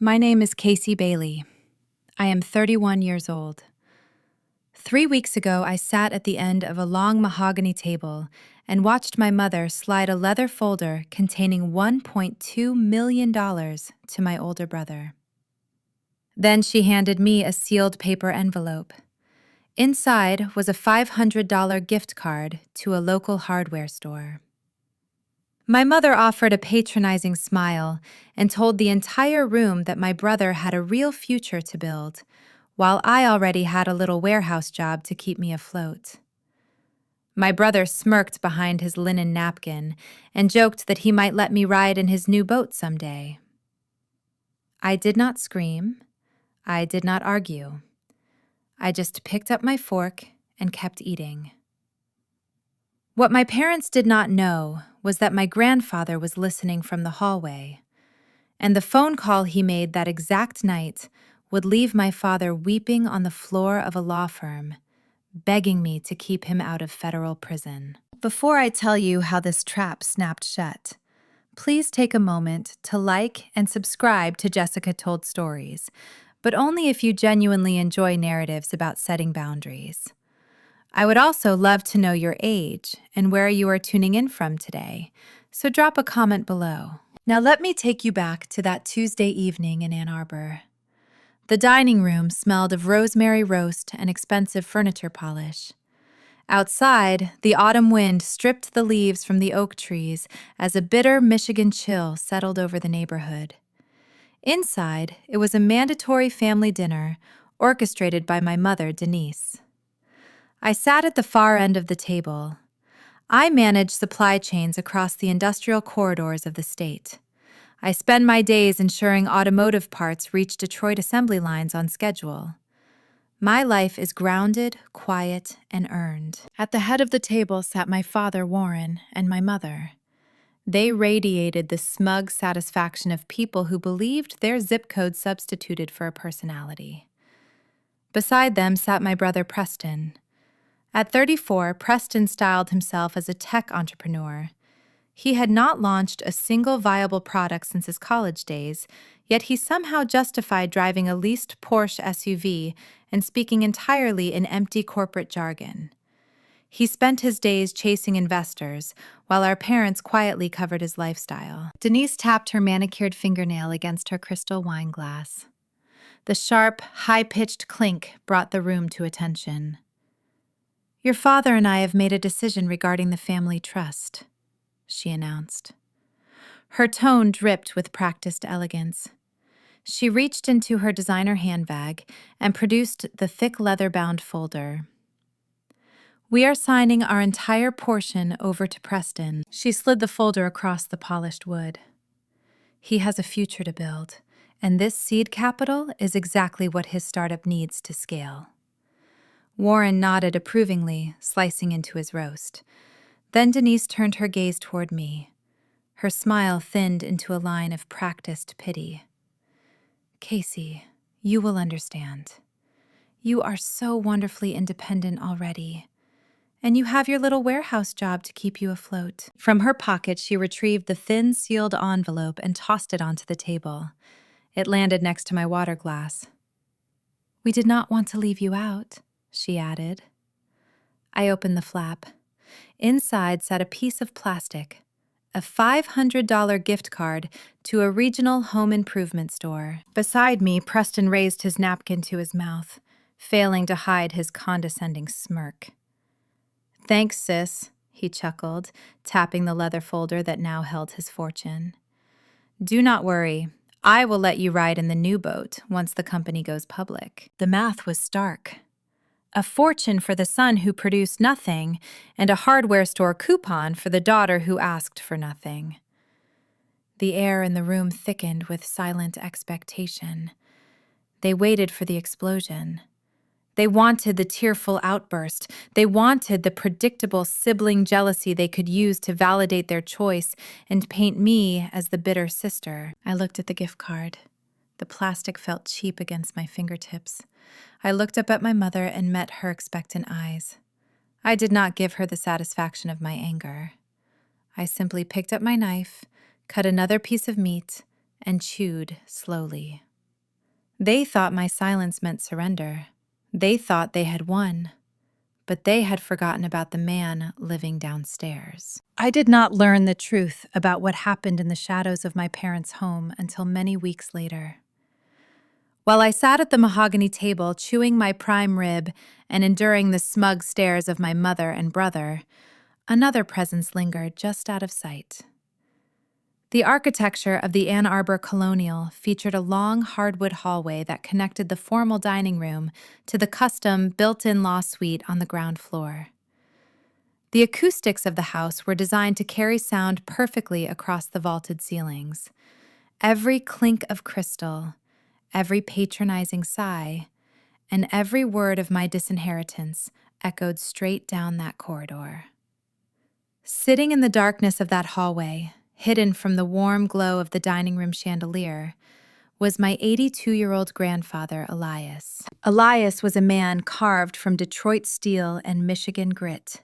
My name is Casey Bailey. I am 31 years old. 3 weeks ago, I sat at the end of a long mahogany table and watched my mother slide a leather folder containing $1.2 million to my older brother. Then she handed me a sealed paper envelope. Inside was a $500 gift card to a local hardware store. My mother offered a patronizing smile and told the entire room that my brother had a real future to build, while I already had a little warehouse job to keep me afloat. My brother smirked behind his linen napkin and joked that he might let me ride in his new boat someday. I did not scream. I did not argue. I just picked up my fork and kept eating. What my parents did not know was that my grandfather was listening from the hallway, and the phone call he made that exact night would leave my father weeping on the floor of a law firm, begging me to keep him out of federal prison. Before I tell you how this trap snapped shut, please take a moment to like and subscribe to Jessica Told Stories, but only if you genuinely enjoy narratives about setting boundaries. I would also love to know your age and where you are tuning in from today, so drop a comment below. Now let me take you back to that Tuesday evening in Ann Arbor. The dining room smelled of rosemary roast and expensive furniture polish. Outside, the autumn wind stripped the leaves from the oak trees as a bitter Michigan chill settled over the neighborhood. Inside, it was a mandatory family dinner orchestrated by my mother, Denise. I sat at the far end of the table. I manage supply chains across the industrial corridors of the state. I spend my days ensuring automotive parts reach Detroit assembly lines on schedule. My life is grounded, quiet, and earned. At the head of the table sat my father, Warren, and my mother. They radiated the smug satisfaction of people who believed their zip code substituted for a personality. Beside them sat my brother, Preston. At 34, Preston styled himself as a tech entrepreneur. He had not launched a single viable product since his college days, yet he somehow justified driving a leased Porsche SUV and speaking entirely in empty corporate jargon. He spent his days chasing investors, while our parents quietly covered his lifestyle. Denise tapped her manicured fingernail against her crystal wine glass. The sharp, high-pitched clink brought the room to attention. "Your father and I have made a decision regarding the family trust," she announced. Her tone dripped with practiced elegance. She reached into her designer handbag and produced the thick leather-bound folder. "We are signing our entire portion over to Preston." She slid the folder across the polished wood. "He has a future to build, and this seed capital is exactly what his startup needs to scale." Warren nodded approvingly, slicing into his roast. Then Denise turned her gaze toward me. Her smile thinned into a line of practiced pity. "Casey, you will understand. You are so wonderfully independent already. And you have your little warehouse job to keep you afloat." From her pocket, she retrieved the thin, sealed envelope and tossed it onto the table. It landed next to my water glass. "We did not want to leave you out," she added. I opened the flap. Inside sat a piece of plastic, a $500 gift card to a regional home improvement store. Beside me, Preston raised his napkin to his mouth, failing to hide his condescending smirk. "Thanks, sis," he chuckled, tapping the leather folder that now held his fortune. "Do not worry. I will let you ride in the new boat once the company goes public." The math was stark. A fortune for the son who produced nothing, and a hardware store coupon for the daughter who asked for nothing. The air in the room thickened with silent expectation. They waited for the explosion. They wanted the tearful outburst. They wanted the predictable sibling jealousy they could use to validate their choice and paint me as the bitter sister. I looked at the gift card. The plastic felt cheap against my fingertips. I looked up at my mother and met her expectant eyes. I did not give her the satisfaction of my anger. I simply picked up my knife, cut another piece of meat, and chewed slowly. They thought my silence meant surrender. They thought they had won, but they had forgotten about the man living downstairs. I did not learn the truth about what happened in the shadows of my parents' home until many weeks later. While I sat at the mahogany table chewing my prime rib and enduring the smug stares of my mother and brother, another presence lingered just out of sight. The architecture of the Ann Arbor Colonial featured a long hardwood hallway that connected the formal dining room to the custom built-in law suite on the ground floor. The acoustics of the house were designed to carry sound perfectly across the vaulted ceilings. Every clink of crystal, every patronizing sigh, and every word of my disinheritance echoed straight down that corridor. Sitting in the darkness of that hallway, hidden from the warm glow of the dining room chandelier, was my 82-year-old grandfather, Elias. Elias was a man carved from Detroit steel and Michigan grit.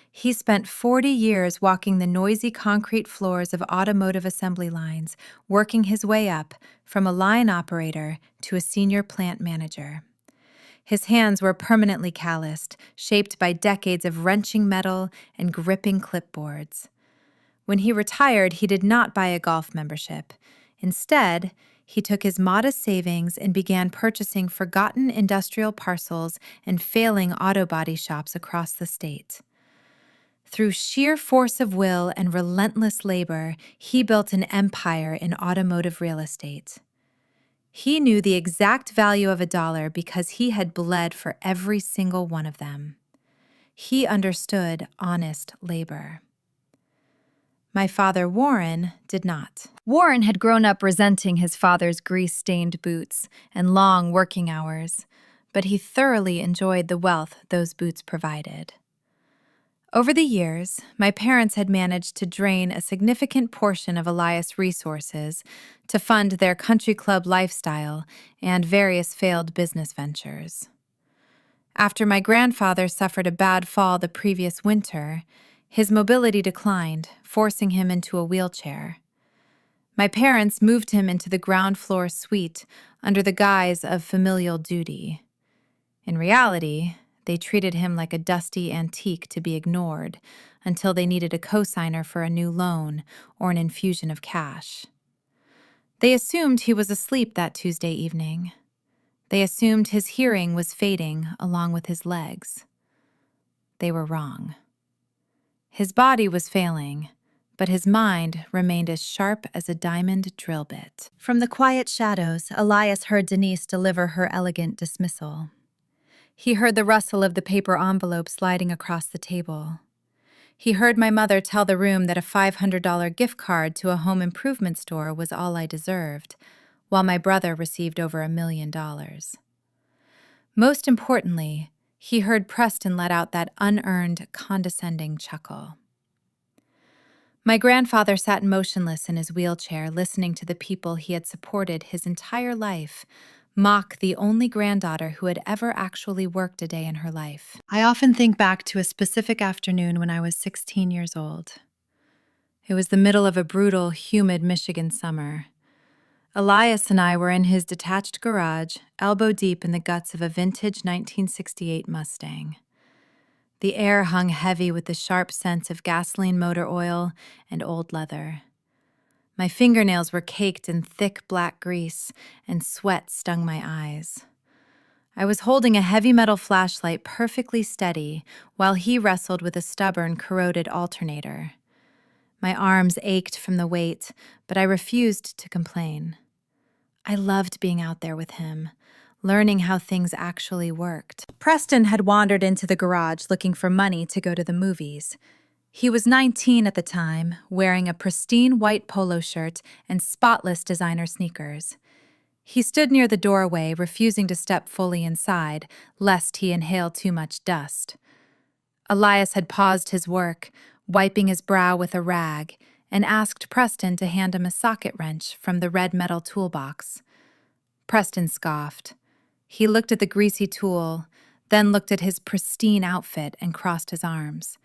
He spent 40 years walking the noisy concrete floors of automotive assembly lines, working his way up from a line operator to a senior plant manager. His hands were permanently calloused, shaped by decades of wrenching metal and gripping clipboards. When he retired, he did not buy a golf membership. Instead, he took his modest savings and began purchasing forgotten industrial parcels and failing auto body shops across the state. Through sheer force of will and relentless labor, he built an empire in automotive real estate. He knew the exact value of a dollar because he had bled for every single one of them. He understood honest labor. My father, Warren, did not. Warren had grown up resenting his father's grease-stained boots and long working hours, but he thoroughly enjoyed the wealth those boots provided. Over the years, my parents had managed to drain a significant portion of Elias' resources to fund their country club lifestyle and various failed business ventures. After my grandfather suffered a bad fall the previous winter, his mobility declined, forcing him into a wheelchair. My parents moved him into the ground floor suite under the guise of familial duty. In reality, they treated him like a dusty antique to be ignored until they needed a cosigner for a new loan or an infusion of cash. They assumed he was asleep that Tuesday evening. They assumed his hearing was fading along with his legs. They were wrong. His body was failing, but his mind remained as sharp as a diamond drill bit. From the quiet shadows, Elias heard Denise deliver her elegant dismissal. He heard the rustle of the paper envelope sliding across the table. He heard my mother tell the room that a $500 gift card to a home improvement store was all I deserved, while my brother received over $1 million. Most importantly, he heard Preston let out that unearned, condescending chuckle. My grandfather sat motionless in his wheelchair, listening to the people he had supported his entire life mock the only granddaughter who had ever actually worked a day in her life. I often think back to a specific afternoon when I was 16 years old. It was the middle of a brutal, humid Michigan summer. Elias and I were in his detached garage, elbow deep in the guts of a vintage 1968 Mustang. The air hung heavy with the sharp scents of gasoline motor oil and old leather. My fingernails were caked in thick black grease, and sweat stung my eyes. I was holding a heavy metal flashlight perfectly steady while he wrestled with a stubborn, corroded alternator. My arms ached from the weight, but I refused to complain. I loved being out there with him, learning how things actually worked. Preston had wandered into the garage looking for money to go to the movies. He was 19 at the time, wearing a pristine white polo shirt and spotless designer sneakers. He stood near the doorway, refusing to step fully inside, lest he inhale too much dust. Elias had paused his work, wiping his brow with a rag, and asked Preston to hand him a socket wrench from the red metal toolbox. Preston scoffed. He looked at the greasy tool, then looked at his pristine outfit and crossed his arms.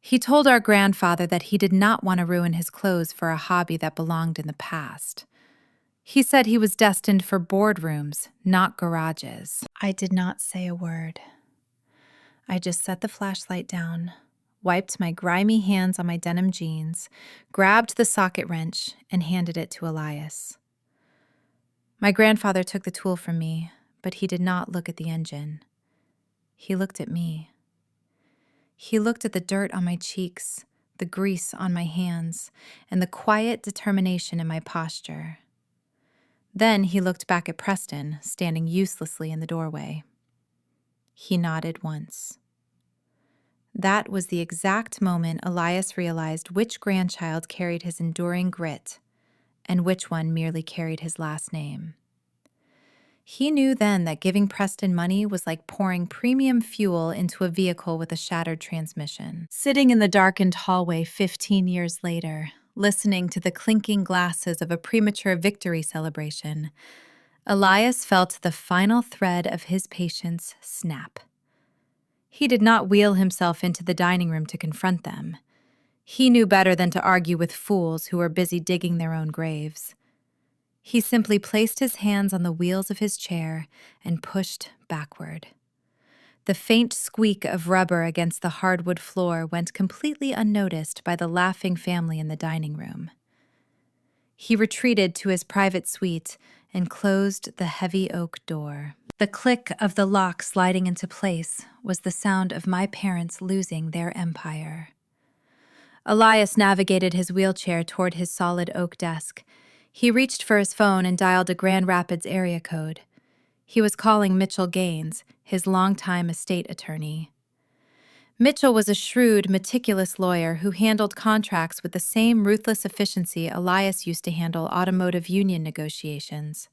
He told our grandfather that he did not want to ruin his clothes for a hobby that belonged in the past. He said he was destined for boardrooms, not garages. I did not say a word. I just set the flashlight down, wiped my grimy hands on my denim jeans, grabbed the socket wrench, and handed it to Elias. My grandfather took the tool from me, but he did not look at the engine. He looked at me. He looked at the dirt on my cheeks, the grease on my hands, and the quiet determination in my posture. Then he looked back at Preston, standing uselessly in the doorway. He nodded once. That was the exact moment Elias realized which grandchild carried his enduring grit and which one merely carried his last name. He knew then that giving Preston money was like pouring premium fuel into a vehicle with a shattered transmission. Sitting in the darkened hallway 15 years later, listening to the clinking glasses of a premature victory celebration, Elias felt the final thread of his patience snap. He did not wheel himself into the dining room to confront them. He knew better than to argue with fools who were busy digging their own graves. He simply placed his hands on the wheels of his chair and pushed backward. The faint squeak of rubber against the hardwood floor went completely unnoticed by the laughing family in the dining room. He retreated to his private suite and closed the heavy oak door. The click of the lock sliding into place was the sound of my parents losing their empire. Elias navigated his wheelchair toward his solid oak desk. He reached for his phone and dialed a Grand Rapids area code. He was calling Mitchell Gaines, his longtime estate attorney. Mitchell was a shrewd, meticulous lawyer who handled contracts with the same ruthless efficiency Elias used to handle automotive union negotiations.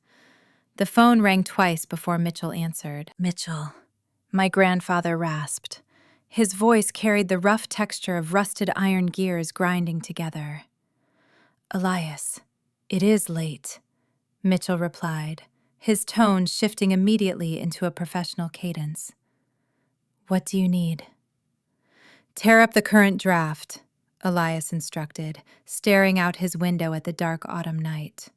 The phone rang twice before Mitchell answered. "Mitchell," my grandfather rasped. His voice carried the rough texture of rusted iron gears grinding together. "Elias, it is late," Mitchell replied, his tone shifting immediately into a professional cadence. "What do you need?" "Tear up the current draft," Elias instructed, staring out his window at the dark autumn night.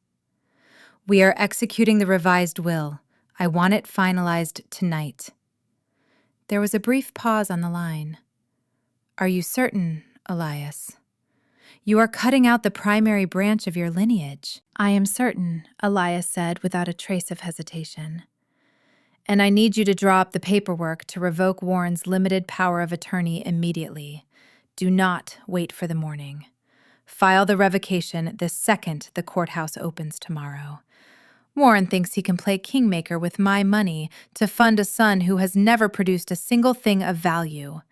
"We are executing the revised will. I want it finalized tonight." There was a brief pause on the line. "Are you certain, Elias? You are cutting out the primary branch of your lineage." "I am certain," Elias said without a trace of hesitation. "And I need you to draw up the paperwork to revoke Warren's limited power of attorney immediately. Do not wait for the morning. File the revocation the second the courthouse opens tomorrow. Warren thinks he can play kingmaker with my money to fund a son who has never produced a single thing of value.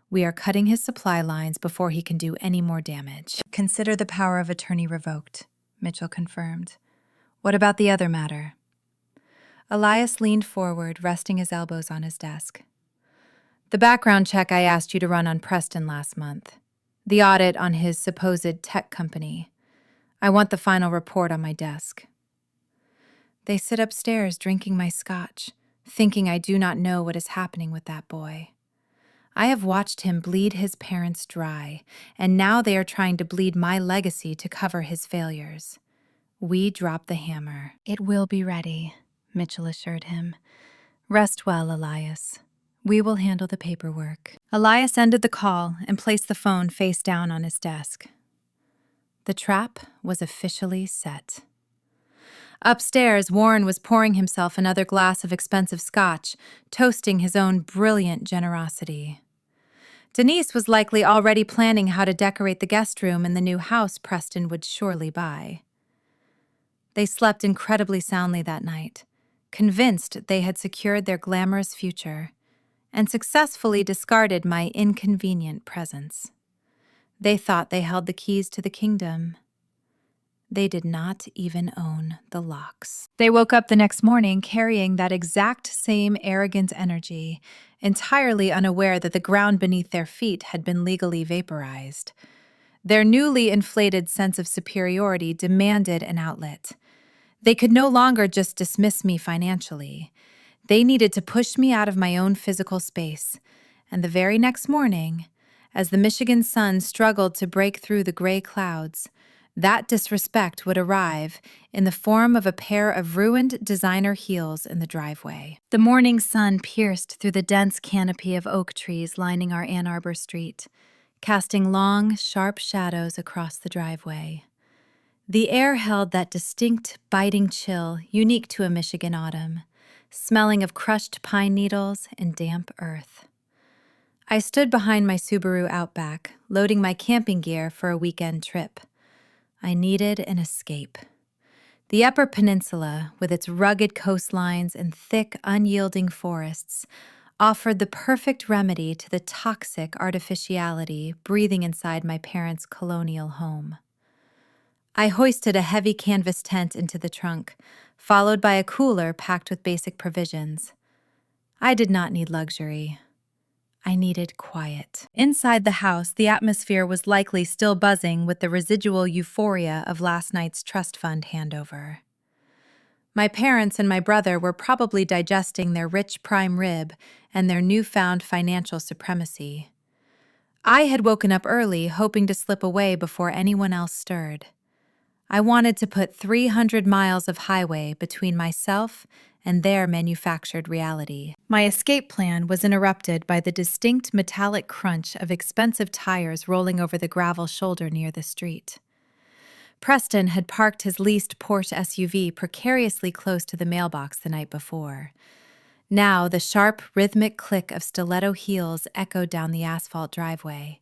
We are cutting his supply lines before he can do any more damage." "Consider the power of attorney revoked," Mitchell confirmed. "What about the other matter?" Elias leaned forward, resting his elbows on his desk. "The background check I asked you to run on Preston last month. The audit on his supposed tech company. I want the final report on my desk." They sit upstairs drinking my scotch, thinking I do not know what is happening with that boy. I have watched him bleed his parents dry, and now they are trying to bleed my legacy to cover his failures. We drop the hammer. "It will be ready," Mitchell assured him. "Rest well, Elias. We will handle the paperwork." Elias ended the call and placed the phone face down on his desk. The trap was officially set. Upstairs, Warren was pouring himself another glass of expensive scotch, toasting his own brilliant generosity. Denise was likely already planning how to decorate the guest room in the new house Preston would surely buy. They slept incredibly soundly that night, convinced they had secured their glamorous future, and successfully discarded my inconvenient presence. They thought they held the keys to the kingdom. They did not even own the locks. They woke up the next morning carrying that exact same arrogant energy, entirely unaware that the ground beneath their feet had been legally vaporized. Their newly inflated sense of superiority demanded an outlet. They could no longer just dismiss me financially. They needed to push me out of my own physical space. And the very next morning, as the Michigan sun struggled to break through the gray clouds, that disrespect would arrive in the form of a pair of ruined designer heels in the driveway. The morning sun pierced through the dense canopy of oak trees lining our Ann Arbor street, casting long, sharp shadows across the driveway. The air held that distinct, biting chill unique to a Michigan autumn, smelling of crushed pine needles and damp earth. I stood behind my Subaru Outback, loading my camping gear for a weekend trip. I needed an escape. The Upper Peninsula, with its rugged coastlines and thick, unyielding forests, offered the perfect remedy to the toxic artificiality breathing inside my parents' colonial home. I hoisted a heavy canvas tent into the trunk, followed by a cooler packed with basic provisions. I did not need luxury. I needed quiet. Inside the house, the atmosphere was likely still buzzing with the residual euphoria of last night's trust fund handover. My parents and my brother were probably digesting their rich prime rib and their newfound financial supremacy. I had woken up early, hoping to slip away before anyone else stirred. I wanted to put 300 miles of highway between myself and their manufactured reality. My escape plan was interrupted by the distinct metallic crunch of expensive tires rolling over the gravel shoulder near the street. Preston had parked his leased Porsche SUV precariously close to the mailbox the night before. Now the sharp, rhythmic click of stiletto heels echoed down the asphalt driveway.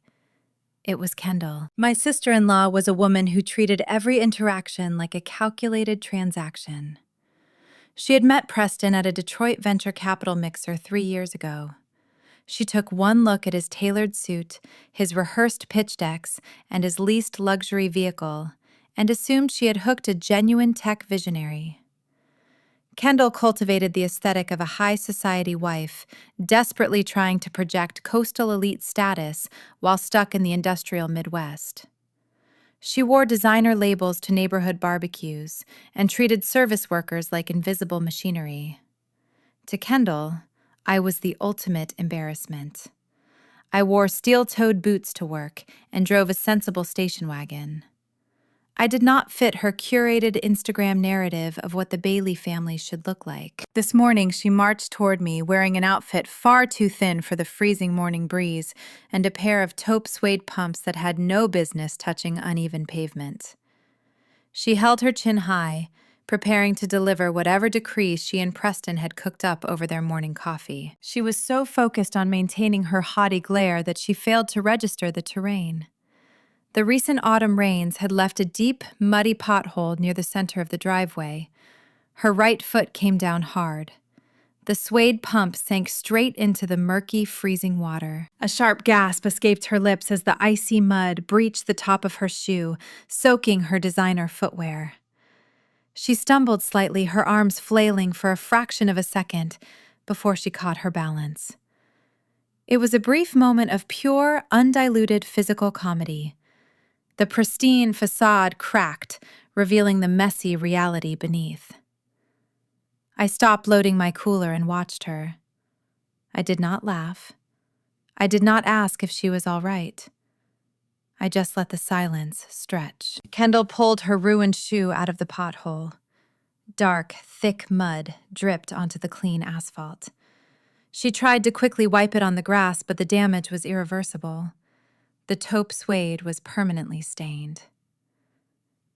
It was Kendall. My sister-in-law was a woman who treated every interaction like a calculated transaction. She had met Preston at a Detroit venture capital mixer 3 years ago. She took one look at his tailored suit, his rehearsed pitch decks, and his leased luxury vehicle, and assumed she had hooked a genuine tech visionary. Kendall cultivated the aesthetic of a high society wife, desperately trying to project coastal elite status while stuck in the industrial Midwest. She wore designer labels to neighborhood barbecues and treated service workers like invisible machinery. To Kendall, I was the ultimate embarrassment. I wore steel-toed boots to work and drove a sensible station wagon. I did not fit her curated Instagram narrative of what the Bailey family should look like. This morning, she marched toward me wearing an outfit far too thin for the freezing morning breeze and a pair of taupe suede pumps that had no business touching uneven pavement. She held her chin high, preparing to deliver whatever decrees she and Preston had cooked up over their morning coffee. She was so focused on maintaining her haughty glare that she failed to register the terrain. The recent autumn rains had left a deep, muddy pothole near the center of the driveway. Her right foot came down hard. The suede pump sank straight into the murky, freezing water. A sharp gasp escaped her lips as the icy mud breached the top of her shoe, soaking her designer footwear. She stumbled slightly, her arms flailing for a fraction of a second before she caught her balance. It was a brief moment of pure, undiluted physical comedy. The pristine facade cracked, revealing the messy reality beneath. I stopped loading my cooler and watched her. I did not laugh. I did not ask if she was all right. I just let the silence stretch. Kendall pulled her ruined shoe out of the pothole. Dark, thick mud dripped onto the clean asphalt. She tried to quickly wipe it on the grass, but the damage was irreversible. The taupe suede was permanently stained.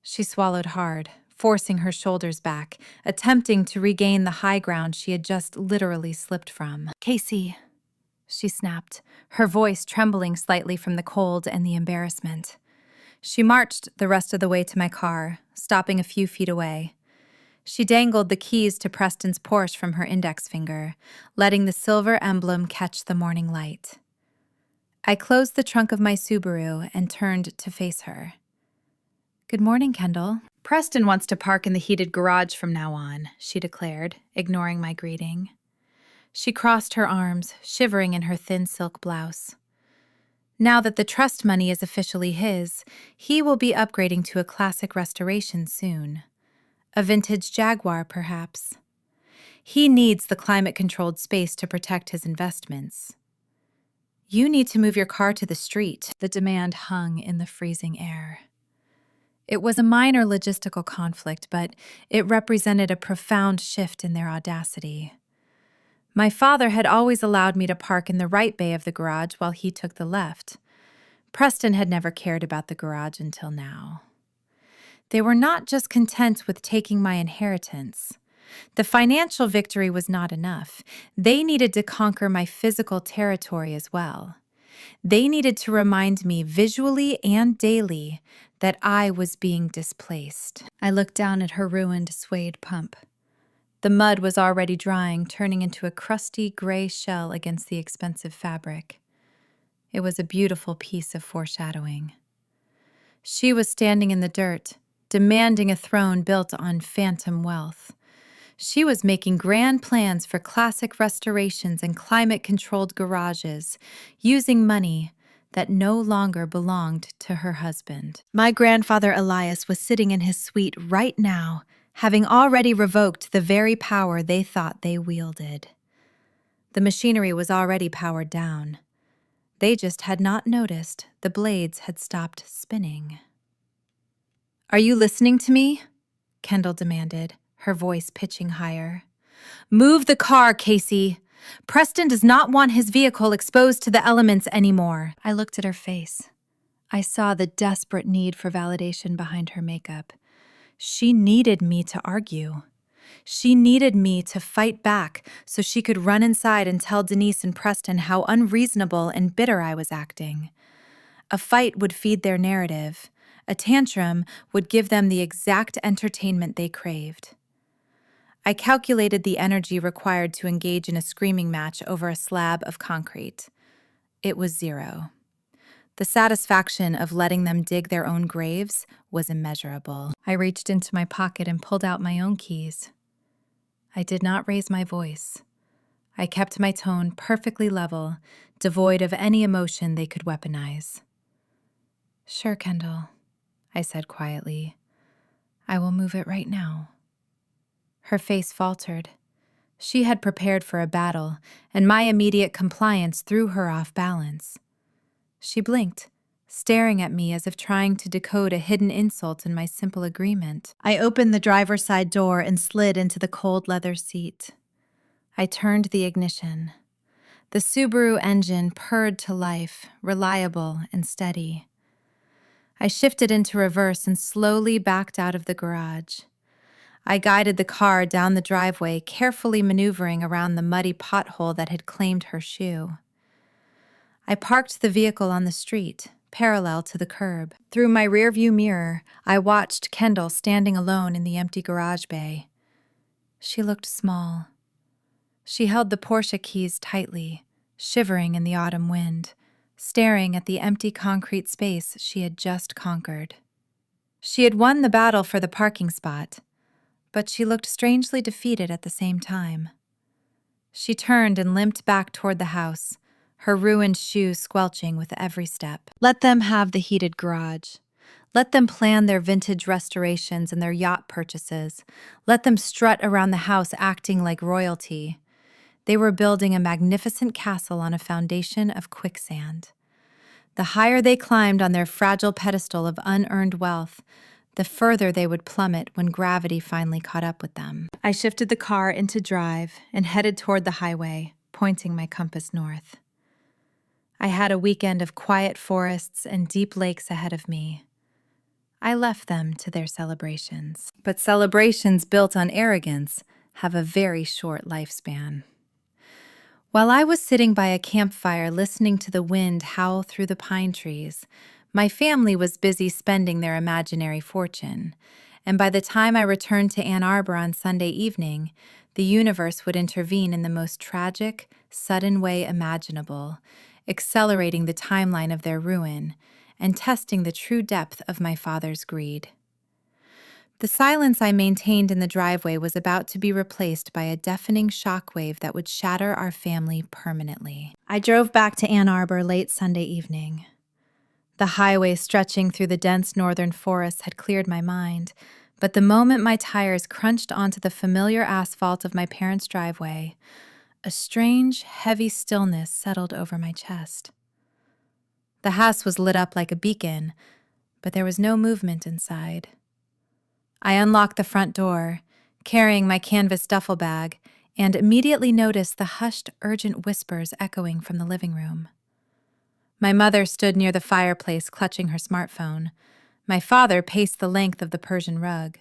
She swallowed hard, forcing her shoulders back, attempting to regain the high ground she had just literally slipped from. "Casey," she snapped, her voice trembling slightly from the cold and the embarrassment. She marched the rest of the way to my car, stopping a few feet away. She dangled the keys to Preston's Porsche from her index finger, letting the silver emblem catch the morning light. I closed the trunk of my Subaru and turned to face her. "Good morning, Kendall." "Preston wants to park in the heated garage from now on," she declared, ignoring my greeting. She crossed her arms, shivering in her thin silk blouse. Now that the trust money is officially his, he will be upgrading to a classic restoration soon. A vintage Jaguar, perhaps. He needs the climate-controlled space to protect his investments. "You need to move your car to the street," the demand hung in the freezing air. It was a minor logistical conflict, but it represented a profound shift in their audacity. My father had always allowed me to park in the right bay of the garage while he took the left. Preston had never cared about the garage until now. They were not just content with taking my inheritance. The financial victory was not enough. They needed to conquer my physical territory as well. They needed to remind me visually and daily that I was being displaced. I looked down at her ruined suede pump. The mud was already drying, turning into a crusty gray shell against the expensive fabric. It was a beautiful piece of foreshadowing. She was standing in the dirt, demanding a throne built on phantom wealth. She was making grand plans for classic restorations and climate-controlled garages, using money that no longer belonged to her husband. My grandfather Elias was sitting in his suite right now, having already revoked the very power they thought they wielded. The machinery was already powered down. They just had not noticed the blades had stopped spinning. "Are you listening to me?" Kendall demanded, her voice pitching higher. "Move the car, Casey. Preston does not want his vehicle exposed to the elements anymore." I looked at her face. I saw the desperate need for validation behind her makeup. She needed me to argue. She needed me to fight back so she could run inside and tell Denise and Preston how unreasonable and bitter I was acting. A fight would feed their narrative. A tantrum would give them the exact entertainment they craved. I calculated the energy required to engage in a screaming match over a slab of concrete. It was 0. The satisfaction of letting them dig their own graves was immeasurable. I reached into my pocket and pulled out my own keys. I did not raise my voice. I kept my tone perfectly level, devoid of any emotion they could weaponize. "Sure, Kendall," I said quietly. "I will move it right now." Her face faltered. She had prepared for a battle, and my immediate compliance threw her off balance. She blinked, staring at me as if trying to decode a hidden insult in my simple agreement. I opened the driver's side door and slid into the cold leather seat. I turned the ignition. The Subaru engine purred to life, reliable and steady. I shifted into reverse and slowly backed out of the garage. I guided the car down the driveway, carefully maneuvering around the muddy pothole that had claimed her shoe. I parked the vehicle on the street, parallel to the curb. Through my rearview mirror, I watched Kendall standing alone in the empty garage bay. She looked small. She held the Porsche keys tightly, shivering in the autumn wind, staring at the empty concrete space she had just conquered. She had won the battle for the parking spot, but she looked strangely defeated at the same time. She turned and limped back toward the house, her ruined shoe squelching with every step. Let them have the heated garage. Let them plan their vintage restorations and their yacht purchases. Let them strut around the house acting like royalty. They were building a magnificent castle on a foundation of quicksand. The higher they climbed on their fragile pedestal of unearned wealth, the further they would plummet when gravity finally caught up with them. I shifted the car into drive and headed toward the highway, pointing my compass north. I had a weekend of quiet forests and deep lakes ahead of me. I left them to their celebrations. But celebrations built on arrogance have a very short lifespan. While I was sitting by a campfire listening to the wind howl through the pine trees, my family was busy spending their imaginary fortune, and by the time I returned to Ann Arbor on Sunday evening, the universe would intervene in the most tragic, sudden way imaginable, accelerating the timeline of their ruin and testing the true depth of my father's greed. The silence I maintained in the driveway was about to be replaced by a deafening shockwave that would shatter our family permanently. I drove back to Ann Arbor late Sunday evening. The highway stretching through the dense northern forests had cleared my mind, but the moment my tires crunched onto the familiar asphalt of my parents' driveway, a strange, heavy stillness settled over my chest. The house was lit up like a beacon, but there was no movement inside. I unlocked the front door, carrying my canvas duffel bag, and immediately noticed the hushed, urgent whispers echoing from the living room. My mother stood near the fireplace, clutching her smartphone. My father paced the length of the Persian rug.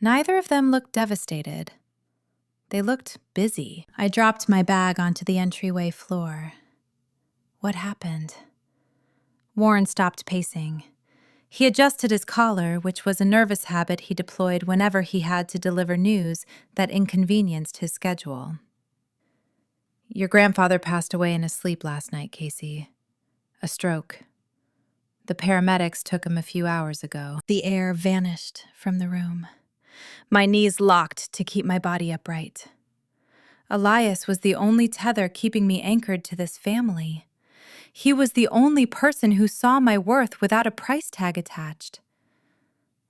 Neither of them looked devastated. They looked busy. I dropped my bag onto the entryway floor. What happened? Warren stopped pacing. He adjusted his collar, which was a nervous habit he deployed whenever he had to deliver news that inconvenienced his schedule. Your grandfather passed away in his sleep last night, Casey. A stroke. The paramedics took him a few hours ago. The air vanished from the room. My knees locked to keep my body upright. Elias was the only tether keeping me anchored to this family. He was the only person who saw my worth without a price tag attached.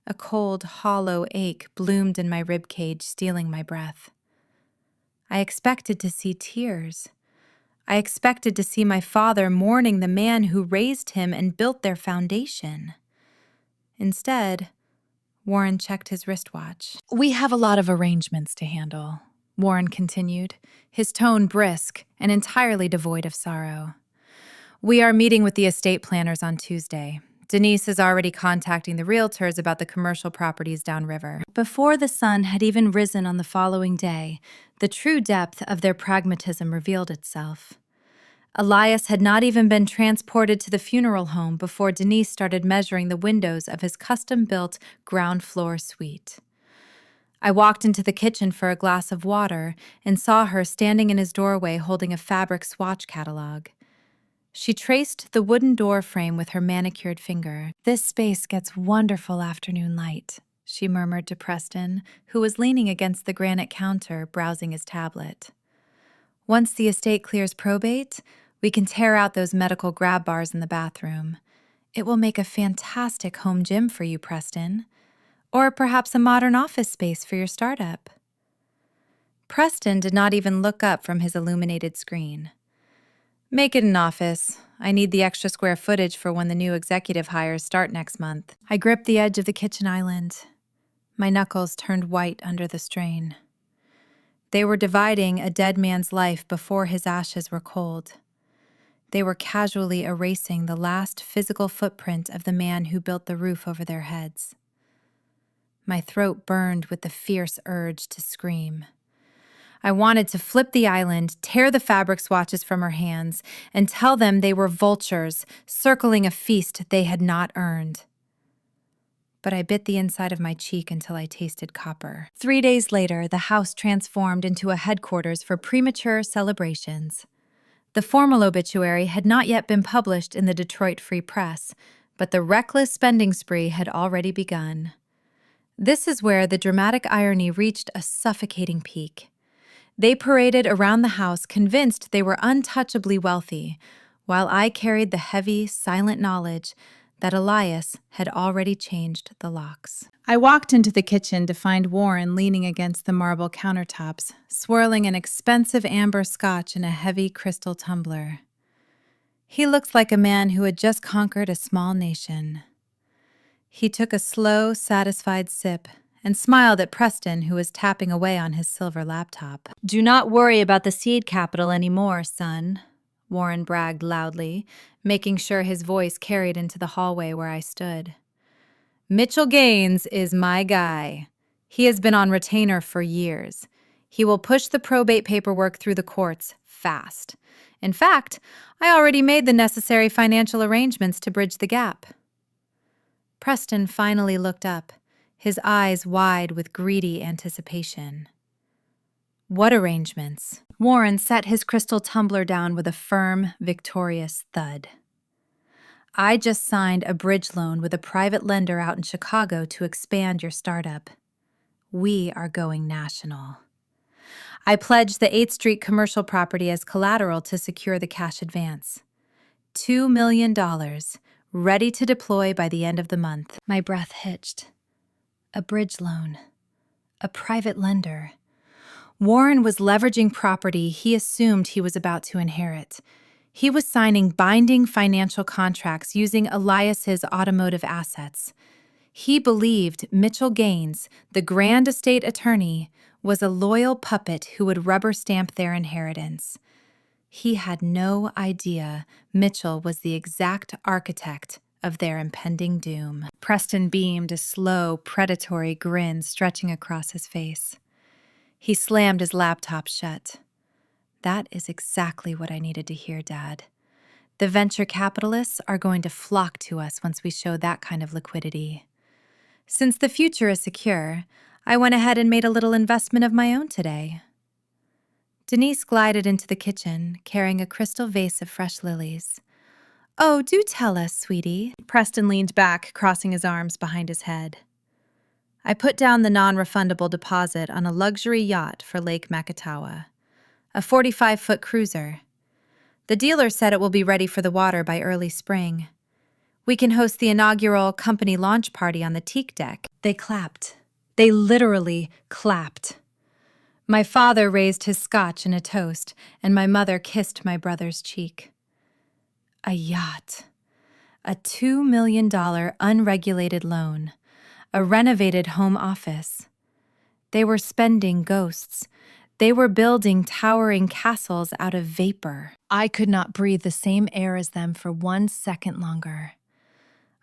A cold, hollow ache bloomed in my ribcage, stealing my breath. I expected to see tears. I expected to see my father mourning the man who raised him and built their foundation. Instead, Warren checked his wristwatch. We have a lot of arrangements to handle, Warren continued, his tone brisk and entirely devoid of sorrow. We are meeting with the estate planners on Tuesday. Denise is already contacting the realtors about the commercial properties downriver. Before the sun had even risen on the following day, the true depth of their pragmatism revealed itself. Elias had not even been transported to the funeral home before Denise started measuring the windows of his custom-built ground-floor suite. I walked into the kitchen for a glass of water and saw her standing in his doorway holding a fabric swatch catalog. She traced the wooden door frame with her manicured finger. This space gets wonderful afternoon light, she murmured to Preston, who was leaning against the granite counter, browsing his tablet. Once the estate clears probate, we can tear out those medical grab bars in the bathroom. It will make a fantastic home gym for you, Preston. Or perhaps a modern office space for your startup. Preston did not even look up from his illuminated screen. Make it an office. I need the extra square footage for when the new executive hires start next month. I gripped the edge of the kitchen island. My knuckles turned white under the strain. They were dividing a dead man's life before his ashes were cold. They were casually erasing the last physical footprint of the man who built the roof over their heads. My throat burned with the fierce urge to scream. I wanted to flip the island, tear the fabric swatches from her hands, and tell them they were vultures, circling a feast they had not earned. But I bit the inside of my cheek until I tasted copper. 3 days later, the house transformed into a headquarters for premature celebrations. The formal obituary had not yet been published in the Detroit Free Press, but the reckless spending spree had already begun. This is where the dramatic irony reached a suffocating peak. They paraded around the house convinced they were untouchably wealthy, while I carried the heavy, silent knowledge that Elias had already changed the locks. I walked into the kitchen to find Warren leaning against the marble countertops, swirling an expensive amber scotch in a heavy crystal tumbler. He looked like a man who had just conquered a small nation. He took a slow, satisfied sip and smiled at Preston, who was tapping away on his silver laptop. "Do not worry about the seed capital anymore, son," Warren bragged loudly, making sure his voice carried into the hallway where I stood. "Mitchell Gaines is my guy. He has been on retainer for years. He will push the probate paperwork through the courts fast. In fact, I already made the necessary financial arrangements to bridge the gap." Preston finally looked up, his eyes wide with greedy anticipation. "What arrangements?" Warren set his crystal tumbler down with a firm, victorious thud. "I just signed a bridge loan with a private lender out in Chicago to expand your startup. We are going national. I pledged the 8th Street commercial property as collateral to secure the cash advance. $2 million, ready to deploy by the end of the month." My breath hitched. A bridge loan. A private lender. Warren was leveraging property he assumed he was about to inherit. He was signing binding financial contracts using Elias's automotive assets. He believed Mitchell Gaines, the Grand Estate attorney, was a loyal puppet who would rubber stamp their inheritance. He had no idea Mitchell was the exact architect of their impending doom. Preston beamed, a slow, predatory grin stretching across his face. He slammed his laptop shut. That is exactly what I needed to hear, Dad. The venture capitalists are going to flock to us once we show that kind of liquidity. Since the future is secure, I went ahead and made a little investment of my own today. Denise glided into the kitchen, carrying a crystal vase of fresh lilies. Oh, do tell us, sweetie. Preston leaned back, crossing his arms behind his head. I put down the non-refundable deposit on a luxury yacht for Lake Makatawa, a 45-foot cruiser. The dealer said it will be ready for the water by early spring. We can host the inaugural company launch party on the teak deck. They clapped. They literally clapped. My father raised his scotch in a toast, and my mother kissed my brother's cheek. A yacht. A $2 million unregulated loan. A renovated home office. They were spending ghosts. They were building towering castles out of vapor. I could not breathe the same air as them for 1 second longer.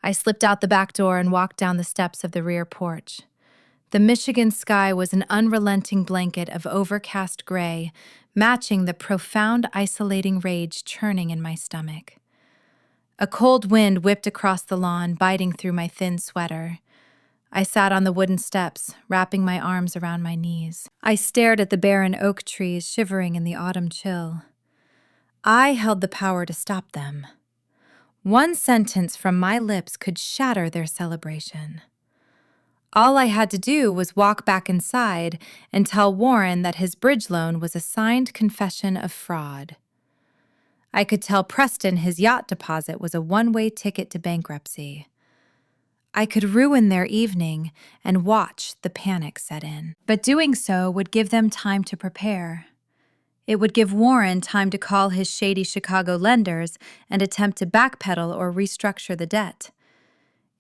I slipped out the back door and walked down the steps of the rear porch. The Michigan sky was an unrelenting blanket of overcast gray, matching the profound, isolating rage churning in my stomach. A cold wind whipped across the lawn, biting through my thin sweater. I sat on the wooden steps, wrapping my arms around my knees. I stared at the barren oak trees shivering in the autumn chill. I held the power to stop them. One sentence from my lips could shatter their celebration. All I had to do was walk back inside and tell Warren that his bridge loan was a signed confession of fraud. I could tell Preston his yacht deposit was a one-way ticket to bankruptcy. I could ruin their evening and watch the panic set in. But doing so would give them time to prepare. It would give Warren time to call his shady Chicago lenders and attempt to backpedal or restructure the debt.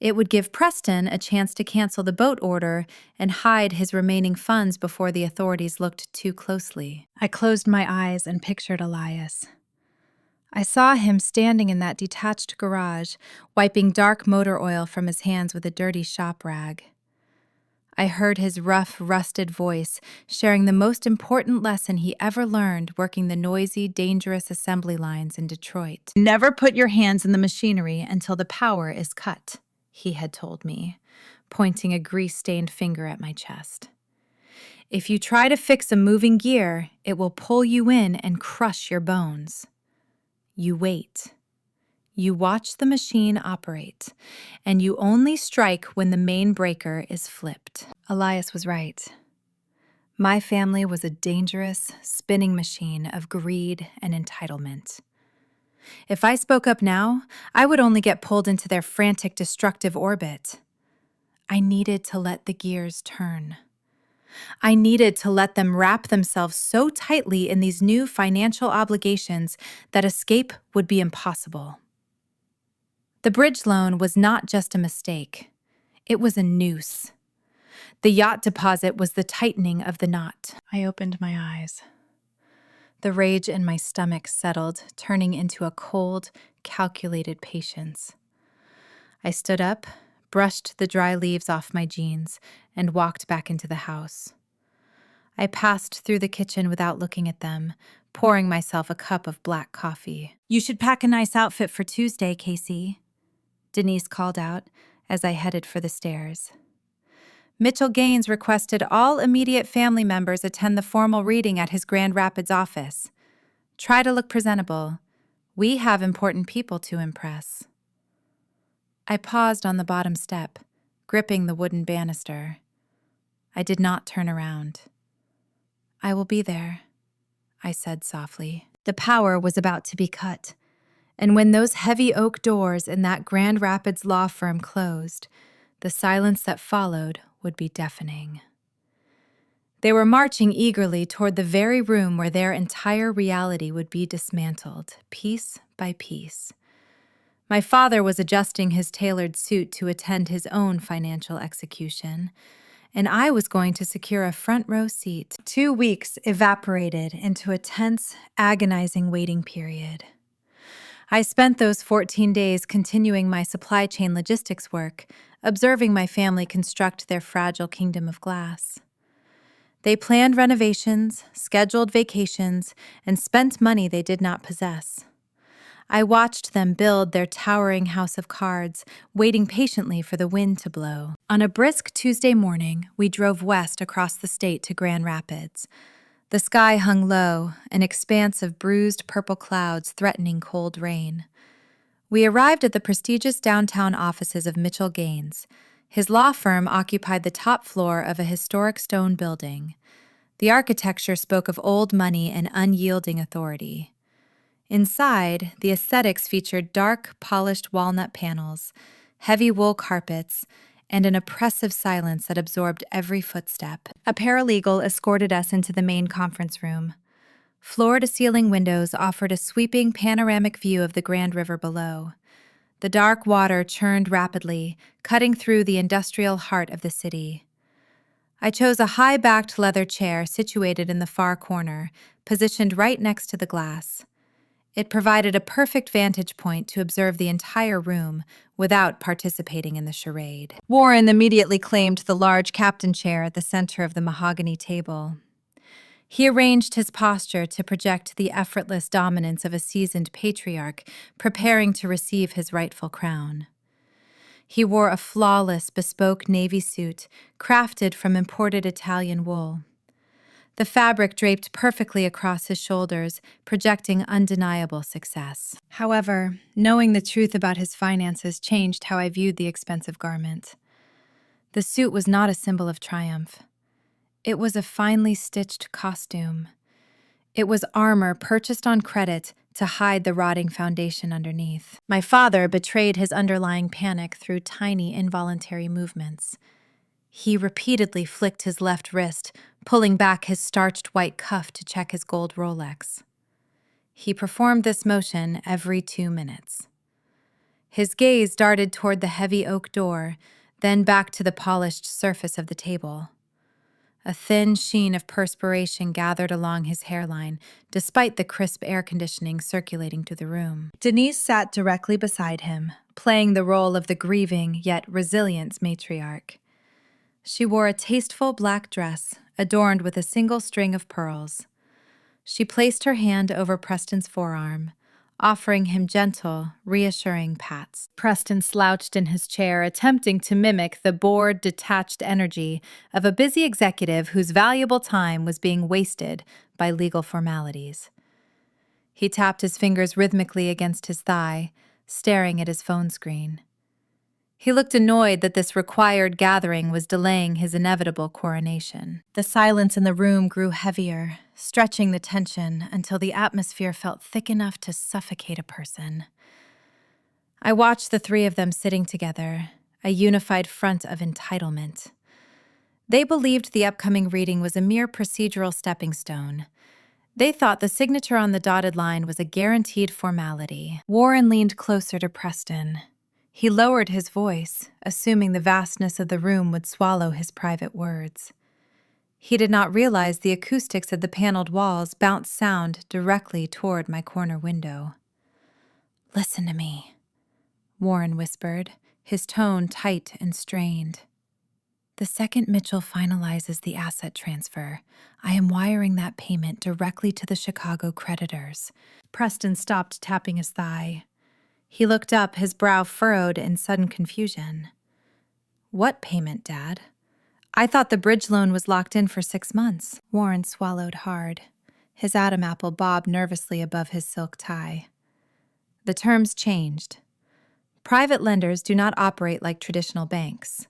It would give Preston a chance to cancel the boat order and hide his remaining funds before the authorities looked too closely. I closed my eyes and pictured Elias. I saw him standing in that detached garage, wiping dark motor oil from his hands with a dirty shop rag. I heard his rough, rusted voice sharing the most important lesson he ever learned working the noisy, dangerous assembly lines in Detroit. Never put your hands in the machinery until the power is cut, he had told me, pointing a grease-stained finger at my chest. If you try to fix a moving gear, it will pull you in and crush your bones. You wait. You watch the machine operate, and you only strike when the main breaker is flipped. Elias was right. My family was a dangerous, spinning machine of greed and entitlement. If I spoke up now, I would only get pulled into their frantic, destructive orbit. I needed to let the gears turn. I needed to let them wrap themselves so tightly in these new financial obligations that escape would be impossible. The bridge loan was not just a mistake. It was a noose. The yacht deposit was the tightening of the knot. I opened my eyes. The rage in my stomach settled, turning into a cold, calculated patience. I stood up, brushed the dry leaves off my jeans, and walked back into the house. I passed through the kitchen without looking at them, pouring myself a cup of black coffee. You should pack a nice outfit for Tuesday, Casey, Denise called out as I headed for the stairs. Mitchell Gaines requested all immediate family members attend the formal reading at his Grand Rapids office. Try to look presentable. We have important people to impress. I paused on the bottom step, gripping the wooden banister. I did not turn around. I will be there, I said softly. The power was about to be cut, and when those heavy oak doors in that Grand Rapids law firm closed, the silence that followed would be deafening. They were marching eagerly toward the very room where their entire reality would be dismantled, piece by piece. My father was adjusting his tailored suit to attend his own financial execution, and I was going to secure a front row seat. 2 weeks evaporated into a tense, agonizing waiting period. I spent those 14 days continuing my supply chain logistics work, observing my family construct their fragile kingdom of glass. They planned renovations, scheduled vacations, and spent money they did not possess. I watched them build their towering house of cards, waiting patiently for the wind to blow. On a brisk Tuesday morning, we drove west across the state to Grand Rapids. The sky hung low, an expanse of bruised purple clouds threatening cold rain. We arrived at the prestigious downtown offices of Mitchell Gaines. His law firm occupied the top floor of a historic stone building. The architecture spoke of old money and unyielding authority. Inside, the aesthetics featured dark, polished walnut panels, heavy wool carpets, and an oppressive silence that absorbed every footstep. A paralegal escorted us into the main conference room. Floor-to-ceiling windows offered a sweeping panoramic view of the Grand River below. The dark water churned rapidly, cutting through the industrial heart of the city. I chose a high-backed leather chair situated in the far corner, positioned right next to the glass. It provided a perfect vantage point to observe the entire room without participating in the charade. Warren immediately claimed the large captain chair at the center of the mahogany table. He arranged his posture to project the effortless dominance of a seasoned patriarch preparing to receive his rightful crown. He wore a flawless, bespoke navy suit crafted from imported Italian wool. The fabric draped perfectly across his shoulders, projecting undeniable success. However, knowing the truth about his finances changed how I viewed the expensive garment. The suit was not a symbol of triumph. It was a finely stitched costume. It was armor purchased on credit to hide the rotting foundation underneath. My father betrayed his underlying panic through tiny, involuntary movements. He repeatedly flicked his left wrist, pulling back his starched white cuff to check his gold Rolex. He performed this motion every 2 minutes. His gaze darted toward the heavy oak door, then back to the polished surface of the table. A thin sheen of perspiration gathered along his hairline, despite the crisp air conditioning circulating through the room. Denise sat directly beside him, playing the role of the grieving yet resilient matriarch. She wore a tasteful black dress, adorned with a single string of pearls. She placed her hand over Preston's forearm, offering him gentle, reassuring pats. Preston slouched in his chair, attempting to mimic the bored, detached energy of a busy executive whose valuable time was being wasted by legal formalities. He tapped his fingers rhythmically against his thigh, staring at his phone screen. He looked annoyed that this required gathering was delaying his inevitable coronation. The silence in the room grew heavier, stretching the tension until the atmosphere felt thick enough to suffocate a person. I watched the three of them sitting together, a unified front of entitlement. They believed the upcoming reading was a mere procedural stepping stone. They thought the signature on the dotted line was a guaranteed formality. Warren leaned closer to Preston. He lowered his voice, assuming the vastness of the room would swallow his private words. He did not realize the acoustics of the paneled walls bounced sound directly toward my corner window. "Listen to me," Warren whispered, his tone tight and strained. "The second Mitchell finalizes the asset transfer, I am wiring that payment directly to the Chicago creditors." Preston stopped tapping his thigh. He looked up, his brow furrowed in sudden confusion. "What payment, Dad? I thought the bridge loan was locked in for 6 months." Warren swallowed hard. His Adam apple bobbed nervously above his silk tie. "The terms changed. Private lenders do not operate like traditional banks.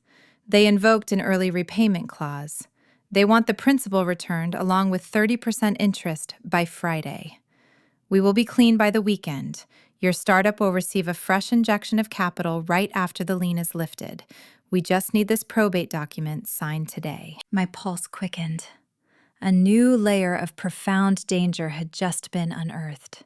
They invoked an early repayment clause. They want the principal returned along with 30% interest by Friday. We will be clean by the weekend. Your startup will receive a fresh injection of capital right after the lien is lifted. We just need this probate document signed today." My pulse quickened. A new layer of profound danger had just been unearthed.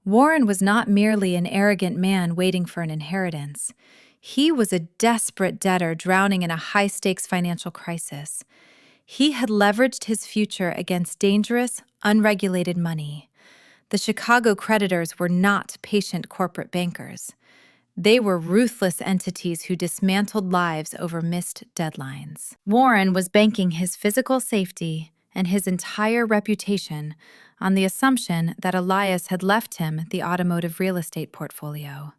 Warren was not merely an arrogant man waiting for an inheritance. He was a desperate debtor drowning in a high-stakes financial crisis. He had leveraged his future against dangerous, unregulated money. The Chicago creditors were not patient corporate bankers. They were ruthless entities who dismantled lives over missed deadlines. Warren was banking his physical safety and his entire reputation on the assumption that Elias had left him the automotive real estate portfolio.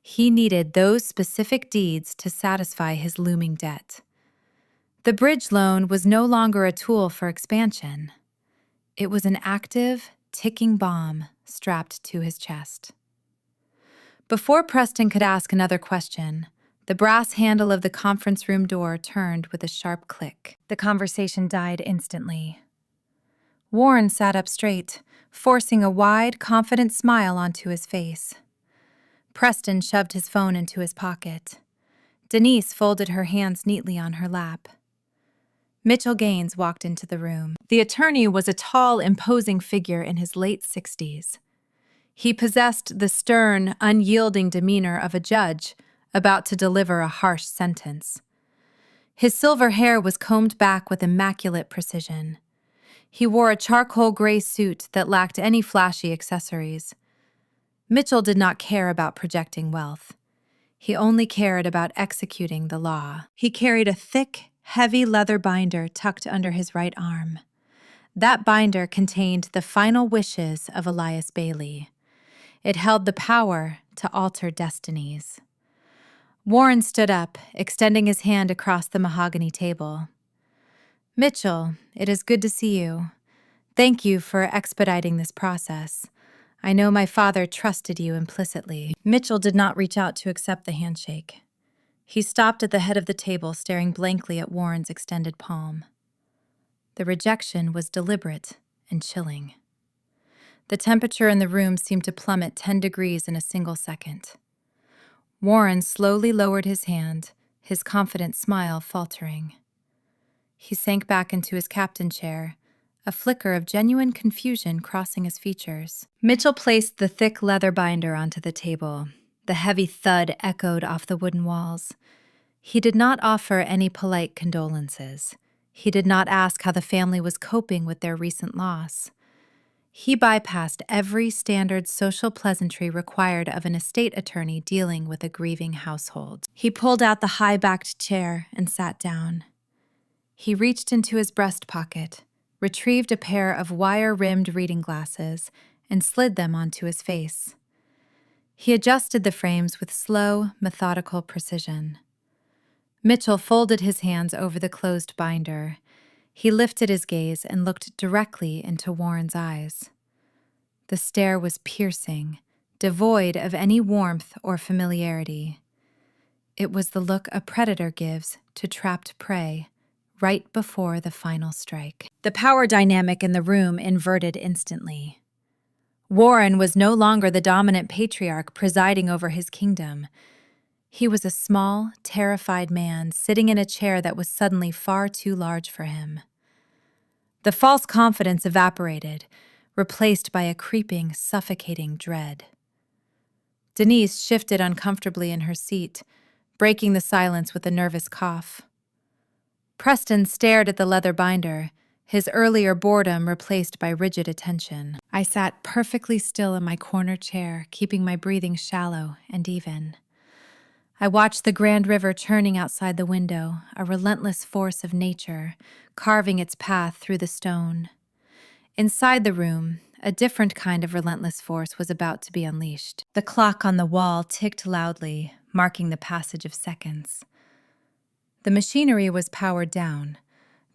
He needed those specific deeds to satisfy his looming debt. The bridge loan was no longer a tool for expansion. It was an active, ticking bomb strapped to his chest. Before Preston could ask another question, the brass handle of the conference room door turned with a sharp click. The conversation died instantly. Warren sat up straight, forcing a wide, confident smile onto his face. Preston shoved his phone into his pocket. Denise folded her hands neatly on her lap. Mitchell Gaines walked into the room. The attorney was a tall, imposing figure in his late 60s. He possessed the stern, unyielding demeanor of a judge about to deliver a harsh sentence. His silver hair was combed back with immaculate precision. He wore a charcoal gray suit that lacked any flashy accessories. Mitchell did not care about projecting wealth. He only cared about executing the law. He carried a thick, heavy leather binder tucked under his right arm. That binder contained the final wishes of Elias Bailey. It held the power to alter destinies. Warren stood up, extending his hand across the mahogany table. "Mitchell, it is good to see you. Thank you for expediting this process. I know my father trusted you implicitly." Mitchell did not reach out to accept the handshake. He stopped at the head of the table, staring blankly at Warren's extended palm. The rejection was deliberate and chilling. The temperature in the room seemed to plummet 10 degrees in a single second. Warren slowly lowered his hand, his confident smile faltering. He sank back into his captain chair, a flicker of genuine confusion crossing his features. Mitchell placed the thick leather binder onto the table. The heavy thud echoed off the wooden walls. He did not offer any polite condolences. He did not ask how the family was coping with their recent loss. He bypassed every standard social pleasantry required of an estate attorney dealing with a grieving household. He pulled out the high-backed chair and sat down. He reached into his breast pocket, retrieved a pair of wire-rimmed reading glasses, and slid them onto his face. He adjusted the frames with slow, methodical precision. Mitchell folded his hands over the closed binder. He lifted his gaze and looked directly into Warren's eyes. The stare was piercing, devoid of any warmth or familiarity. It was the look a predator gives to trapped prey, right before the final strike. The power dynamic in the room inverted instantly. Warren was no longer the dominant patriarch presiding over his kingdom. He was a small, terrified man sitting in a chair that was suddenly far too large for him. The false confidence evaporated, replaced by a creeping, suffocating dread. Denise shifted uncomfortably in her seat, breaking the silence with a nervous cough. Preston stared at the leather binder, his earlier boredom replaced by rigid attention. I sat perfectly still in my corner chair, keeping my breathing shallow and even. I watched the Grand River churning outside the window, a relentless force of nature, carving its path through the stone. Inside the room, a different kind of relentless force was about to be unleashed. The clock on the wall ticked loudly, marking the passage of seconds. The machinery was powered down.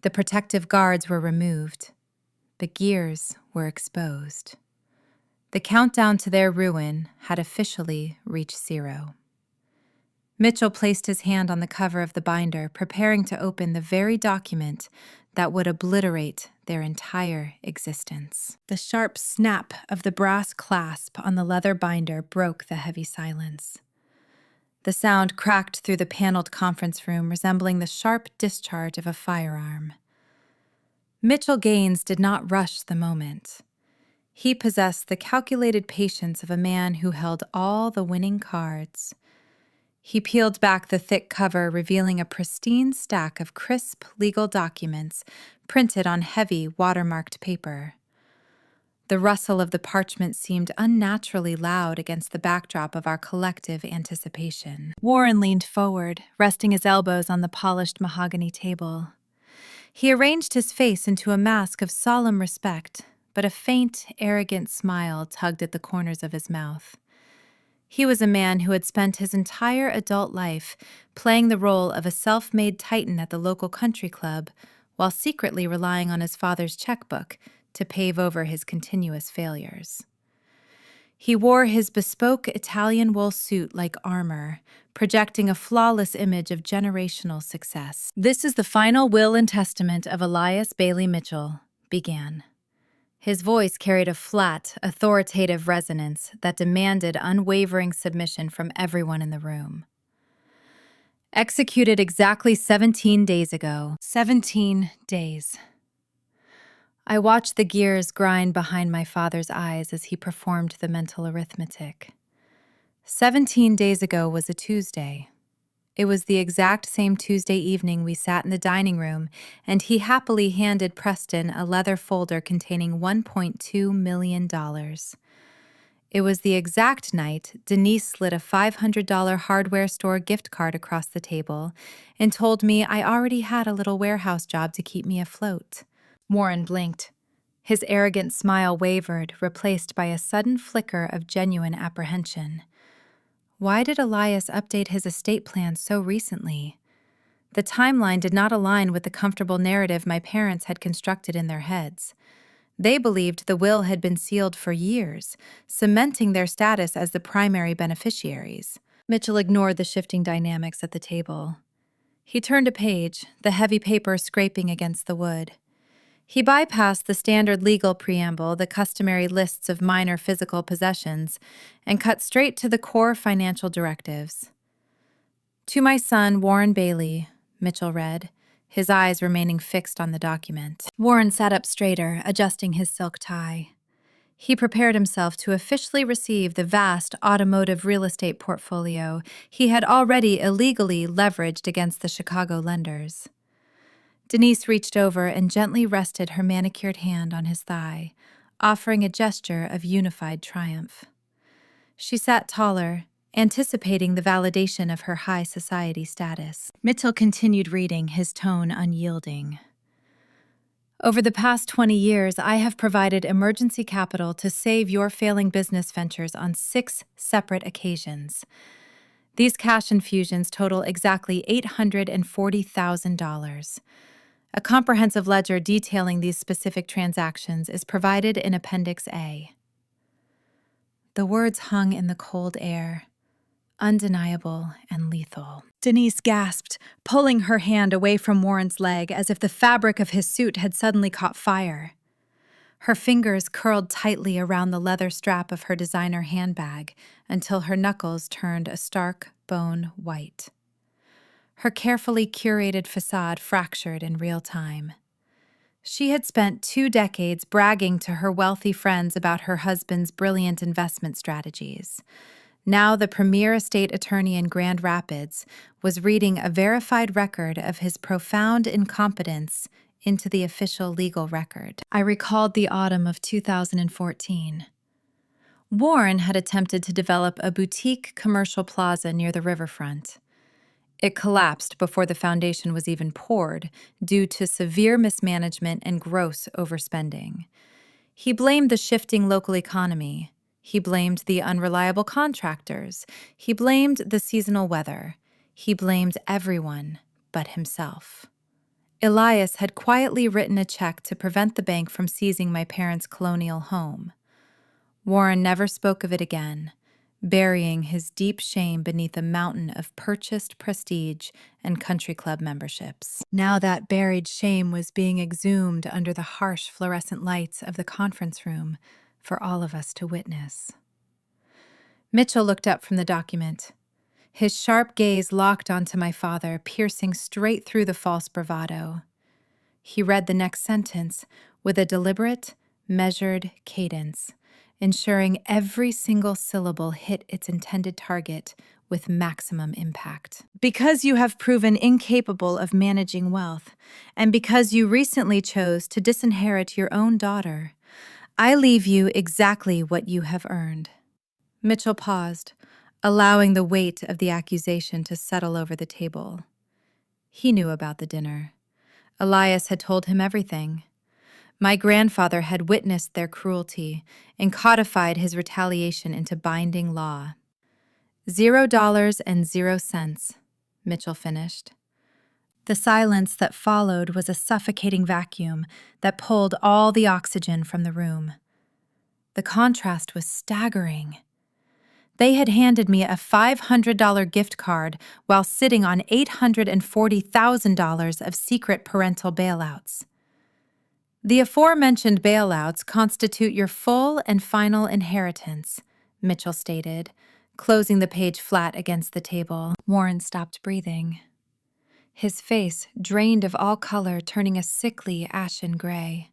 The protective guards were removed. The gears were exposed. The countdown to their ruin had officially reached 0. Mitchell placed his hand on the cover of the binder, preparing to open the very document that would obliterate their entire existence. The sharp snap of the brass clasp on the leather binder broke the heavy silence. The sound cracked through the paneled conference room, resembling the sharp discharge of a firearm. Mitchell Gaines did not rush the moment. He possessed the calculated patience of a man who held all the winning cards. He peeled back the thick cover, revealing a pristine stack of crisp legal documents printed on heavy, watermarked paper. The rustle of the parchment seemed unnaturally loud against the backdrop of our collective anticipation. Warren leaned forward, resting his elbows on the polished mahogany table. He arranged his face into a mask of solemn respect, but a faint, arrogant smile tugged at the corners of his mouth. He was a man who had spent his entire adult life playing the role of a self-made titan at the local country club, while secretly relying on his father's checkbook to pave over his continuous failures. He wore his bespoke Italian wool suit like armor, projecting a flawless image of generational success. "This is the final will and testament of Elias Bailey Mitchell," began. His voice carried a flat, authoritative resonance that demanded unwavering submission from everyone in the room. Executed exactly 17 days ago. 17 days. I watched the gears grind behind my father's eyes as he performed the mental arithmetic. 17 days ago was a Tuesday. It was the exact same Tuesday evening we sat in the dining room, and he happily handed Preston a leather folder containing $1.2 million. It was the exact night Denise slid a $500 hardware store gift card across the table and told me I already had a little warehouse job to keep me afloat. Warren blinked. His arrogant smile wavered, replaced by a sudden flicker of genuine apprehension. Why did Elias update his estate plan so recently? The timeline did not align with the comfortable narrative my parents had constructed in their heads. They believed the will had been sealed for years, cementing their status as the primary beneficiaries. Mitchell ignored the shifting dynamics at the table. He turned a page, the heavy paper scraping against the wood. He bypassed the standard legal preamble, the customary lists of minor physical possessions, and cut straight to the core financial directives. "To my son, Warren Bailey," Mitchell read, his eyes remaining fixed on the document. Warren sat up straighter, adjusting his silk tie. He prepared himself to officially receive the vast automotive real estate portfolio he had already illegally leveraged against the Chicago lenders. Denise reached over and gently rested her manicured hand on his thigh, offering a gesture of unified triumph. She sat taller, anticipating the validation of her high society status. Mitchell continued reading, his tone unyielding. "Over the past 20 years, I have provided emergency capital to save your failing business ventures on 6 separate occasions. These cash infusions total exactly $840,000. A comprehensive ledger detailing these specific transactions is provided in Appendix A." The words hung in the cold air, undeniable and lethal. Denise gasped, pulling her hand away from Warren's leg as if the fabric of his suit had suddenly caught fire. Her fingers curled tightly around the leather strap of her designer handbag until her knuckles turned a stark bone white. Her carefully curated facade fractured in real time. She had spent 2 decades bragging to her wealthy friends about her husband's brilliant investment strategies. Now the premier estate attorney in Grand Rapids was reading a verified record of his profound incompetence into the official legal record. I recalled the autumn of 2014. Warren had attempted to develop a boutique commercial plaza near the riverfront. It collapsed before the foundation was even poured due to severe mismanagement and gross overspending. He blamed the shifting local economy. He blamed the unreliable contractors. He blamed the seasonal weather. He blamed everyone but himself. Elias had quietly written a check to prevent the bank from seizing my parents' colonial home. Warren never spoke of it again, burying his deep shame beneath a mountain of purchased prestige and country club memberships. Now that buried shame was being exhumed under the harsh fluorescent lights of the conference room for all of us to witness. Mitchell looked up from the document. His sharp gaze locked onto my father, piercing straight through the false bravado. He read the next sentence with a deliberate, measured cadence, ensuring every single syllable hit its intended target with maximum impact. Because you have proven incapable of managing wealth, and because you recently chose to disinherit your own daughter, I leave you exactly what you have earned. Mitchell paused, allowing the weight of the accusation to settle over the table. He knew about the dinner. Elias had told him everything. My grandfather had witnessed their cruelty and codified his retaliation into binding law. $0 Mitchell finished. The silence that followed was a suffocating vacuum that pulled all the oxygen from the room. The contrast was staggering. They had handed me a $500 gift card while sitting on $840,000 of secret parental bailouts. The aforementioned bailouts constitute your full and final inheritance, Mitchell stated, closing the page flat against the table. Warren stopped breathing. His face drained of all color, turning a sickly ashen gray.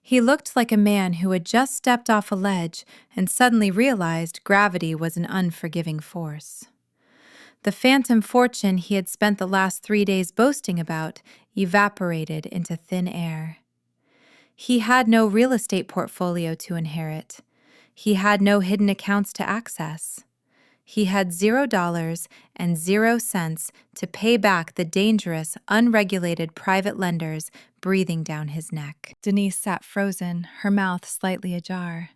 He looked like a man who had just stepped off a ledge and suddenly realized gravity was an unforgiving force. The phantom fortune he had spent the last 3 days boasting about evaporated into thin air. He had no real estate portfolio to inherit. He had no hidden accounts to access. He had $0 and 0 cents to pay back the dangerous, unregulated private lenders breathing down his neck. Denise sat frozen, her mouth slightly ajar.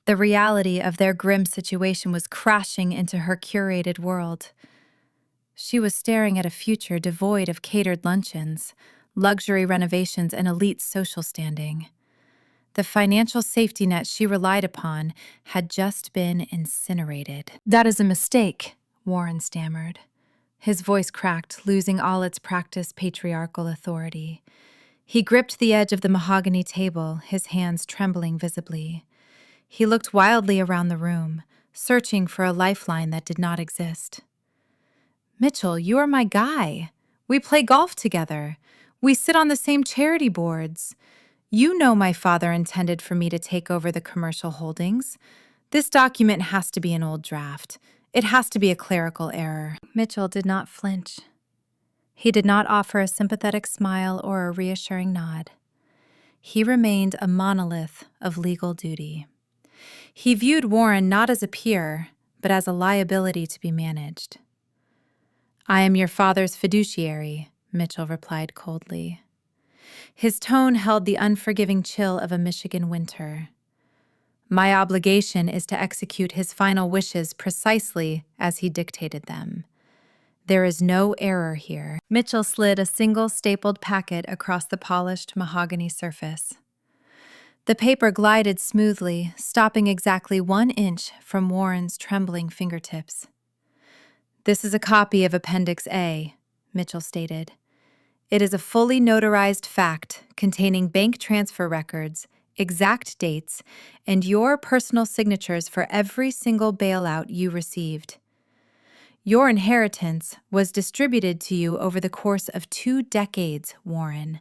The reality of their grim situation was crashing into her curated world. She was staring at a future devoid of catered luncheons, luxury renovations, and elite social standing. The financial safety net she relied upon had just been incinerated. "That is a mistake," Warren stammered. His voice cracked, losing all its practiced patriarchal authority. He gripped the edge of the mahogany table, his hands trembling visibly. He looked wildly around the room, searching for a lifeline that did not exist. "Mitchell, you are my guy. We play golf together. We sit on the same charity boards. You know my father intended for me to take over the commercial holdings. This document has to be an old draft. It has to be a clerical error." Mitchell did not flinch. He did not offer a sympathetic smile or a reassuring nod. He remained a monolith of legal duty. He viewed Warren not as a peer, but as a liability to be managed. "I am your father's fiduciary," Mitchell replied coldly. His tone held the unforgiving chill of a Michigan winter. "My obligation is to execute his final wishes precisely as he dictated them. There is no error here." Mitchell slid a single stapled packet across the polished mahogany surface. The paper glided smoothly, stopping exactly 1 inch from Warren's trembling fingertips. "This is a copy of Appendix A," Mitchell stated. "It is a fully notarized fact containing bank transfer records, exact dates, and your personal signatures for every single bailout you received. Your inheritance was distributed to you over the course of 2 decades, Warren.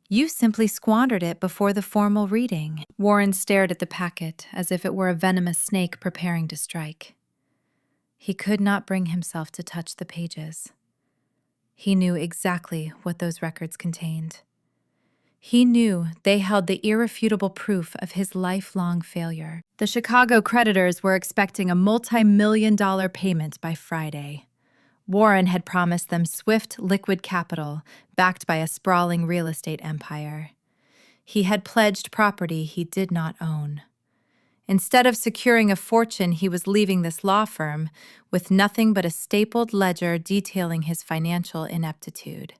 You simply squandered it before the formal reading." Warren stared at the packet as if it were a venomous snake preparing to strike. He could not bring himself to touch the pages. He knew exactly what those records contained. He knew they held the irrefutable proof of his lifelong failure. The Chicago creditors were expecting a multi-million-dollar payment by Friday. Warren had promised them swift liquid capital, backed by a sprawling real estate empire. He had pledged property he did not own. Instead of securing a fortune, he was leaving this law firm with nothing but a stapled ledger detailing his financial ineptitude.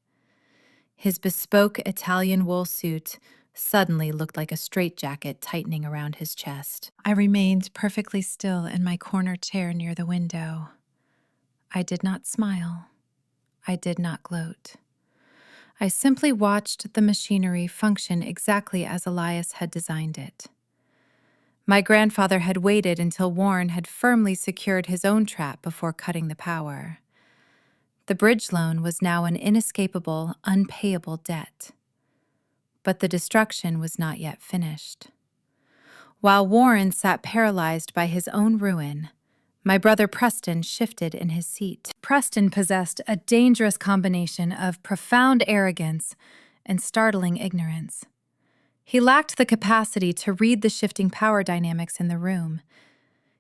His bespoke Italian wool suit suddenly looked like a straitjacket tightening around his chest. I remained perfectly still in my corner chair near the window. I did not smile. I did not gloat. I simply watched the machinery function exactly as Elias had designed it. My grandfather had waited until Warren had firmly secured his own trap before cutting the power. The bridge loan was now an inescapable, unpayable debt. But the destruction was not yet finished. While Warren sat paralyzed by his own ruin, my brother Preston shifted in his seat. Preston possessed a dangerous combination of profound arrogance and startling ignorance. He lacked the capacity to read the shifting power dynamics in the room.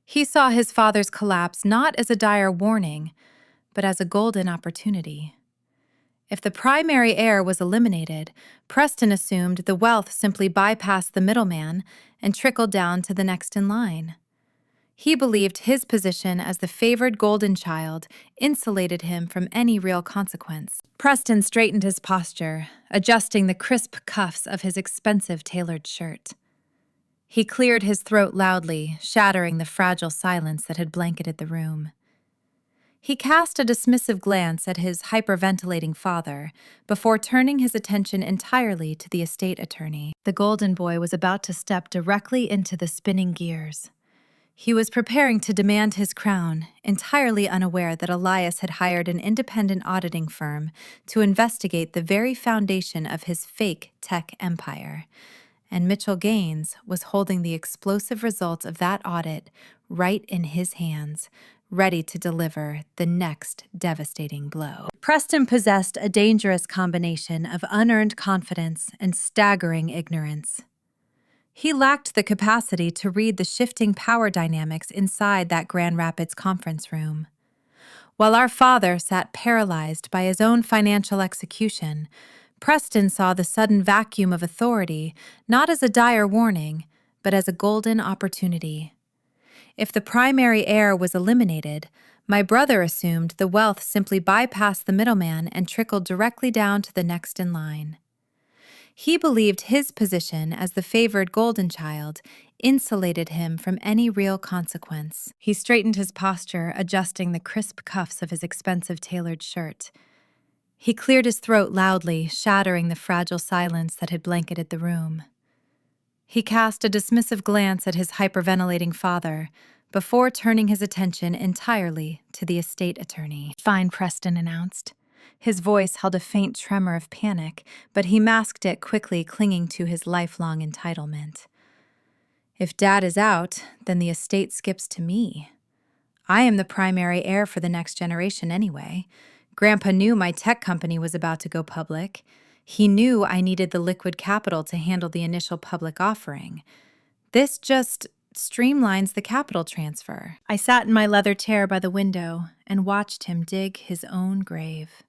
He saw his father's collapse not as a dire warning, but as a golden opportunity. If the primary heir was eliminated, Preston assumed the wealth simply bypassed the middleman and trickled down to the next in line. He believed his position as the favored golden child insulated him from any real consequence. Preston straightened his posture, adjusting the crisp cuffs of his expensive tailored shirt. He cleared his throat loudly, shattering the fragile silence that had blanketed the room. He cast a dismissive glance at his hyperventilating father before turning his attention entirely to the estate attorney. The golden boy was about to step directly into the spinning gears. He was preparing to demand his crown, entirely unaware that Elias had hired an independent auditing firm to investigate the very foundation of his fake tech empire. And Mitchell Gaines was holding the explosive results of that audit right in his hands, ready to deliver the next devastating blow. Preston possessed a dangerous combination of unearned confidence and staggering ignorance. He lacked the capacity to read the shifting power dynamics inside that Grand Rapids conference room. While our father sat paralyzed by his own financial execution, Preston saw the sudden vacuum of authority not as a dire warning, but as a golden opportunity. If the primary heir was eliminated, my brother assumed the wealth simply bypassed the middleman and trickled directly down to the next in line. He believed his position as the favored golden child insulated him from any real consequence. He straightened his posture, adjusting the crisp cuffs of his expensive tailored shirt. He cleared his throat loudly, shattering the fragile silence that had blanketed the room. He cast a dismissive glance at his hyperventilating father before turning his attention entirely to the estate attorney. "Fine," Preston announced. His voice held a faint tremor of panic, but he masked it quickly, clinging to his lifelong entitlement. "If Dad is out, then the estate skips to me. I am the primary heir for the next generation anyway. Grandpa knew my tech company was about to go public. He knew I needed the liquid capital to handle the initial public offering. This just streamlines the capital transfer." I sat in my leather chair by the window and watched him dig his own grave.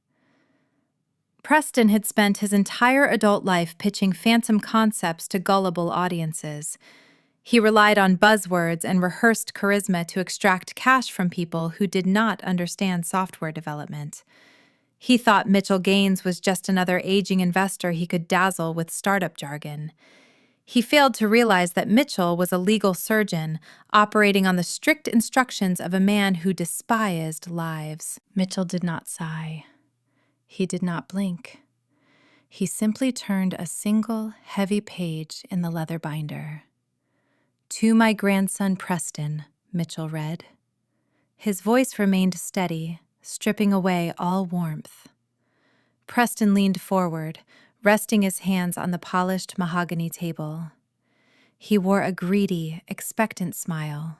Preston had spent his entire adult life pitching phantom concepts to gullible audiences. He relied on buzzwords and rehearsed charisma to extract cash from people who did not understand software development. He thought Mitchell Gaines was just another aging investor he could dazzle with startup jargon. He failed to realize that Mitchell was a legal surgeon operating on the strict instructions of a man who despised lives. Mitchell did not sigh. He did not blink. He simply turned a single, heavy page in the leather binder. "To my grandson Preston," Mitchell read. His voice remained steady, stripping away all warmth. Preston leaned forward, resting his hands on the polished mahogany table. He wore a greedy, expectant smile.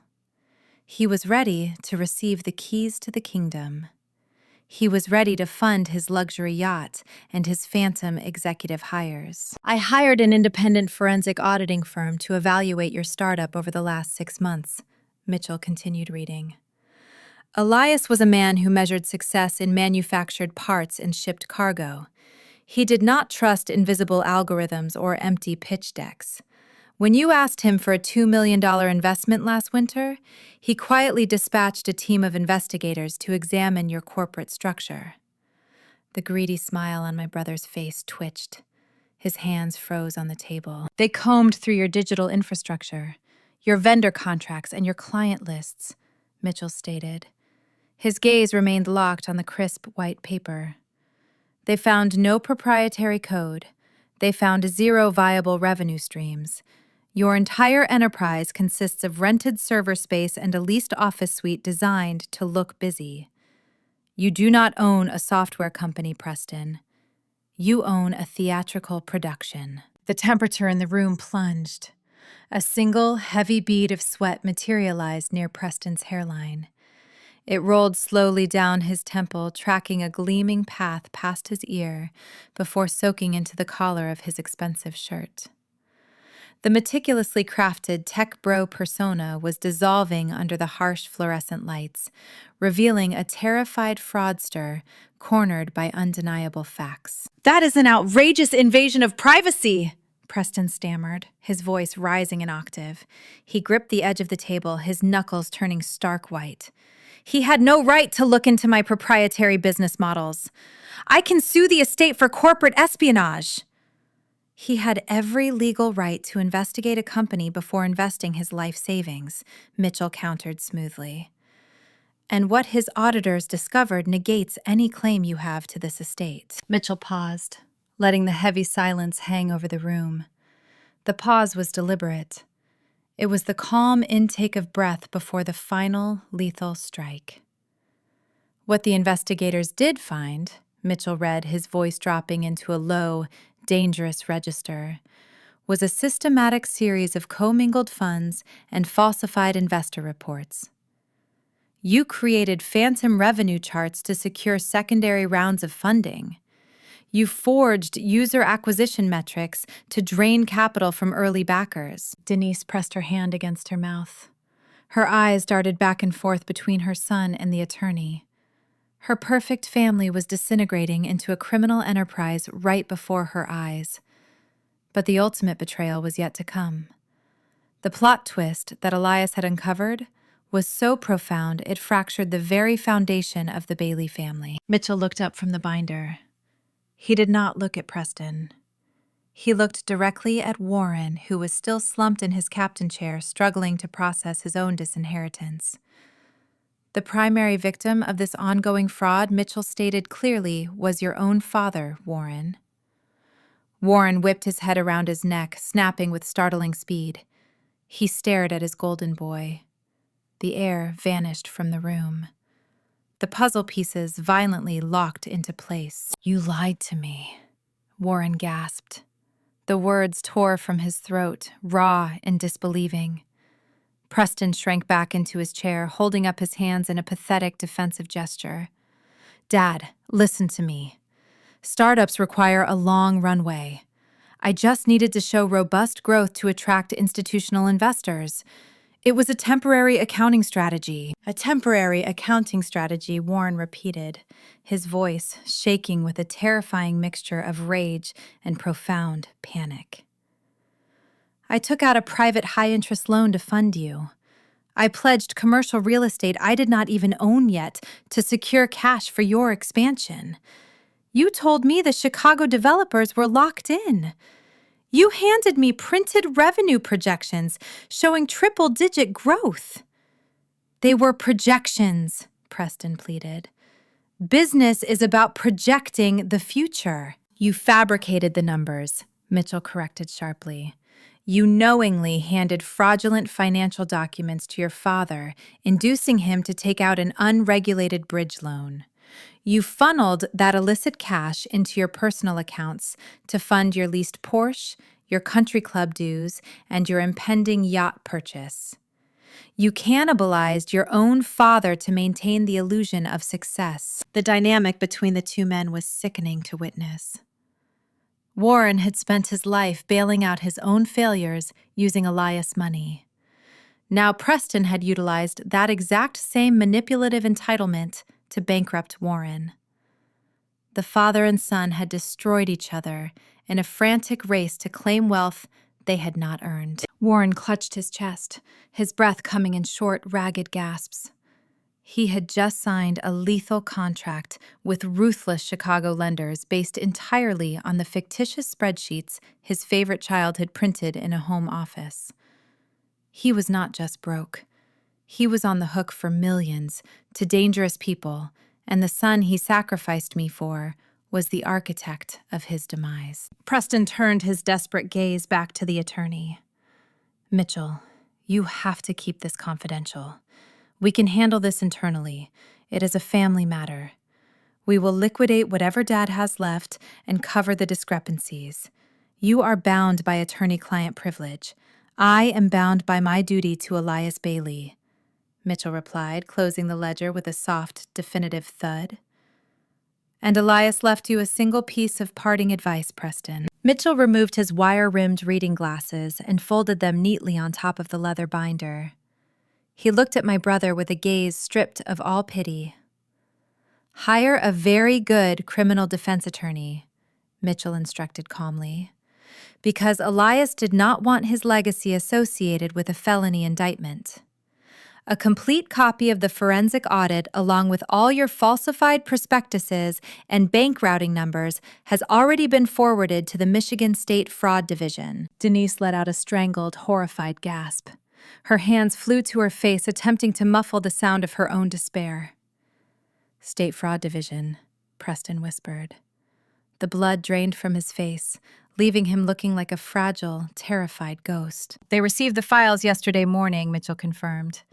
He was ready to receive the keys to the kingdom. He was ready to fund his luxury yacht and his phantom executive hires. "I hired an independent forensic auditing firm to evaluate your startup over the last 6 months," Mitchell continued reading. "Elias was a man who measured success in manufactured parts and shipped cargo. He did not trust invisible algorithms or empty pitch decks. When you asked him for a $2 million investment last winter, he quietly dispatched a team of investigators to examine your corporate structure." The greedy smile on my brother's face twitched. His hands froze on the table. "They combed through your digital infrastructure, your vendor contracts, and your client lists," Mitchell stated. His gaze remained locked on the crisp white paper. "They found no proprietary code. They found 0 viable revenue streams. Your entire enterprise consists of rented server space and a leased office suite designed to look busy. You do not own a software company, Preston. You own a theatrical production. The temperature in the room plunged. A single heavy bead of sweat materialized near Preston's hairline. It rolled slowly down his temple, tracking a gleaming path past his ear before soaking into the collar of his expensive shirt. The meticulously crafted tech bro persona was dissolving under the harsh fluorescent lights, revealing a terrified fraudster cornered by undeniable facts. "That is an outrageous invasion of privacy!" Preston stammered, his voice rising an octave. He gripped the edge of the table, his knuckles turning stark white. "He had no right to look into my proprietary business models. I can sue the estate for corporate espionage." He had every legal right to investigate a company before investing his life savings, Mitchell countered smoothly. "And what his auditors discovered negates any claim you have to this estate." Mitchell paused, letting the heavy silence hang over the room. The pause was deliberate. It was the calm intake of breath before the final lethal strike. "What the investigators did find," Mitchell read, his voice dropping into a low, dangerous register, "was a systematic series of commingled funds and falsified investor reports. You created phantom revenue charts to secure secondary rounds of funding. You forged user acquisition metrics to drain capital from early backers." Denise pressed her hand against her mouth. Her eyes darted back and forth between her son and the attorney. Her perfect family was disintegrating into a criminal enterprise right before her eyes. But the ultimate betrayal was yet to come. The plot twist that Elias had uncovered was so profound it fractured the very foundation of the Bailey family. Mitchell looked up from the binder. He did not look at Preston. He looked directly at Warren, who was still slumped in his captain chair, struggling to process his own disinheritance. "The primary victim of this ongoing fraud," Mitchell stated clearly, "was your own father, Warren." Warren whipped his head around his neck, snapping with startling speed. He stared at his golden boy. The air vanished from the room. The puzzle pieces violently locked into place. "You lied to me," Warren gasped. The words tore from his throat, raw and disbelieving. Preston shrank back into his chair, holding up his hands in a pathetic defensive gesture. "Dad, listen to me. Startups require a long runway. I just needed to show robust growth to attract institutional investors. It was a temporary accounting strategy." "A temporary accounting strategy," Warren repeated, his voice shaking with a terrifying mixture of rage and profound panic. "I took out a private high-interest loan to fund you. I pledged commercial real estate I did not even own yet to secure cash for your expansion. You told me the Chicago developers were locked in. You handed me printed revenue projections showing triple-digit growth." "They were projections," Preston pleaded. "Business is about projecting the future." "You fabricated the numbers," Mitchell corrected sharply. "You knowingly handed fraudulent financial documents to your father, inducing him to take out an unregulated bridge loan. You funneled that illicit cash into your personal accounts to fund your leased Porsche, your country club dues, and your impending yacht purchase. You cannibalized your own father to maintain the illusion of success." The dynamic between the two men was sickening to witness. Warren had spent his life bailing out his own failures using Elias money. Now Preston had utilized that exact same manipulative entitlement to bankrupt Warren. The father and son had destroyed each other in a frantic race to claim wealth they had not earned. Warren clutched his chest, his breath coming in short, ragged gasps. He had just signed a lethal contract with ruthless Chicago lenders based entirely on the fictitious spreadsheets his favorite child had printed in a home office. He was not just broke. He was on the hook for millions to dangerous people, and the son he sacrificed me for was the architect of his demise. Preston turned his desperate gaze back to the attorney. "Mitchell, you have to keep this confidential. We can handle this internally. It is a family matter. We will liquidate whatever Dad has left and cover the discrepancies. You are bound by attorney-client privilege. I am bound by my duty to Elias Bailey," Mitchell replied, closing the ledger with a soft, definitive thud. "And Elias left you a single piece of parting advice, Preston." Mitchell removed his wire-rimmed reading glasses and folded them neatly on top of the leather binder. He looked at my brother with a gaze stripped of all pity. "Hire a very good criminal defense attorney," Mitchell instructed calmly, "because Elias did not want his legacy associated with a felony indictment. A complete copy of the forensic audit, along with all your falsified prospectuses and bank routing numbers, has already been forwarded to the Michigan State Fraud Division." Denise let out a strangled, horrified gasp. Her hands flew to her face, attempting to muffle the sound of her own despair. "State Fraud Division," Preston whispered. The blood drained from his face, leaving him looking like a fragile, terrified ghost. "They received the files yesterday morning," Mitchell confirmed.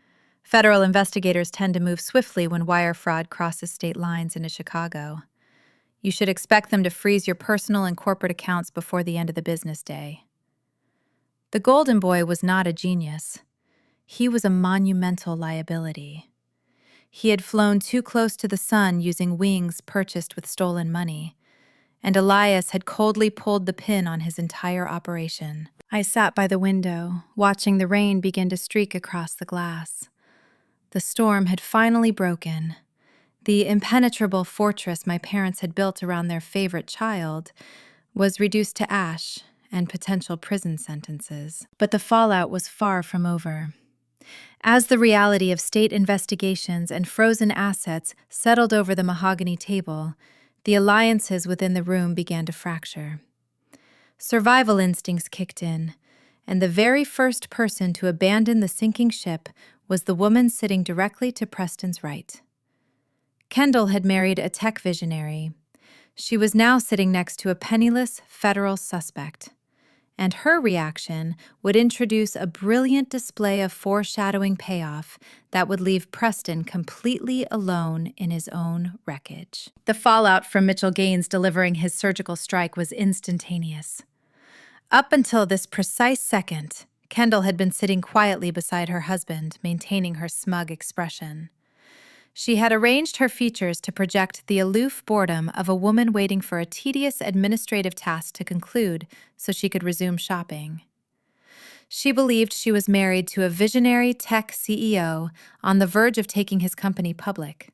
"Federal investigators tend to move swiftly when wire fraud crosses state lines into Chicago. You should expect them to freeze your personal and corporate accounts before the end of the business day." The Golden Boy was not a genius. He was a monumental liability. He had flown too close to the sun using wings purchased with stolen money, and Elias had coldly pulled the pin on his entire operation. I sat by the window, watching the rain begin to streak across the glass. The storm had finally broken. The impenetrable fortress my parents had built around their favorite child was reduced to ash and potential prison sentences. But the fallout was far from over. As the reality of state investigations and frozen assets settled over the mahogany table, the alliances within the room began to fracture. Survival instincts kicked in, and the very first person to abandon the sinking ship was the woman sitting directly to Preston's right. Kendall had married a tech visionary. She was now sitting next to a penniless federal suspect, and her reaction would introduce a brilliant display of foreshadowing payoff that would leave Preston completely alone in his own wreckage. The fallout from Mitchell Gaines delivering his surgical strike was instantaneous. Up until this precise second, Kendall had been sitting quietly beside her husband, maintaining her smug expression. She had arranged her features to project the aloof boredom of a woman waiting for a tedious administrative task to conclude so she could resume shopping. She believed she was married to a visionary tech CEO on the verge of taking his company public.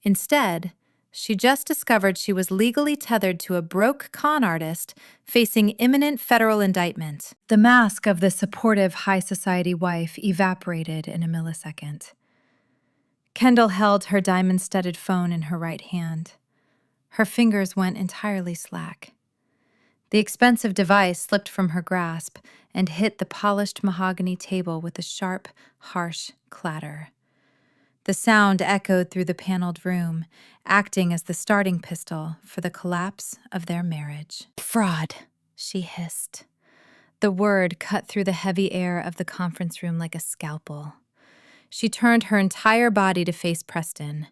Instead, she just discovered she was legally tethered to a broke con artist facing imminent federal indictment. The mask of the supportive high society wife evaporated in a millisecond. Kendall held her diamond-studded phone in her right hand. Her fingers went entirely slack. The expensive device slipped from her grasp and hit the polished mahogany table with a sharp, harsh clatter. The sound echoed through the paneled room, acting as the starting pistol for the collapse of their marriage. "Fraud," she hissed. The word cut through the heavy air of the conference room like a scalpel. She turned her entire body to face Preston,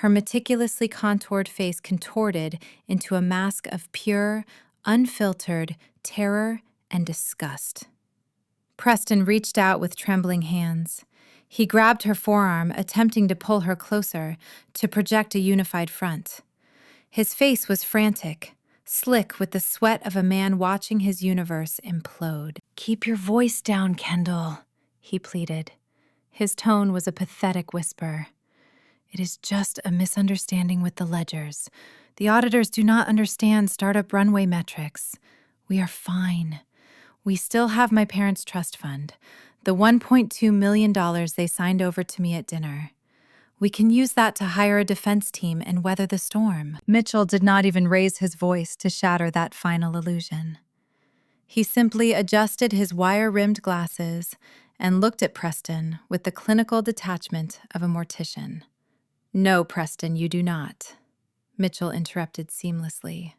her meticulously contoured face contorted into a mask of pure, unfiltered terror and disgust. Preston reached out with trembling hands. He grabbed her forearm, attempting to pull her closer, to project a unified front. His face was frantic, slick with the sweat of a man watching his universe implode. "Keep your voice down, Kendall," he pleaded. His tone was a pathetic whisper. "It is just a misunderstanding with the ledgers. The auditors do not understand startup runway metrics. We are fine. We still have my parents' trust fund, the $1.2 million they signed over to me at dinner. We can use that to hire a defense team and weather the storm." Mitchell did not even raise his voice to shatter that final illusion. He simply adjusted his wire-rimmed glasses and looked at Preston with the clinical detachment of a mortician. "No, Preston, you do not," Mitchell interrupted seamlessly.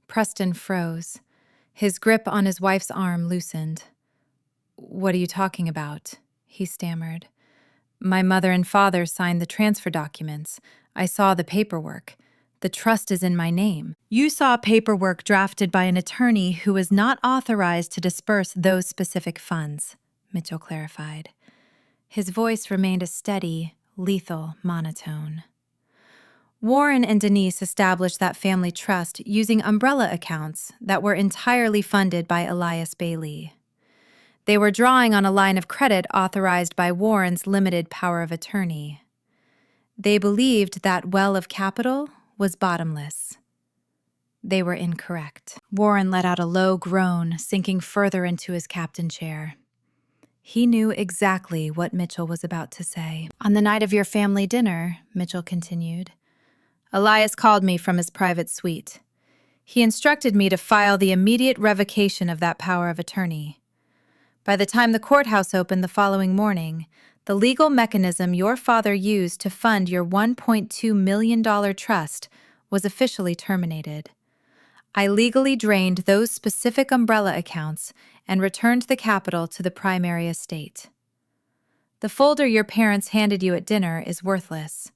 Preston froze. His grip on his wife's arm loosened. "What are you talking about?" he stammered. "My mother and father signed the transfer documents. I saw the paperwork. The trust is in my name. You saw paperwork drafted by an attorney who was not authorized to disperse those specific funds, Mitchell clarified. His voice remained a steady, lethal monotone. Warren and Denise established that family trust using umbrella accounts that were entirely funded by Elias Bailey. They were drawing on a line of credit authorized by Warren's limited power of attorney. They believed that well of capital was bottomless. They were incorrect. Warren let out a low groan, sinking further into his captain chair. He knew exactly what Mitchell was about to say. On the night of your family dinner, Mitchell continued, Elias called me from his private suite. He instructed me to file the immediate revocation of that power of attorney. By the time the courthouse opened the following morning, the legal mechanism your father used to fund your $1.2 million trust was officially terminated. I legally drained those specific umbrella accounts and returned the capital to the primary estate. The folder your parents handed you at dinner is worthless.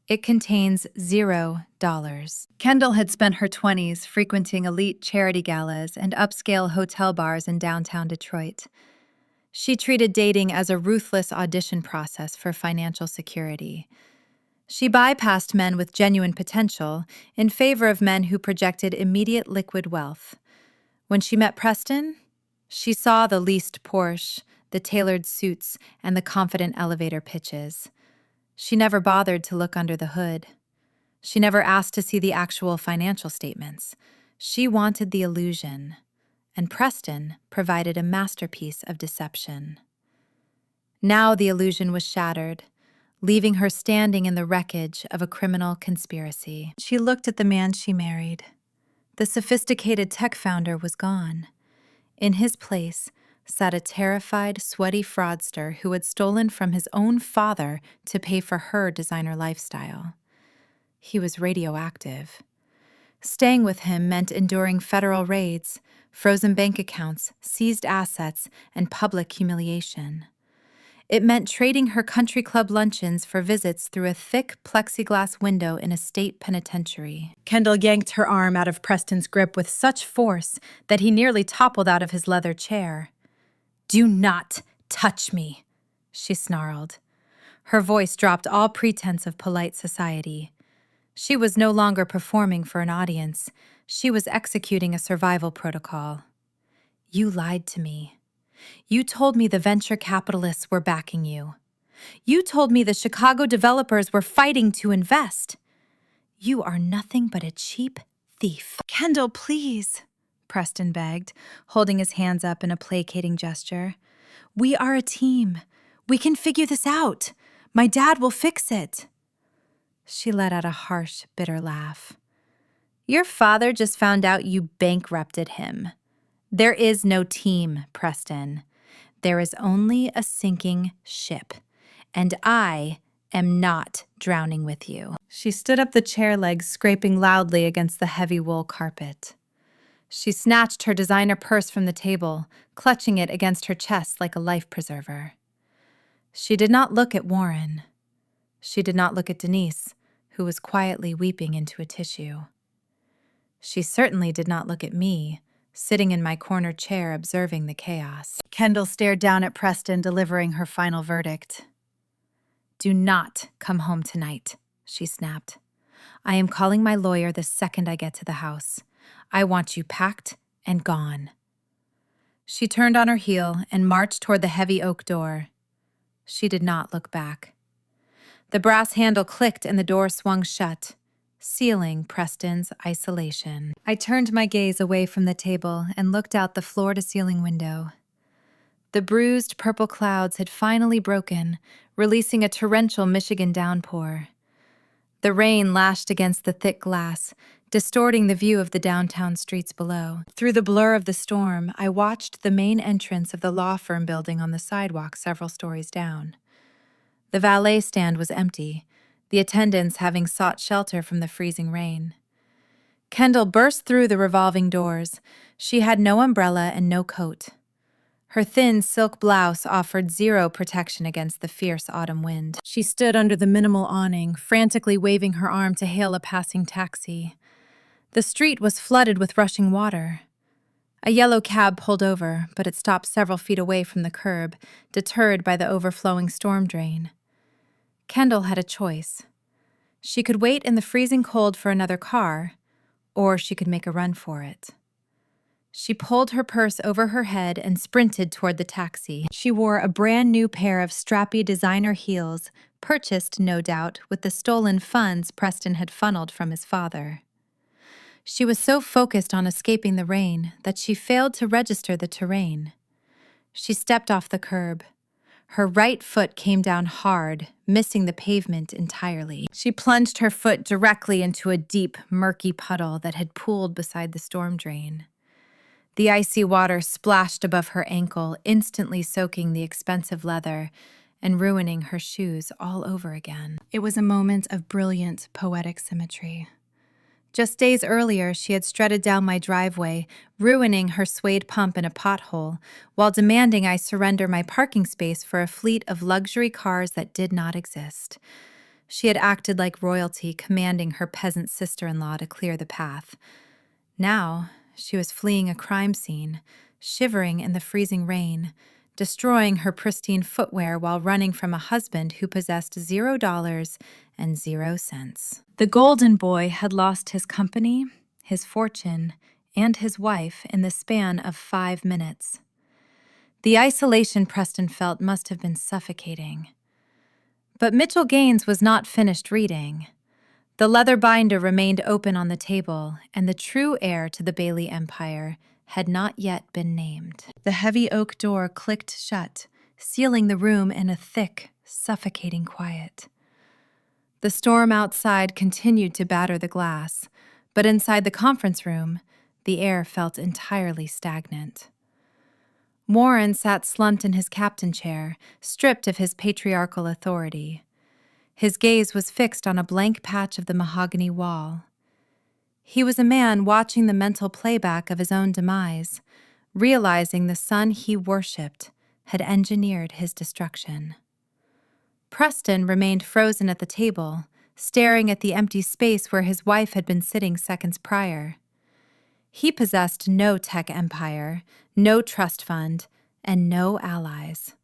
It contains $0. Kendall had spent her 20s frequenting elite charity galas and upscale hotel bars in downtown Detroit. She treated dating as a ruthless audition process for financial security. She bypassed men with genuine potential in favor of men who projected immediate liquid wealth. When she met Preston, she saw the leased Porsche, the tailored suits, and the confident elevator pitches. She never bothered to look under the hood. She never asked to see the actual financial statements. She wanted the illusion, and Preston provided a masterpiece of deception. Now the illusion was shattered, leaving her standing in the wreckage of a criminal conspiracy. She looked at the man she married. The sophisticated tech founder was gone. In his place sat a terrified, sweaty fraudster who had stolen from his own father to pay for her designer lifestyle. He was radioactive. Staying with him meant enduring federal raids, frozen bank accounts, seized assets, and public humiliation. It meant trading her country club luncheons for visits through a thick plexiglass window in a state penitentiary. Kendall yanked her arm out of Preston's grip with such force that he nearly toppled out of his leather chair. "Do not touch me," she snarled. Her voice dropped all pretense of polite society. She was no longer performing for an audience. She was executing a survival protocol. "You lied to me. You told me the venture capitalists were backing you. You told me the Chicago developers were fighting to invest. You are nothing but a cheap thief." "Kendall, please," Preston begged, holding his hands up in a placating gesture. "We are a team. We can figure this out. My dad will fix it." She let out a harsh, bitter laugh. "Your father just found out you bankrupted him. There is no team, Preston. There is only a sinking ship, and I am not drowning with you." She stood up, the chair legs scraping loudly against the heavy wool carpet. She snatched her designer purse from the table, clutching it against her chest like a life preserver. She did not look at Warren. She did not look at Denise, who was quietly weeping into a tissue. She certainly did not look at me, sitting in my corner chair observing the chaos. Kendall stared down at Preston, delivering her final verdict. "Do not come home tonight," she snapped. "I am calling my lawyer the second I get to the house. I want you packed and gone." She turned on her heel and marched toward the heavy oak door. She did not look back. The brass handle clicked and the door swung shut, sealing Preston's isolation. I turned my gaze away from the table and looked out the floor-to-ceiling window. The bruised purple clouds had finally broken, releasing a torrential Michigan downpour. The rain lashed against the thick glass, distorting the view of the downtown streets below. Through the blur of the storm, I watched the main entrance of the law firm building on the sidewalk several stories down. The valet stand was empty, the attendants having sought shelter from the freezing rain. Kendall burst through the revolving doors. She had no umbrella and no coat. Her thin silk blouse offered zero protection against the fierce autumn wind. She stood under the minimal awning, frantically waving her arm to hail a passing taxi. The street was flooded with rushing water. A yellow cab pulled over, but it stopped several feet away from the curb, deterred by the overflowing storm drain. Kendall had a choice. She could wait in the freezing cold for another car, or she could make a run for it. She pulled her purse over her head and sprinted toward the taxi. She wore a brand new pair of strappy designer heels, purchased, no doubt, with the stolen funds Preston had funneled from his father. She was so focused on escaping the rain that she failed to register the terrain. She stepped off the curb. Her right foot came down hard, missing the pavement entirely. She plunged her foot directly into a deep, murky puddle that had pooled beside the storm drain. The icy water splashed above her ankle, instantly soaking the expensive leather and ruining her shoes all over again. It was a moment of brilliant, poetic symmetry. Just days earlier, she had strutted down my driveway, ruining her suede pump in a pothole, while demanding I surrender my parking space for a fleet of luxury cars that did not exist. She had acted like royalty, commanding her peasant sister-in-law to clear the path. Now, she was fleeing a crime scene, shivering in the freezing rain, destroying her pristine footwear while running from a husband who possessed $0 and 0 cents. The golden boy had lost his company, his fortune, and his wife in the span of 5 minutes. The isolation Preston felt must have been suffocating. But Mitchell Gaines was not finished reading. The leather binder remained open on the table, and the true heir to the Bailey empire had not yet been named. The heavy oak door clicked shut, sealing the room in a thick, suffocating quiet. The storm outside continued to batter the glass, but inside the conference room, the air felt entirely stagnant. Warren sat slumped in his captain chair, stripped of his patriarchal authority. His gaze was fixed on a blank patch of the mahogany wall. He was a man watching the mental playback of his own demise, realizing the son he worshipped had engineered his destruction. Preston remained frozen at the table, staring at the empty space where his wife had been sitting seconds prior. He possessed no tech empire, no trust fund, and no allies.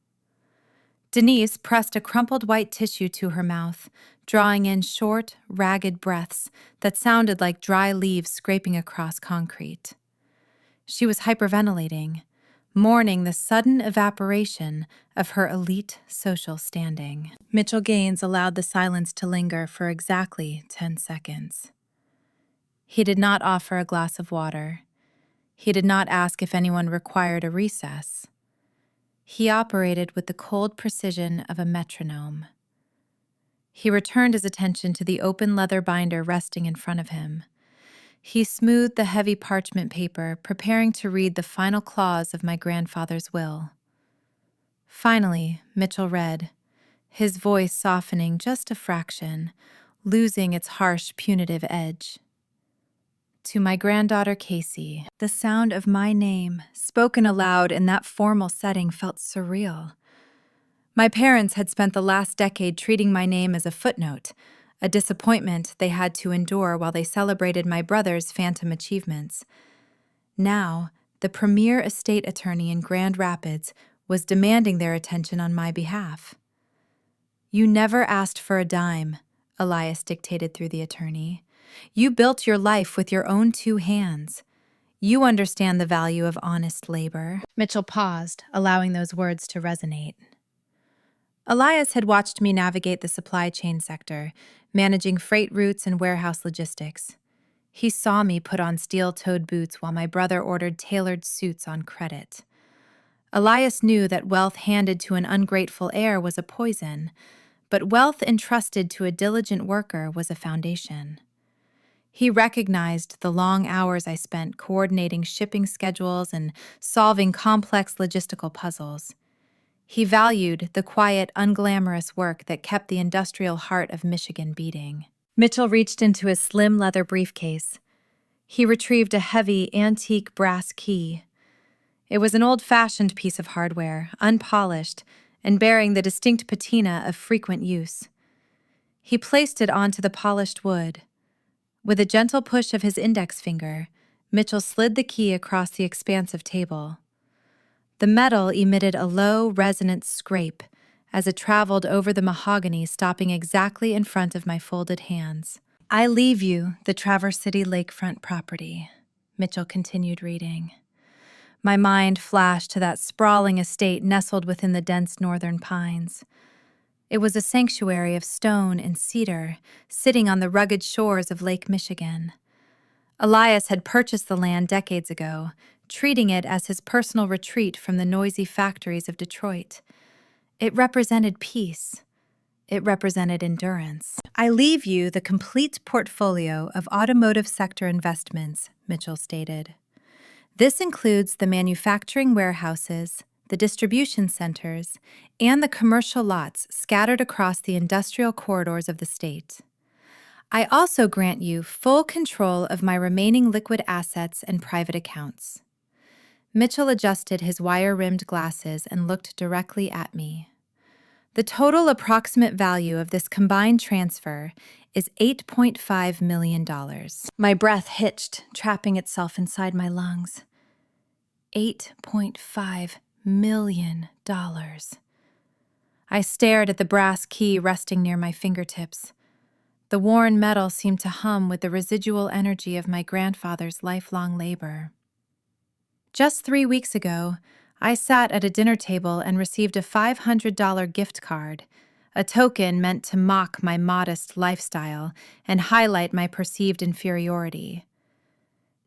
Denise pressed a crumpled white tissue to her mouth, drawing in short, ragged breaths that sounded like dry leaves scraping across concrete. She was hyperventilating, mourning the sudden evaporation of her elite social standing. Mitchell Gaines allowed the silence to linger for exactly 10 seconds. He did not offer a glass of water. He did not ask if anyone required a recess. He operated with the cold precision of a metronome. He returned his attention to the open leather binder resting in front of him. He smoothed the heavy parchment paper, preparing to read the final clause of my grandfather's will. Finally, Mitchell read, his voice softening just a fraction, losing its harsh, punitive edge. To my granddaughter Casey, the sound of my name, spoken aloud in that formal setting, felt surreal. My parents had spent the last decade treating my name as a footnote, a disappointment they had to endure while they celebrated my brother's phantom achievements. Now, the premier estate attorney in Grand Rapids was demanding their attention on my behalf. "You never asked for a dime," Elias dictated through the attorney. "You built your life with your own 2 hands. You understand the value of honest labor." Mitchell paused, allowing those words to resonate. Elias had watched me navigate the supply chain sector, managing freight routes and warehouse logistics. He saw me put on steel-toed boots while my brother ordered tailored suits on credit. Elias knew that wealth handed to an ungrateful heir was a poison, but wealth entrusted to a diligent worker was a foundation. He recognized the long hours I spent coordinating shipping schedules and solving complex logistical puzzles. He valued the quiet, unglamorous work that kept the industrial heart of Michigan beating. Mitchell reached into his slim leather briefcase. He retrieved a heavy, antique brass key. It was an old-fashioned piece of hardware, unpolished, and bearing the distinct patina of frequent use. He placed it onto the polished wood. With a gentle push of his index finger, Mitchell slid the key across the expansive table. The metal emitted a low, resonant scrape as it traveled over the mahogany, stopping exactly in front of my folded hands. "I leave you the Traverse City lakefront property," Mitchell continued reading. My mind flashed to that sprawling estate nestled within the dense northern pines. It was a sanctuary of stone and cedar, sitting on the rugged shores of Lake Michigan. Elias had purchased the land decades ago, treating it as his personal retreat from the noisy factories of Detroit. It represented peace. It represented endurance. "I leave you the complete portfolio of automotive sector investments," Mitchell stated. "This includes the manufacturing warehouses, the distribution centers, and the commercial lots scattered across the industrial corridors of the state. I also grant you full control of my remaining liquid assets and private accounts." Mitchell adjusted his wire-rimmed glasses and looked directly at me. "The total approximate value of this combined transfer is $8.5 million. My breath hitched, trapping itself inside my lungs. $8.5 million. I stared at the brass key resting near my fingertips. The worn metal seemed to hum with the residual energy of my grandfather's lifelong labor. Just 3 weeks ago, I sat at a dinner table and received a $500 gift card, a token meant to mock my modest lifestyle and highlight my perceived inferiority.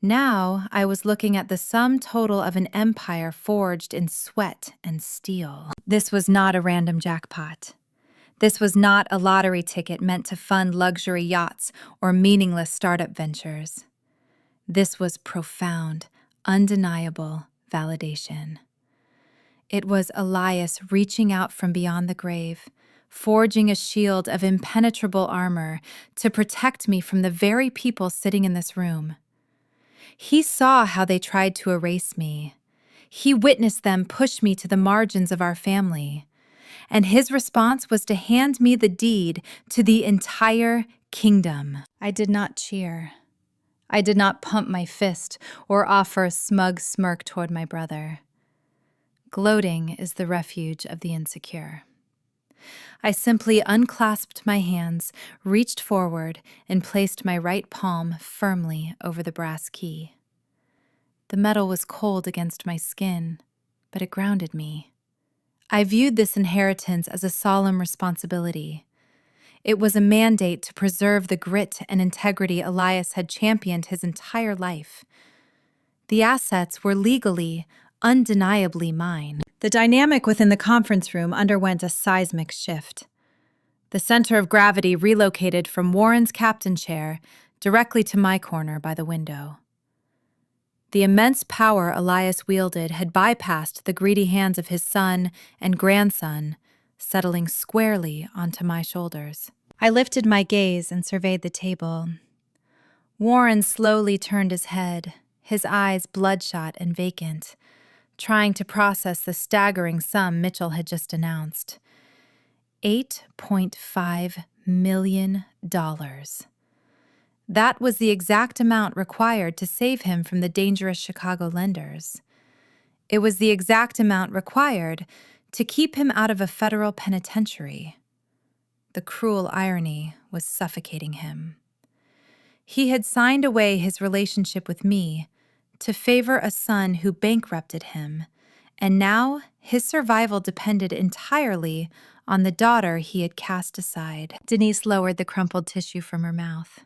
Now I was looking at the sum total of an empire forged in sweat and steel. This was not a random jackpot. This was not a lottery ticket meant to fund luxury yachts or meaningless startup ventures. This was profound, undeniable validation. It was Elias reaching out from beyond the grave, forging a shield of impenetrable armor to protect me from the very people sitting in this room. He saw how they tried to erase me. He witnessed them push me to the margins of our family. And his response was to hand me the deed to the entire kingdom. I did not cheer. I did not pump my fist or offer a smug smirk toward my brother. Gloating is the refuge of the insecure. I simply unclasped my hands, reached forward, and placed my right palm firmly over the brass key. The metal was cold against my skin, but it grounded me. I viewed this inheritance as a solemn responsibility. It was a mandate to preserve the grit and integrity Elias had championed his entire life. The assets were legally, undeniably mine. The dynamic within the conference room underwent a seismic shift. The center of gravity relocated from Warren's captain chair directly to my corner by the window. The immense power Elias wielded had bypassed the greedy hands of his son and grandson, settling squarely onto my shoulders. I lifted my gaze and surveyed the table. Warren slowly turned his head, his eyes bloodshot and vacant, trying to process the staggering sum Mitchell had just announced. $8.5 million. That was the exact amount required to save him from the dangerous Chicago lenders. It was the exact amount required to keep him out of a federal penitentiary. The cruel irony was suffocating him. He had signed away his relationship with me to favor a son who bankrupted him, and now his survival depended entirely on the daughter he had cast aside. Denise lowered the crumpled tissue from her mouth.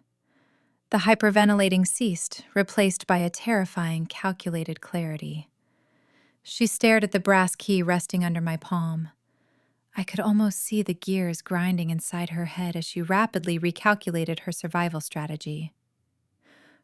The hyperventilating ceased, replaced by a terrifying, calculated clarity. She stared at the brass key resting under my palm. I could almost see the gears grinding inside her head as she rapidly recalculated her survival strategy.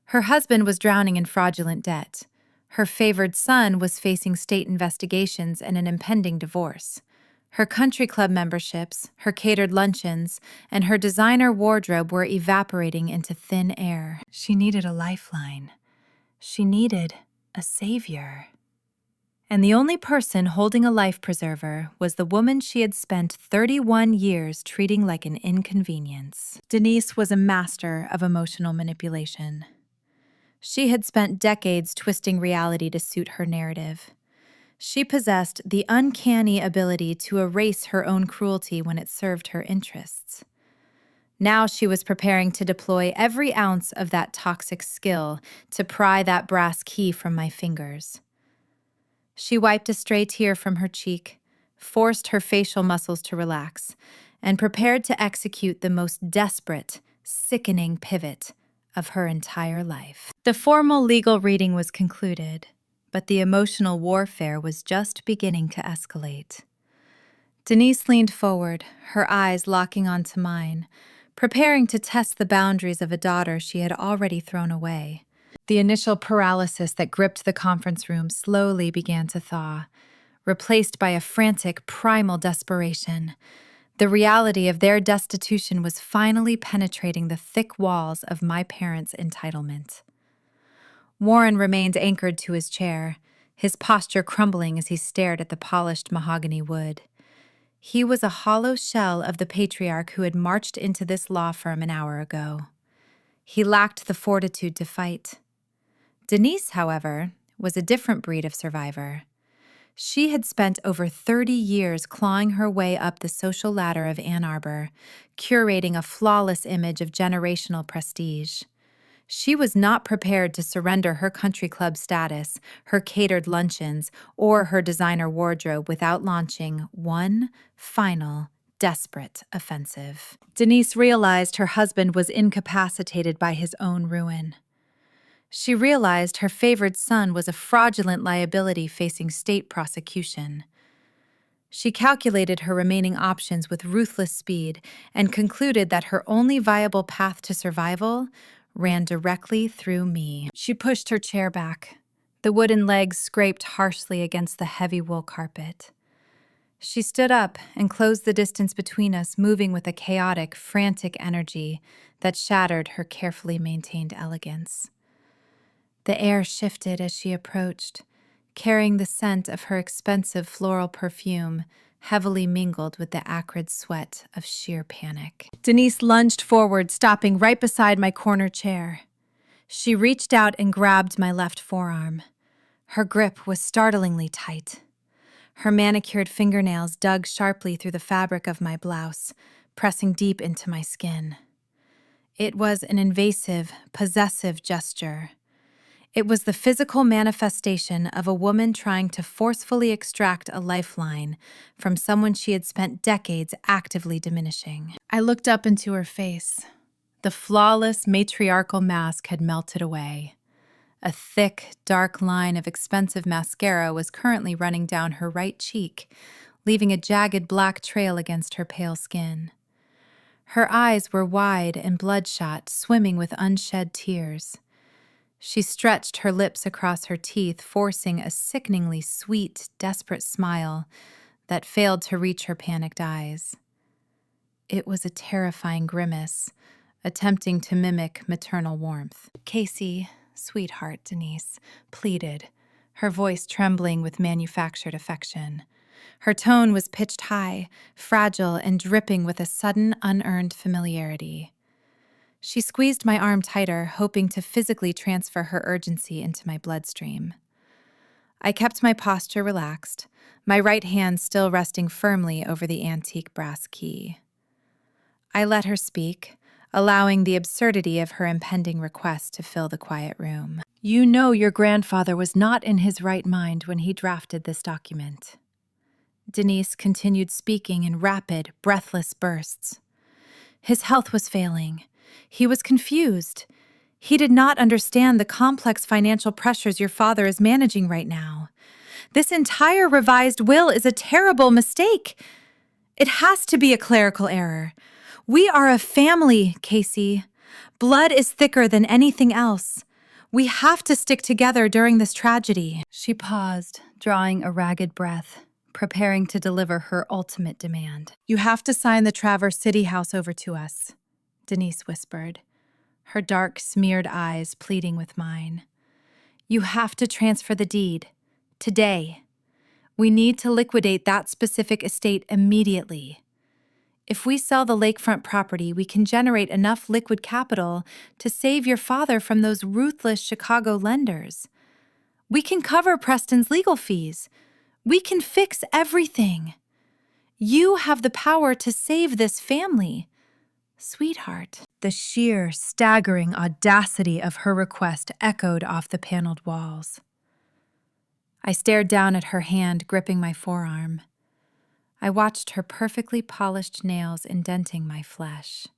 Her husband was drowning in fraudulent debt. Her favored son was facing state investigations and an impending divorce. Her country club memberships, her catered luncheons, and her designer wardrobe were evaporating into thin air. She needed a lifeline. She needed a savior. And the only person holding a life preserver was the woman she had spent 31 years treating like an inconvenience. Denise was a master of emotional manipulation. She had spent decades twisting reality to suit her narrative. She possessed the uncanny ability to erase her own cruelty when it served her interests. Now she was preparing to deploy every ounce of that toxic skill to pry that brass key from my fingers. She wiped a stray tear from her cheek, forced her facial muscles to relax, and prepared to execute the most desperate, sickening pivot of her entire life. The formal legal reading was concluded, but the emotional warfare was just beginning to escalate. Denise leaned forward, her eyes locking onto mine, preparing to test the boundaries of a daughter she had already thrown away. The initial paralysis that gripped the conference room slowly began to thaw, replaced by a frantic, primal desperation. The reality of their destitution was finally penetrating the thick walls of my parents' entitlement. Warren remained anchored to his chair, his posture crumbling as he stared at the polished mahogany wood. He was a hollow shell of the patriarch who had marched into this law firm an hour ago. He lacked the fortitude to fight. Denise, however, was a different breed of survivor. She had spent over 30 years clawing her way up the social ladder of Ann Arbor, curating a flawless image of generational prestige. She was not prepared to surrender her country club status, her catered luncheons, or her designer wardrobe without launching one final, desperate offensive. Denise realized her husband was incapacitated by his own ruin. She realized her favored son was a fraudulent liability facing state prosecution. She calculated her remaining options with ruthless speed and concluded that her only viable path to survival ran directly through me. She pushed her chair back. The wooden legs scraped harshly against the heavy wool carpet. She stood up and closed the distance between us, moving with a chaotic, frantic energy that shattered her carefully maintained elegance. The air shifted as she approached, carrying the scent of her expensive floral perfume, heavily mingled with the acrid sweat of sheer panic. Denise lunged forward, stopping right beside my corner chair. She reached out and grabbed my left forearm. Her grip was startlingly tight. Her manicured fingernails dug sharply through the fabric of my blouse, pressing deep into my skin. It was an invasive, possessive gesture. It was the physical manifestation of a woman trying to forcefully extract a lifeline from someone she had spent decades actively diminishing. I looked up into her face. The flawless matriarchal mask had melted away. A thick, dark line of expensive mascara was currently running down her right cheek, leaving a jagged black trail against her pale skin. Her eyes were wide and bloodshot, swimming with unshed tears. She stretched her lips across her teeth, forcing a sickeningly sweet, desperate smile that failed to reach her panicked eyes. It was a terrifying grimace, attempting to mimic maternal warmth. "Casey, sweetheart," Denise pleaded, her voice trembling with manufactured affection. Her tone was pitched high, fragile, and dripping with a sudden, unearned familiarity. She squeezed my arm tighter, hoping to physically transfer her urgency into my bloodstream. I kept my posture relaxed, my right hand still resting firmly over the antique brass key. I let her speak, allowing the absurdity of her impending request to fill the quiet room. "You know your grandfather was not in his right mind when he drafted this document." Denise continued speaking in rapid, breathless bursts. "His health was failing. He was confused. He did not understand the complex financial pressures your father is managing right now. This entire revised will is a terrible mistake. It has to be a clerical error. We are a family, Casey. Blood is thicker than anything else. We have to stick together during this tragedy." She paused, drawing a ragged breath, preparing to deliver her ultimate demand. "You have to sign the Traverse City House over to us," Denise whispered, her dark, smeared eyes pleading with mine. "You have to transfer the deed. Today. We need to liquidate that specific estate immediately. If we sell the lakefront property, we can generate enough liquid capital to save your father from those ruthless Chicago lenders. We can cover Preston's legal fees. We can fix everything. You have the power to save this family. Sweetheart. The sheer, staggering audacity of her request echoed off the paneled walls. I stared down at her hand gripping my forearm. I watched her perfectly polished nails indenting my flesh.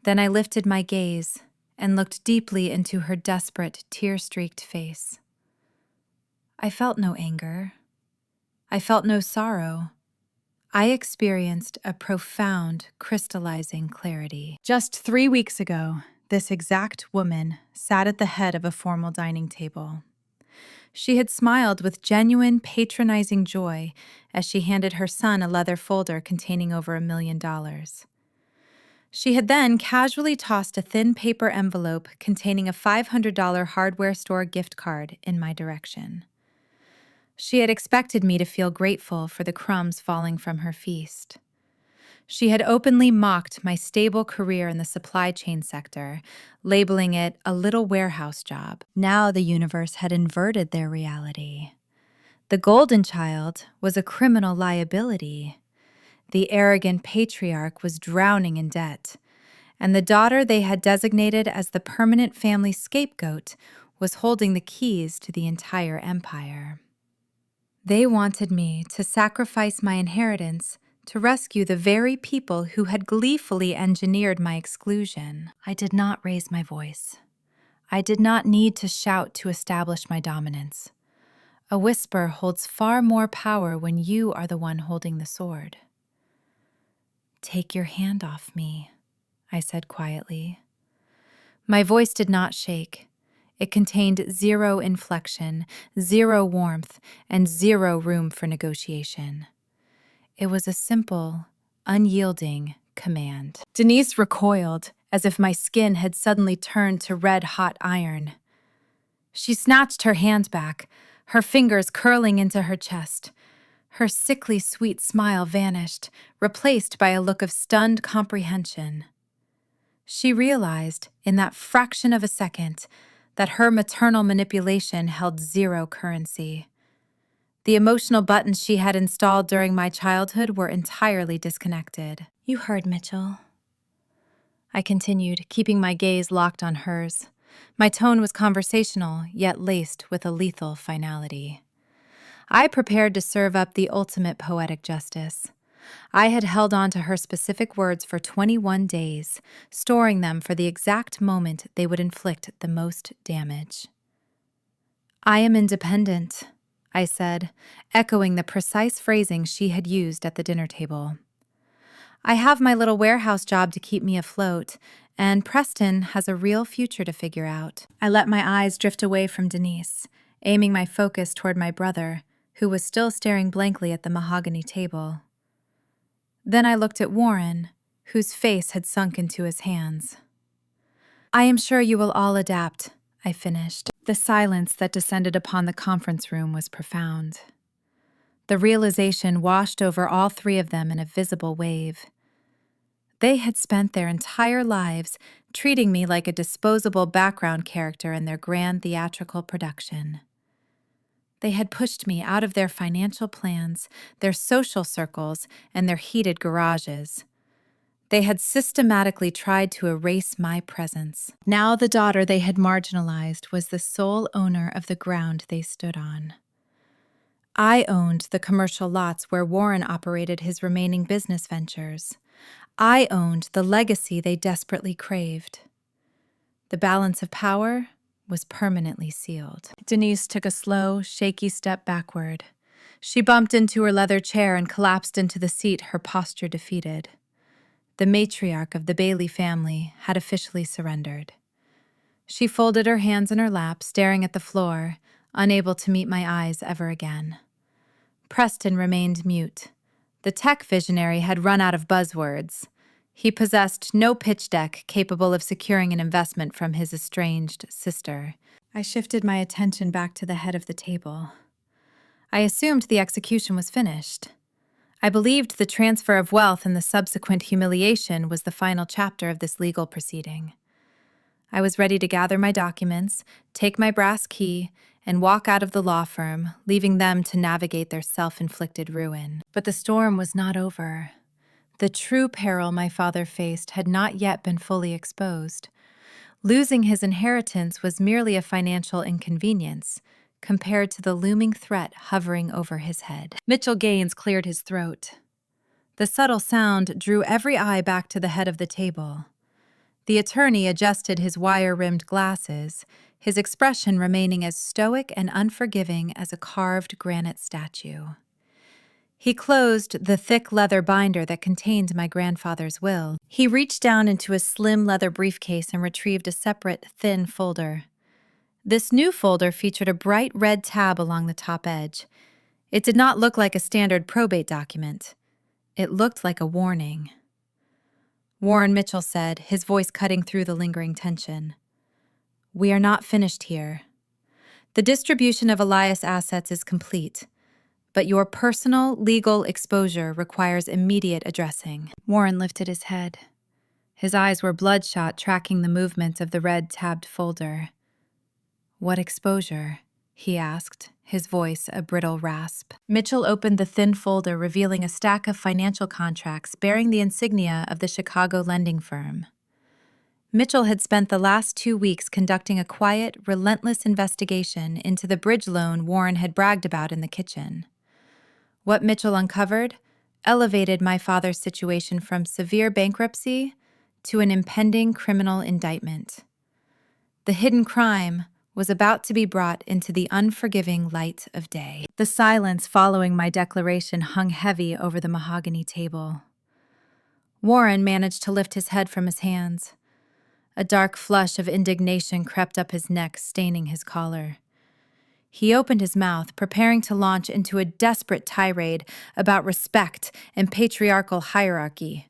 Then I lifted my gaze and looked deeply into her desperate, tear-streaked face. I felt no anger. I felt no sorrow. I experienced a profound, crystallizing clarity. Just 3 weeks ago, this exact woman sat at the head of a formal dining table. She had smiled with genuine, patronizing joy as she handed her son a leather folder containing over $1 million. She had then casually tossed a thin paper envelope containing a $500 hardware store gift card in my direction. She had expected me to feel grateful for the crumbs falling from her feast. She had openly mocked my stable career in the supply chain sector, labeling it a little warehouse job. Now the universe had inverted their reality. The golden child was a criminal liability. The arrogant patriarch was drowning in debt, and the daughter they had designated as the permanent family scapegoat was holding the keys to the entire empire. They wanted me to sacrifice my inheritance to rescue the very people who had gleefully engineered my exclusion. I did not raise my voice. I did not need to shout to establish my dominance. A whisper holds far more power when you are the one holding the sword. "Take your hand off me," I said quietly. My voice did not shake. It contained zero inflection, zero warmth, and zero room for negotiation. It was a simple, unyielding command. Denise recoiled, as if my skin had suddenly turned to red-hot iron. She snatched her hand back, her fingers curling into her chest. Her sickly sweet smile vanished, replaced by a look of stunned comprehension. She realized, in that fraction of a second, that her maternal manipulation held zero currency. The emotional buttons she had installed during my childhood were entirely disconnected. "You heard, Mitchell," I continued, keeping my gaze locked on hers. My tone was conversational, yet laced with a lethal finality. I prepared to serve up the ultimate poetic justice. I had held on to her specific words for 21 days, storing them for the exact moment they would inflict the most damage. "I am independent," I said, echoing the precise phrasing she had used at the dinner table. "I have my little warehouse job to keep me afloat, and Preston has a real future to figure out." I let my eyes drift away from Denise, aiming my focus toward my brother, who was still staring blankly at the mahogany table. Then I looked at Warren, whose face had sunk into his hands. "I am sure you will all adapt," I finished. The silence that descended upon the conference room was profound. The realization washed over all three of them in a visible wave. They had spent their entire lives treating me like a disposable background character in their grand theatrical production. They had pushed me out of their financial plans, their social circles, and their heated garages. They had systematically tried to erase my presence. Now the daughter they had marginalized was the sole owner of the ground they stood on. I owned the commercial lots where Warren operated his remaining business ventures. I owned the legacy they desperately craved. The balance of power was permanently sealed. Denise took a slow, shaky step backward. She bumped into her leather chair and collapsed into the seat, her posture defeated. The matriarch of the Bailey family had officially surrendered. She folded her hands in her lap, staring at the floor, unable to meet my eyes ever again. Preston remained mute. The tech visionary had run out of buzzwords. He possessed no pitch deck capable of securing an investment from his estranged sister. I shifted my attention back to the head of the table. I assumed the execution was finished. I believed the transfer of wealth and the subsequent humiliation was the final chapter of this legal proceeding. I was ready to gather my documents, take my brass key, and walk out of the law firm, leaving them to navigate their self-inflicted ruin. But the storm was not over. The true peril my father faced had not yet been fully exposed. Losing his inheritance was merely a financial inconvenience compared to the looming threat hovering over his head. Mitchell Gaines cleared his throat. The subtle sound drew every eye back to the head of the table. The attorney adjusted his wire-rimmed glasses, his expression remaining as stoic and unforgiving as a carved granite statue. He closed the thick leather binder that contained my grandfather's will. He reached down into a slim leather briefcase and retrieved a separate, thin folder. This new folder featured a bright red tab along the top edge. It did not look like a standard probate document. It looked like a warning. Warren Mitchell said, his voice cutting through the lingering tension. "We are not finished here. The distribution of Elias assets is complete, but your personal legal exposure requires immediate addressing." Warren lifted his head. His eyes were bloodshot, tracking the movements of the red tabbed folder. "What exposure?" he asked, his voice a brittle rasp. Mitchell opened the thin folder, revealing a stack of financial contracts bearing the insignia of the Chicago lending firm. Mitchell had spent the last 2 weeks conducting a quiet, relentless investigation into the bridge loan Warren had bragged about in the kitchen. What Mitchell uncovered elevated my father's situation from severe bankruptcy to an impending criminal indictment. The hidden crime was about to be brought into the unforgiving light of day. The silence following my declaration hung heavy over the mahogany table. Warren managed to lift his head from his hands. A dark flush of indignation crept up his neck, staining his collar. He opened his mouth, preparing to launch into a desperate tirade about respect and patriarchal hierarchy.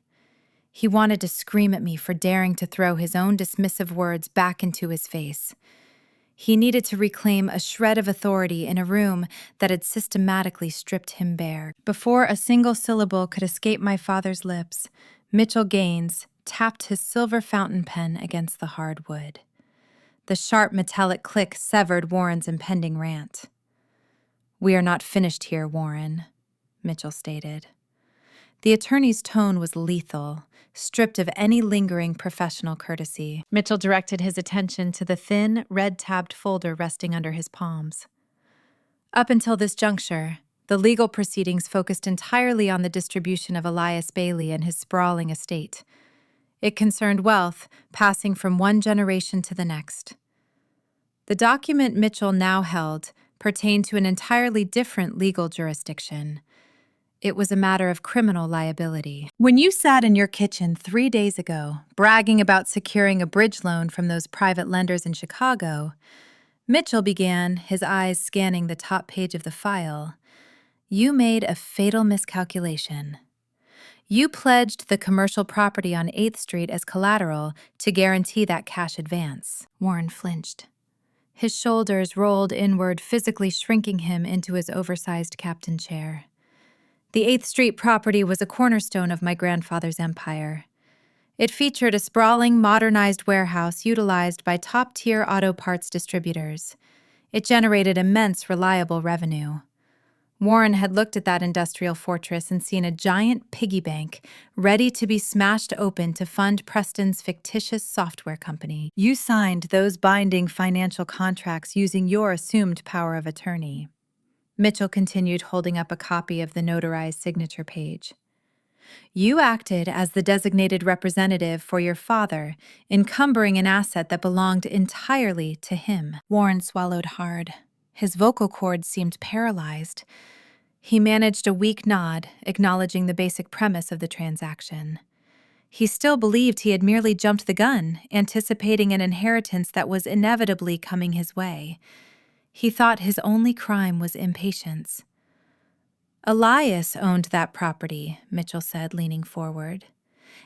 He wanted to scream at me for daring to throw his own dismissive words back into his face. He needed to reclaim a shred of authority in a room that had systematically stripped him bare. Before a single syllable could escape my father's lips, Mitchell Gaines tapped his silver fountain pen against the hard wood. The sharp metallic click severed Warren's impending rant. "We are not finished here, Warren," Mitchell stated. The attorney's tone was lethal, stripped of any lingering professional courtesy. Mitchell directed his attention to the thin, red-tabbed folder resting under his palms. Up until this juncture, the legal proceedings focused entirely on the distribution of Elias Bailey and his sprawling estate. It concerned wealth passing from one generation to the next. The document Mitchell now held pertained to an entirely different legal jurisdiction. It was a matter of criminal liability. "When you sat in your kitchen 3 days ago, bragging about securing a bridge loan from those private lenders in Chicago," Mitchell began, his eyes scanning the top page of the file, "you made a fatal miscalculation. You pledged the commercial property on 8th Street as collateral to guarantee that cash advance." Warren flinched. His shoulders rolled inward, physically shrinking him into his oversized captain chair. The 8th Street property was a cornerstone of my grandfather's empire. It featured a sprawling, modernized warehouse utilized by top-tier auto parts distributors. It generated immense, reliable revenue. Warren had looked at that industrial fortress and seen a giant piggy bank ready to be smashed open to fund Preston's fictitious software company. You signed those binding financial contracts using your assumed power of attorney. Mitchell continued, holding up a copy of the notarized signature page. You acted as the designated representative for your father, encumbering an asset that belonged entirely to him. Warren swallowed hard. His vocal cords seemed paralyzed. He managed a weak nod, acknowledging the basic premise of the transaction. He still believed he had merely jumped the gun, anticipating an inheritance that was inevitably coming his way. He thought his only crime was impatience. "Elias owned that property," Mitchell said, leaning forward.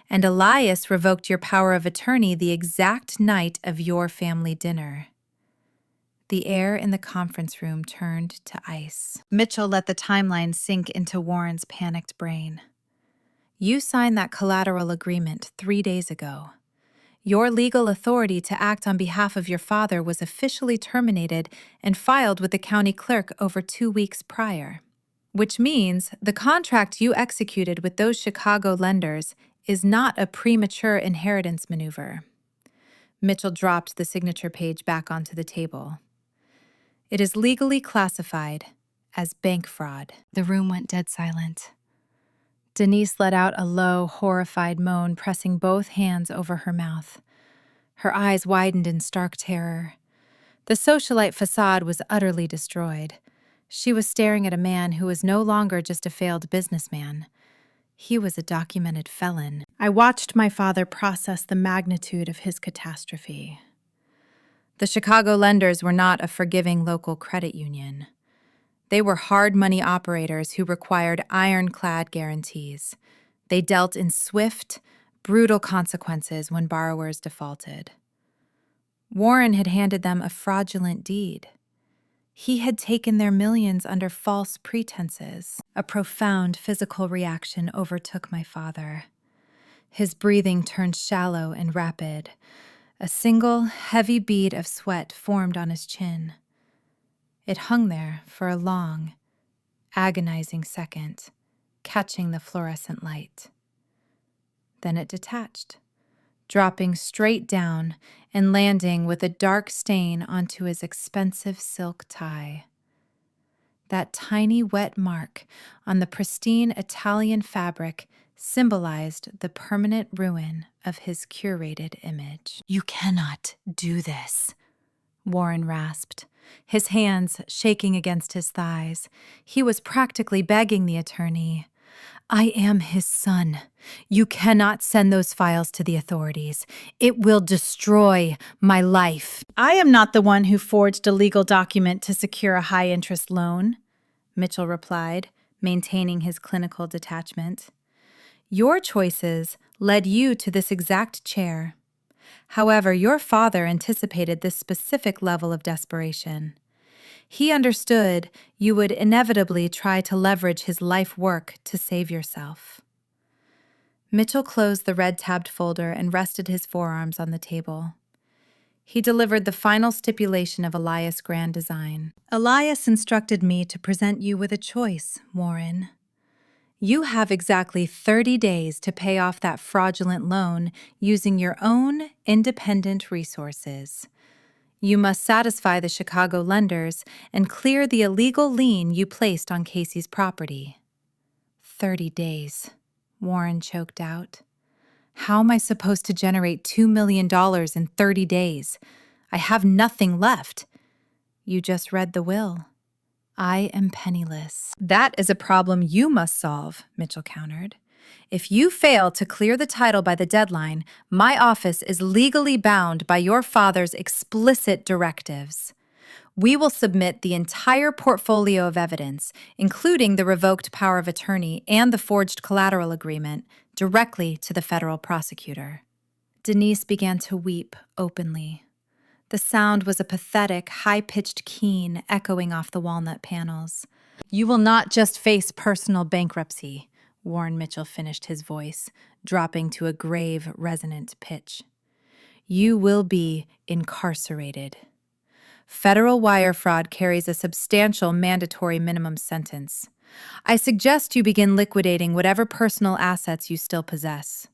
"And Elias revoked your power of attorney the exact night of your family dinner." The air in the conference room turned to ice. Mitchell let the timeline sink into Warren's panicked brain. You signed that collateral agreement 3 days ago. Your legal authority to act on behalf of your father was officially terminated and filed with the county clerk over 2 weeks prior. Which means the contract you executed with those Chicago lenders is not a premature inheritance maneuver. Mitchell dropped the signature page back onto the table. It is legally classified as bank fraud. The room went dead silent. Denise let out a low, horrified moan, pressing both hands over her mouth. Her eyes widened in stark terror. The socialite facade was utterly destroyed. She was staring at a man who was no longer just a failed businessman. He was a documented felon. I watched my father process the magnitude of his catastrophe. The Chicago lenders were not a forgiving local credit union. They were hard money operators who required ironclad guarantees. They dealt in swift, brutal consequences when borrowers defaulted. Warren had handed them a fraudulent deed. He had taken their millions under false pretenses. A profound physical reaction overtook my father. His breathing turned shallow and rapid. A single, heavy bead of sweat formed on his chin. It hung there for a long, agonizing second, catching the fluorescent light. Then it detached, dropping straight down and landing with a dark stain onto his expensive silk tie. That tiny wet mark on the pristine Italian fabric symbolized the permanent ruin of his curated image. "You cannot do this," Warren rasped, his hands shaking against his thighs. He was practically begging the attorney. "I am his son. You cannot send those files to the authorities. It will destroy my life." "I am not the one who forged a legal document to secure a high-interest loan," Mitchell replied, maintaining his clinical detachment. "Your choices led you to this exact chair. However, your father anticipated this specific level of desperation. He understood you would inevitably try to leverage his life work to save yourself." Mitchell closed the red-tabbed folder and rested his forearms on the table. He delivered the final stipulation of Elias' grand design. "Elias instructed me to present you with a choice, Warren. You have exactly 30 days to pay off that fraudulent loan using your own independent resources. You must satisfy the Chicago lenders and clear the illegal lien you placed on Casey's property." 30 days, Warren choked out. "How am I supposed to generate $2 million in 30 days? I have nothing left." "You just read the will. I am penniless." "That is a problem you must solve," Mitchell countered. "If you fail to clear the title by the deadline, my office is legally bound by your father's explicit directives. We will submit the entire portfolio of evidence, including the revoked power of attorney and the forged collateral agreement, directly to the federal prosecutor." Denise began to weep openly. The sound was a pathetic, high-pitched keen echoing off the walnut panels. "You will not just face personal bankruptcy," Warren Mitchell finished his voice, dropping to a grave, resonant pitch. "You will be incarcerated. Federal wire fraud carries a substantial mandatory minimum sentence. I suggest you begin liquidating whatever personal assets you still possess.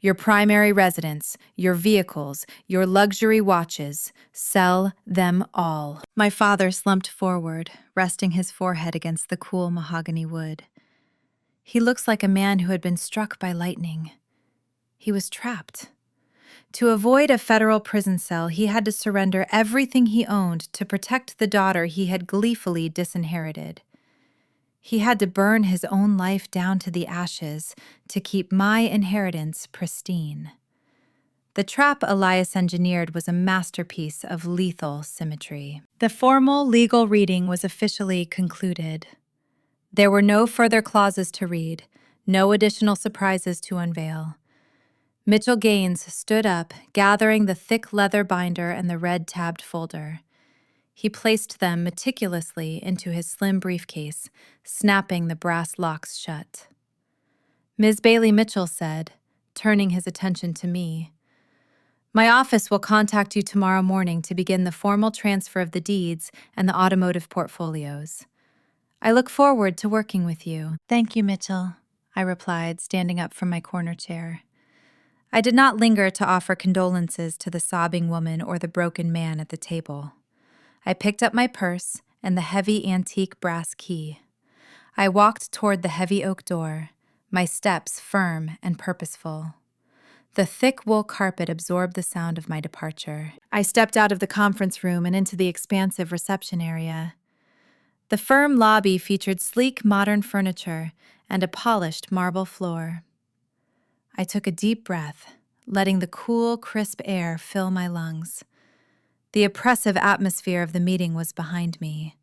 Your primary residence, your vehicles, your luxury watches, sell them all." My father slumped forward, resting his forehead against the cool mahogany wood. He looks like a man who had been struck by lightning. He was trapped. To avoid a federal prison cell, he had to surrender everything he owned to protect the daughter he had gleefully disinherited. He had to burn his own life down to the ashes to keep my inheritance pristine. The trap Elias engineered was a masterpiece of lethal symmetry. The formal legal reading was officially concluded. There were no further clauses to read, no additional surprises to unveil. Mitchell Gaines stood up, gathering the thick leather binder and the red-tabbed folder. He placed them meticulously into his slim briefcase, snapping the brass locks shut. Ms. Bailey Mitchell said, turning his attention to me, "My office will contact you tomorrow morning to begin the formal transfer of the deeds and the automotive portfolios. I look forward to working with you." "Thank you, Mitchell," I replied, standing up from my corner chair. I did not linger to offer condolences to the sobbing woman or the broken man at the table. I picked up my purse and the heavy antique brass key. I walked toward the heavy oak door, my steps firm and purposeful. The thick wool carpet absorbed the sound of my departure. I stepped out of the conference room and into the expansive reception area. The firm lobby featured sleek modern furniture and a polished marble floor. I took a deep breath, letting the cool, crisp air fill my lungs. The oppressive atmosphere of the meeting was behind me.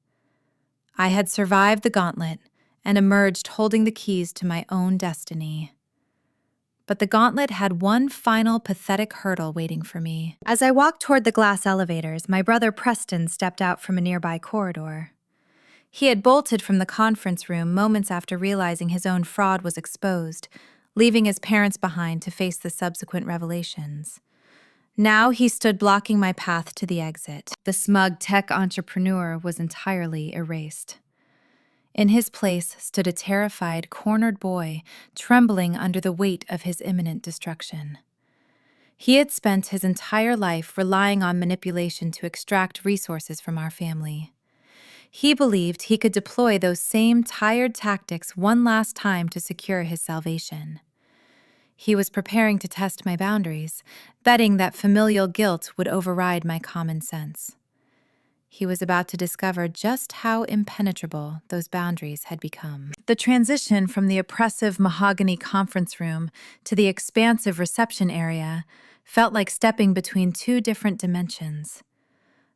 I had survived the gauntlet and emerged holding the keys to my own destiny. But the gauntlet had one final pathetic hurdle waiting for me. As I walked toward the glass elevators, my brother Preston stepped out from a nearby corridor. He had bolted from the conference room moments after realizing his own fraud was exposed, leaving his parents behind to face the subsequent revelations. Now he stood blocking my path to the exit. The smug tech entrepreneur was entirely erased. In his place stood a terrified, cornered boy, trembling under the weight of his imminent destruction. He had spent his entire life relying on manipulation to extract resources from our family. He believed he could deploy those same tired tactics one last time to secure his salvation. He was preparing to test my boundaries, betting that familial guilt would override my common sense. He was about to discover just how impenetrable those boundaries had become. The transition from the oppressive mahogany conference room to the expansive reception area felt like stepping between two different dimensions.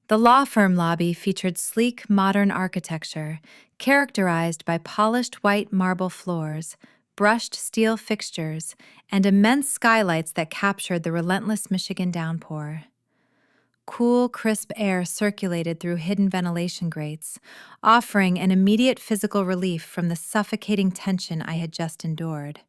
The law firm lobby featured sleek, modern architecture, characterized by polished white marble floors, brushed steel fixtures, and immense skylights that captured the relentless Michigan downpour. Cool, crisp air circulated through hidden ventilation grates, offering an immediate physical relief from the suffocating tension I had just endured.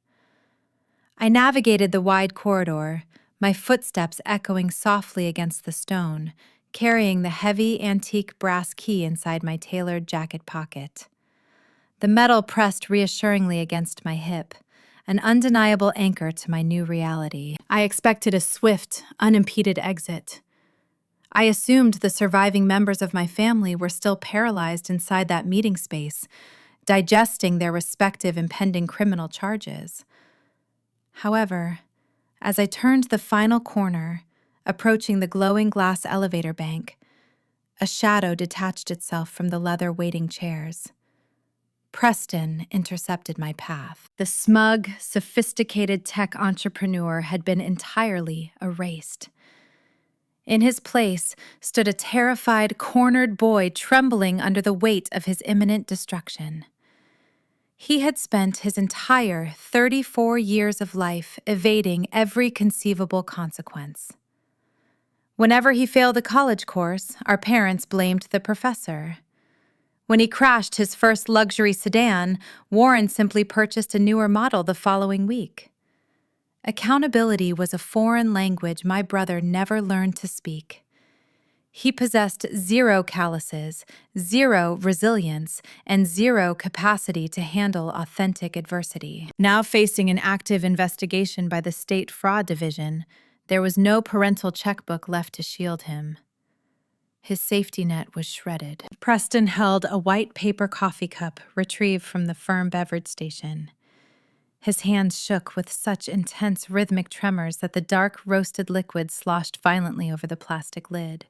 I navigated the wide corridor, my footsteps echoing softly against the stone, carrying the heavy, antique brass key inside my tailored jacket pocket. The metal pressed reassuringly against my hip, an undeniable anchor to my new reality. I expected a swift, unimpeded exit. I assumed the surviving members of my family were still paralyzed inside that meeting space, digesting their respective impending criminal charges. However, as I turned the final corner, approaching the glowing glass elevator bank, a shadow detached itself from the leather waiting chairs. Preston intercepted my path. The smug, sophisticated tech entrepreneur had been entirely erased. In his place stood a terrified, cornered boy trembling under the weight of his imminent destruction. He had spent his entire 34 years of life evading every conceivable consequence. Whenever he failed a college course, our parents blamed the professor. When he crashed his first luxury sedan, Warren simply purchased a newer model the following week. Accountability was a foreign language my brother never learned to speak. He possessed zero calluses, zero resilience, and zero capacity to handle authentic adversity. Now facing an active investigation by the State Fraud Division, there was no parental checkbook left to shield him. His safety net was shredded. Preston held a white paper coffee cup retrieved from the firm beverage station. His hands shook with such intense rhythmic tremors that the dark, roasted liquid sloshed violently over the plastic lid.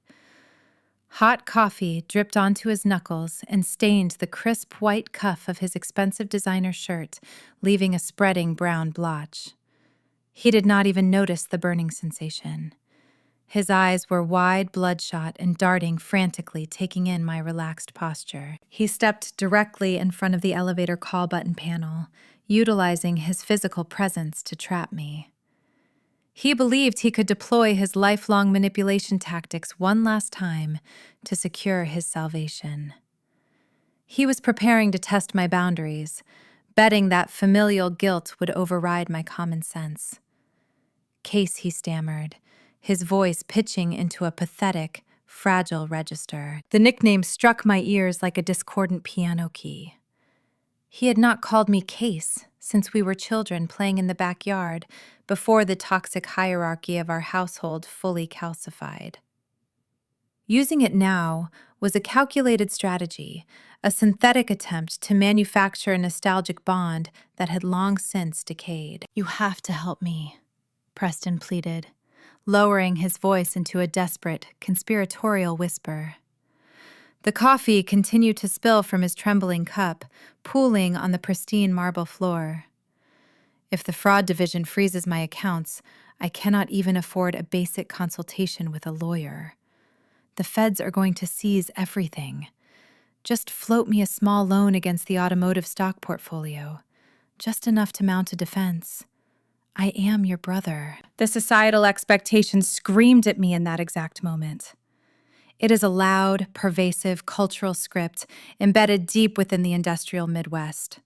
Hot coffee dripped onto his knuckles and stained the crisp white cuff of his expensive designer shirt, leaving a spreading brown blotch. He did not even notice the burning sensation. His eyes were wide, bloodshot, and darting frantically, taking in my relaxed posture. He stepped directly in front of the elevator call button panel, utilizing his physical presence to trap me. He believed he could deploy his lifelong manipulation tactics one last time to secure his salvation. He was preparing to test my boundaries, betting that familial guilt would override my common sense. "Case," he stammered, his voice pitching into a pathetic, fragile register. The nickname struck my ears like a discordant piano key. He had not called me Case since we were children playing in the backyard before the toxic hierarchy of our household fully calcified. Using it now was a calculated strategy, a synthetic attempt to manufacture a nostalgic bond that had long since decayed. "You have to help me," Preston pleaded, lowering his voice into a desperate, conspiratorial whisper. The coffee continued to spill from his trembling cup, pooling on the pristine marble floor. "If the fraud division freezes my accounts, I cannot even afford a basic consultation with a lawyer. The feds are going to seize everything. Just float me a small loan against the automotive stock portfolio, just enough to mount a defense. I am your brother." The societal expectation screamed at me in that exact moment. It is a loud, pervasive cultural script embedded deep within the industrial Midwest.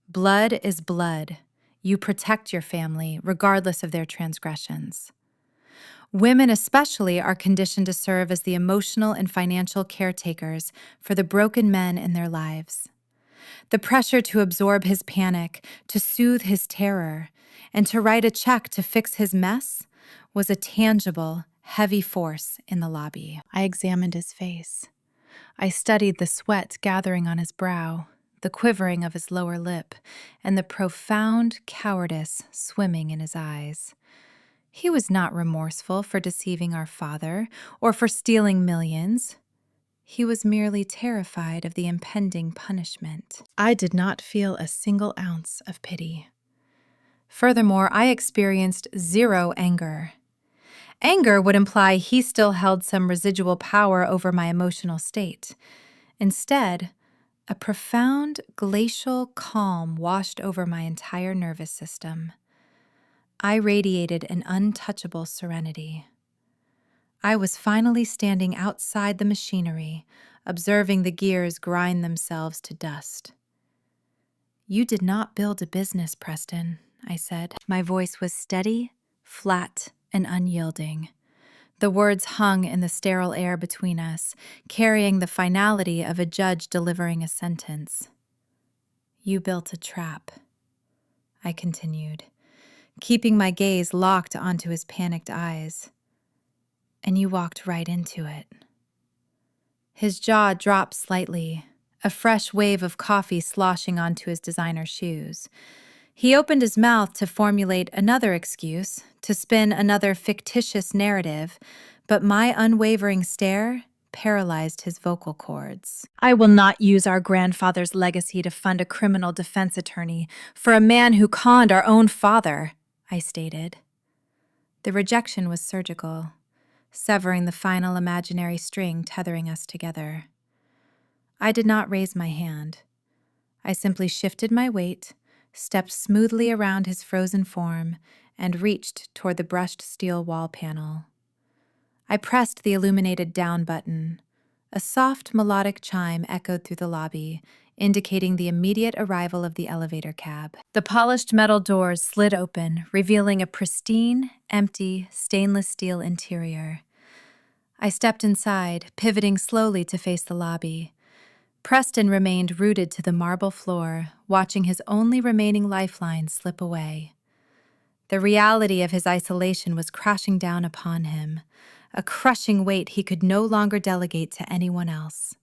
Blood is blood. You protect your family, regardless of their transgressions. Women especially are conditioned to serve as the emotional and financial caretakers for the broken men in their lives. The pressure to absorb his panic, to soothe his terror, and to write a check to fix his mess was a tangible, heavy force in the lobby. I examined his face. I studied the sweat gathering on his brow, the quivering of his lower lip, and the profound cowardice swimming in his eyes. He was not remorseful for deceiving our father or for stealing millions. He was merely terrified of the impending punishment. I did not feel a single ounce of pity. Furthermore, I experienced zero anger. Anger would imply he still held some residual power over my emotional state. Instead, a profound glacial calm washed over my entire nervous system. I radiated an untouchable serenity. I was finally standing outside the machinery, observing the gears grind themselves to dust. "You did not build a business, Preston," I said. My voice was steady, flat, and unyielding. The words hung in the sterile air between us, carrying the finality of a judge delivering a sentence. "You built a trap," I continued, keeping my gaze locked onto his panicked eyes. "And you walked right into it." His jaw dropped slightly, a fresh wave of coffee sloshing onto his designer shoes. He opened his mouth to formulate another excuse, to spin another fictitious narrative, but my unwavering stare paralyzed his vocal cords. "I will not use our grandfather's legacy to fund a criminal defense attorney for a man who conned our own father," I stated. The rejection was surgical, severing the final imaginary string tethering us together. I did not raise my hand. I simply shifted my weight, stepped smoothly around his frozen form, and reached toward the brushed steel wall panel. I pressed the illuminated down button. A soft melodic chime echoed through the lobby, indicating the immediate arrival of the elevator cab. The polished metal doors slid open, revealing a pristine, empty, stainless steel interior. I stepped inside, pivoting slowly to face the lobby. Preston remained rooted to the marble floor, watching his only remaining lifeline slip away. The reality of his isolation was crashing down upon him, a crushing weight he could no longer delegate to anyone else.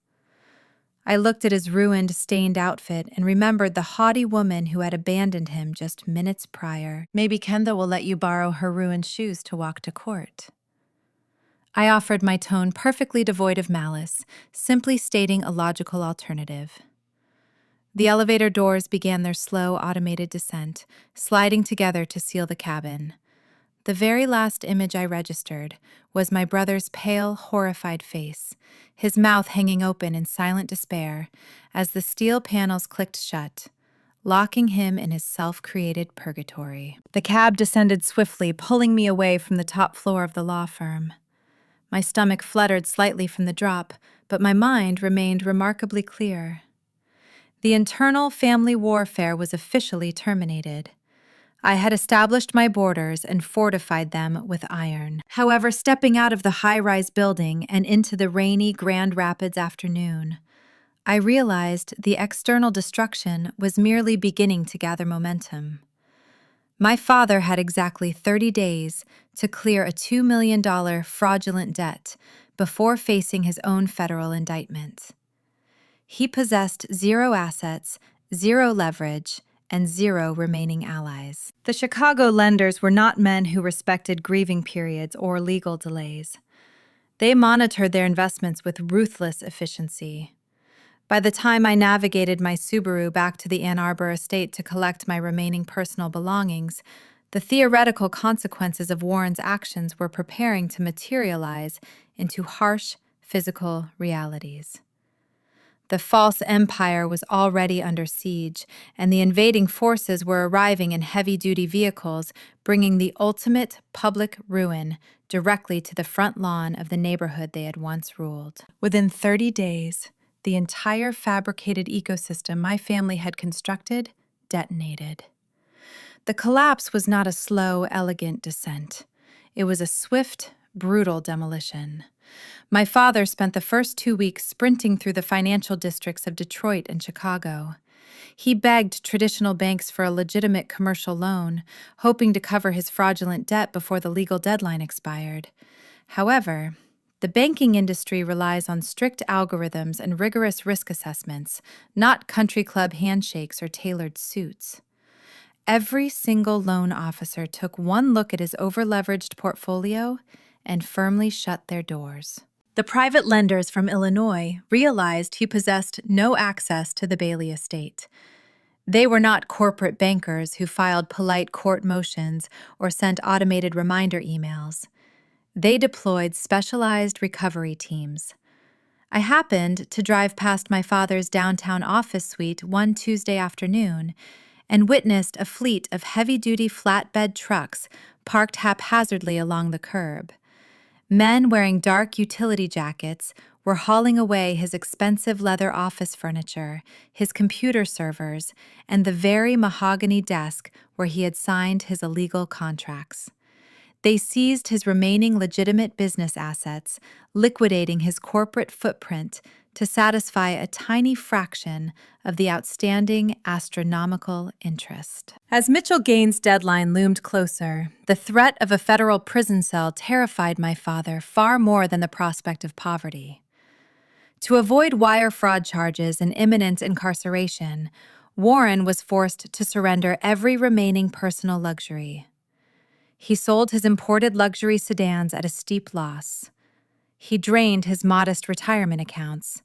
I looked at his ruined, stained outfit and remembered the haughty woman who had abandoned him just minutes prior. "Maybe Kendall will let you borrow her ruined shoes to walk to court." I offered my tone perfectly devoid of malice, simply stating a logical alternative. The elevator doors began their slow, automated descent, sliding together to seal the cabin. The very last image I registered was my brother's pale, horrified face, his mouth hanging open in silent despair as the steel panels clicked shut, locking him in his self-created purgatory. The cab descended swiftly, pulling me away from the top floor of the law firm. My stomach fluttered slightly from the drop, but my mind remained remarkably clear. The internal family warfare was officially terminated. I had established my borders and fortified them with iron. However, stepping out of the high-rise building and into the rainy Grand Rapids afternoon, I realized the external destruction was merely beginning to gather momentum. My father had exactly 30 days to clear a $2 million fraudulent debt before facing his own federal indictment. He possessed 0 assets, 0 leverage, and 0 remaining allies. The Chicago lenders were not men who respected grieving periods or legal delays. They monitored their investments with ruthless efficiency. By the time I navigated my Subaru back to the Ann Arbor estate to collect my remaining personal belongings, the theoretical consequences of Warren's actions were preparing to materialize into harsh physical realities. The false empire was already under siege, and the invading forces were arriving in heavy-duty vehicles, bringing the ultimate public ruin directly to the front lawn of the neighborhood they had once ruled. Within 30 days, the entire fabricated ecosystem my family had constructed detonated. The collapse was not a slow, elegant descent. It was a swift, brutal demolition. My father spent the first 2 weeks sprinting through the financial districts of Detroit and Chicago. He begged traditional banks for a legitimate commercial loan, hoping to cover his fraudulent debt before the legal deadline expired. However, the banking industry relies on strict algorithms and rigorous risk assessments, not country club handshakes or tailored suits. Every single loan officer took one look at his over-leveraged portfolio and firmly shut their doors. The private lenders from Illinois realized he possessed no access to the Bailey estate. They were not corporate bankers who filed polite court motions or sent automated reminder emails. They deployed specialized recovery teams. I happened to drive past my father's downtown office suite one Tuesday afternoon and witnessed a fleet of heavy-duty flatbed trucks parked haphazardly along the curb. Men wearing dark utility jackets were hauling away his expensive leather office furniture, his computer servers, and the very mahogany desk where he had signed his illegal contracts. They seized his remaining legitimate business assets, liquidating his corporate footprint to satisfy a tiny fraction of the outstanding astronomical interest. As Mitchell Gaines' deadline loomed closer, the threat of a federal prison cell terrified my father far more than the prospect of poverty. To avoid wire fraud charges and imminent incarceration, Warren was forced to surrender every remaining personal luxury. He sold his imported luxury sedans at a steep loss. He drained his modest retirement accounts.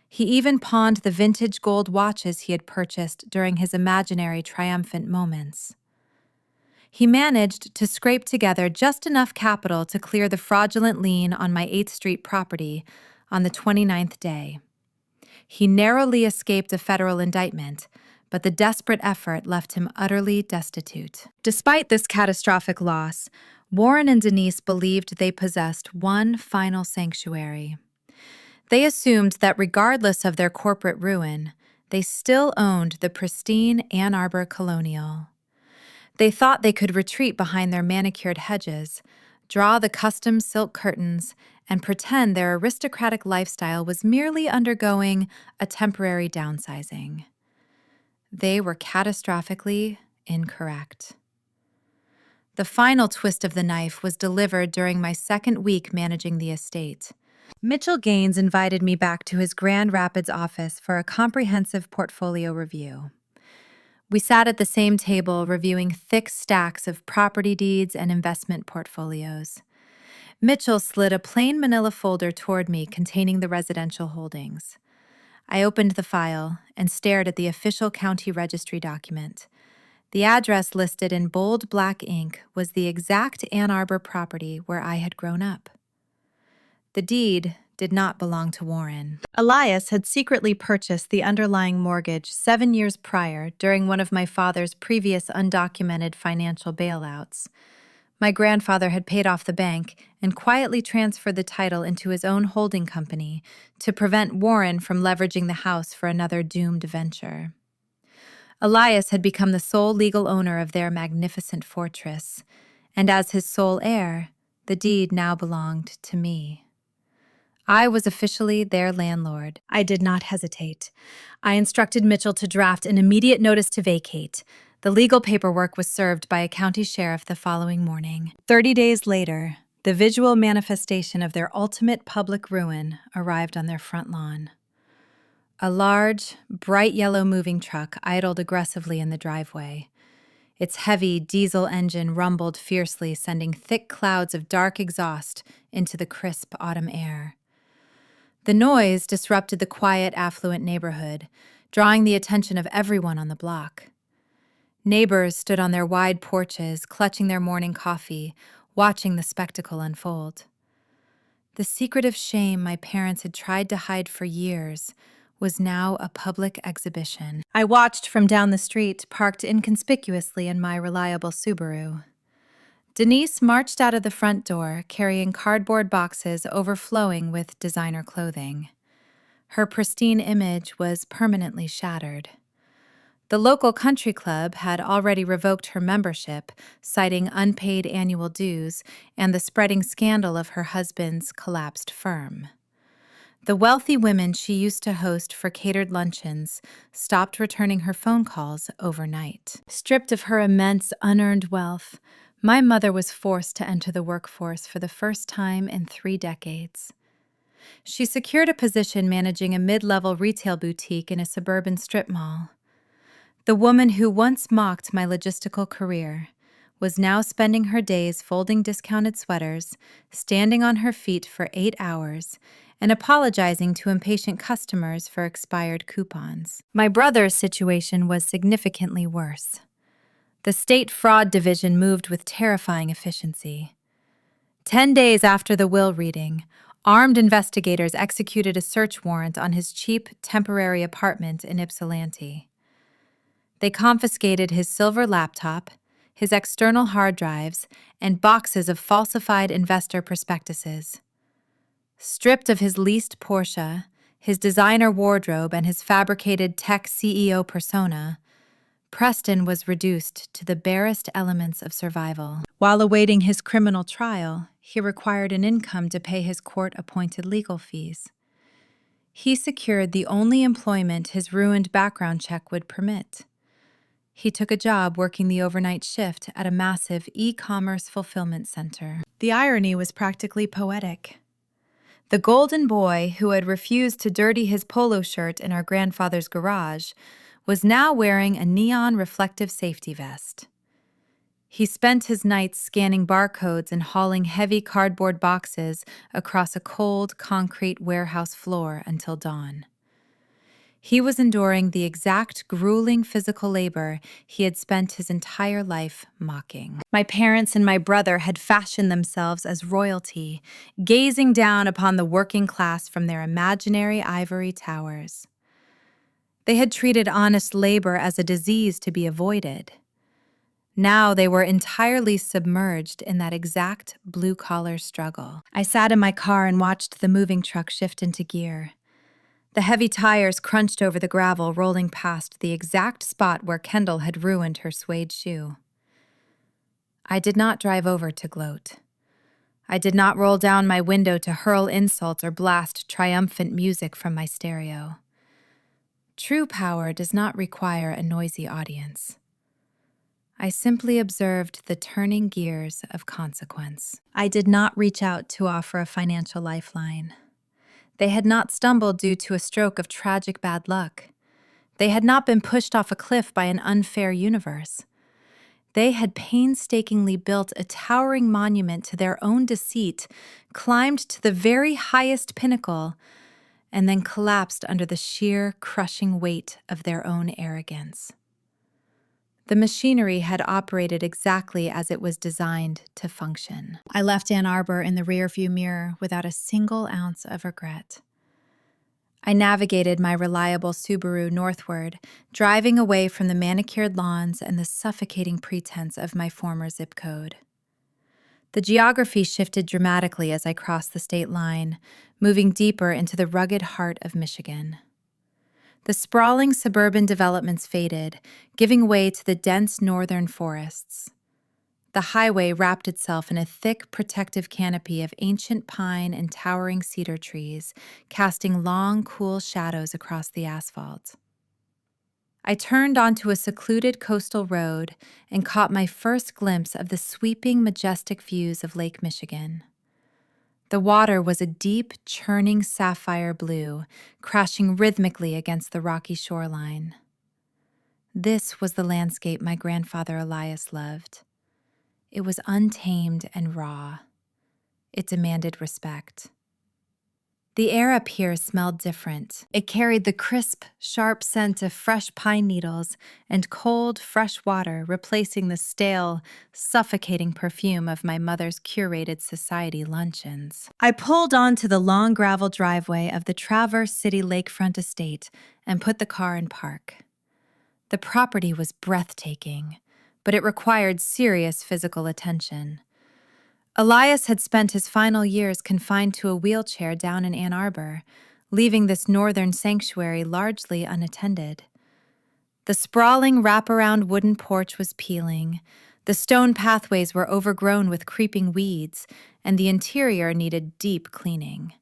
He even pawned the vintage gold watches he had purchased during his imaginary triumphant moments. He managed to scrape together just enough capital to clear the fraudulent lien on my 8th Street property on the 29th day. He narrowly escaped a federal indictment, but the desperate effort left him utterly destitute. Despite this catastrophic loss, Warren and Denise believed they possessed one final sanctuary. They assumed that regardless of their corporate ruin, they still owned the pristine Ann Arbor Colonial. They thought they could retreat behind their manicured hedges, draw the custom silk curtains, and pretend their aristocratic lifestyle was merely undergoing a temporary downsizing. They were catastrophically incorrect. The final twist of the knife was delivered during my second week managing the estate. Mitchell Gaines invited me back to his Grand Rapids office for a comprehensive portfolio review. We sat at the same table reviewing thick stacks of property deeds and investment portfolios. Mitchell slid a plain manila folder toward me containing the residential holdings. I opened the file and stared at the official county registry document. The address listed in bold black ink was the exact Ann Arbor property where I had grown up. The deed did not belong to Warren. Elias had secretly purchased the underlying mortgage 7 years prior during one of my father's previous undocumented financial bailouts. My grandfather had paid off the bank and quietly transferred the title into his own holding company to prevent Warren from leveraging the house for another doomed venture. Elias had become the sole legal owner of their magnificent fortress, and as his sole heir, the deed now belonged to me. I was officially their landlord. I did not hesitate. I instructed Mitchell to draft an immediate notice to vacate. The legal paperwork was served by a county sheriff the following morning. 30 days later, the visual manifestation of their ultimate public ruin arrived on their front lawn. A large, bright yellow moving truck idled aggressively in the driveway. Its heavy diesel engine rumbled fiercely, sending thick clouds of dark exhaust into the crisp autumn air. The noise disrupted the quiet, affluent neighborhood, drawing the attention of everyone on the block. Neighbors stood on their wide porches, clutching their morning coffee, watching the spectacle unfold. The secretive shame my parents had tried to hide for years was now a public exhibition. I watched from down the street, parked inconspicuously in my reliable Subaru. Denise marched out of the front door, carrying cardboard boxes overflowing with designer clothing. Her pristine image was permanently shattered. The local country club had already revoked her membership, citing unpaid annual dues and the spreading scandal of her husband's collapsed firm. The wealthy women she used to host for catered luncheons stopped returning her phone calls overnight. Stripped of her immense unearned wealth, my mother was forced to enter the workforce for the first time in 3 decades. She secured a position managing a mid-level retail boutique in a suburban strip mall. The woman who once mocked my logistical career was now spending her days folding discounted sweaters, standing on her feet for 8 hours, and apologizing to impatient customers for expired coupons. My brother's situation was significantly worse. The state fraud division moved with terrifying efficiency. 10 days after the will reading, armed investigators executed a search warrant on his cheap, temporary apartment in Ypsilanti. They confiscated his silver laptop, his external hard drives, and boxes of falsified investor prospectuses. Stripped of his leased Porsche, his designer wardrobe, and his fabricated tech CEO persona, Preston was reduced to the barest elements of survival. While awaiting his criminal trial, he required an income to pay his court-appointed legal fees. He secured the only employment his ruined background check would permit. He took a job working the overnight shift at a massive e-commerce fulfillment center. The irony was practically poetic. The golden boy who had refused to dirty his polo shirt in our grandfather's garage was now wearing a neon reflective safety vest. He spent his nights scanning barcodes and hauling heavy cardboard boxes across a cold, concrete warehouse floor until dawn. He was enduring the exact grueling physical labor he had spent his entire life mocking. My parents and my brother had fashioned themselves as royalty, gazing down upon the working class from their imaginary ivory towers. They had treated honest labor as a disease to be avoided. Now they were entirely submerged in that exact blue-collar struggle. I sat in my car and watched the moving truck shift into gear. The heavy tires crunched over the gravel, rolling past the exact spot where Kendall had ruined her suede shoe. I did not drive over to gloat. I did not roll down my window to hurl insults or blast triumphant music from my stereo. True power does not require a noisy audience. I simply observed the turning gears of consequence. I did not reach out to offer a financial lifeline. They had not stumbled due to a stroke of tragic bad luck. They had not been pushed off a cliff by an unfair universe. They had painstakingly built a towering monument to their own deceit, climbed to the very highest pinnacle, and then collapsed under the sheer, crushing weight of their own arrogance. The machinery had operated exactly as it was designed to function. I left Ann Arbor in the rearview mirror without a single ounce of regret. I navigated my reliable Subaru northward, driving away from the manicured lawns and the suffocating pretense of my former zip code. The geography shifted dramatically as I crossed the state line, moving deeper into the rugged heart of Michigan. The sprawling suburban developments faded, giving way to the dense northern forests. The highway wrapped itself in a thick, protective canopy of ancient pine and towering cedar trees, casting long, cool shadows across the asphalt. I turned onto a secluded coastal road and caught my first glimpse of the sweeping, majestic views of Lake Michigan. The water was a deep, churning sapphire blue, crashing rhythmically against the rocky shoreline. This was the landscape my grandfather Elias loved. It was untamed and raw. It demanded respect. The air up here smelled different. It carried the crisp, sharp scent of fresh pine needles and cold, fresh water, replacing the stale, suffocating perfume of my mother's curated society luncheons. I pulled onto the long gravel driveway of the Traverse City lakefront estate and put the car in park. The property was breathtaking, but it required serious physical attention. Elias had spent his final years confined to a wheelchair down in Ann Arbor, leaving this northern sanctuary largely unattended. The sprawling wraparound wooden porch was peeling, the stone pathways were overgrown with creeping weeds, and the interior needed deep cleaning.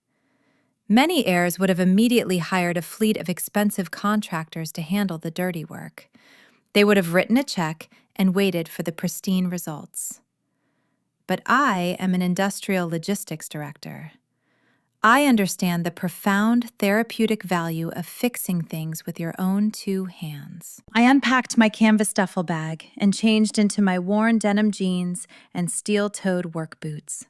Many heirs would have immediately hired a fleet of expensive contractors to handle the dirty work. They would have written a check and waited for the pristine results. But I am an industrial logistics director. I understand the profound therapeutic value of fixing things with your own two hands. I unpacked my canvas duffel bag and changed into my worn denim jeans and steel-toed work boots.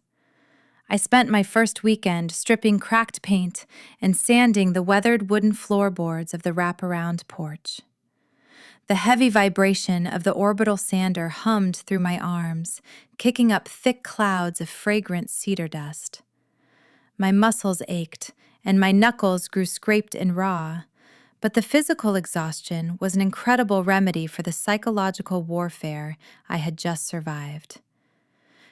I spent my first weekend stripping cracked paint and sanding the weathered wooden floorboards of the wraparound porch. The heavy vibration of the orbital sander hummed through my arms, kicking up thick clouds of fragrant cedar dust. My muscles ached, and my knuckles grew scraped and raw, but the physical exhaustion was an incredible remedy for the psychological warfare I had just survived.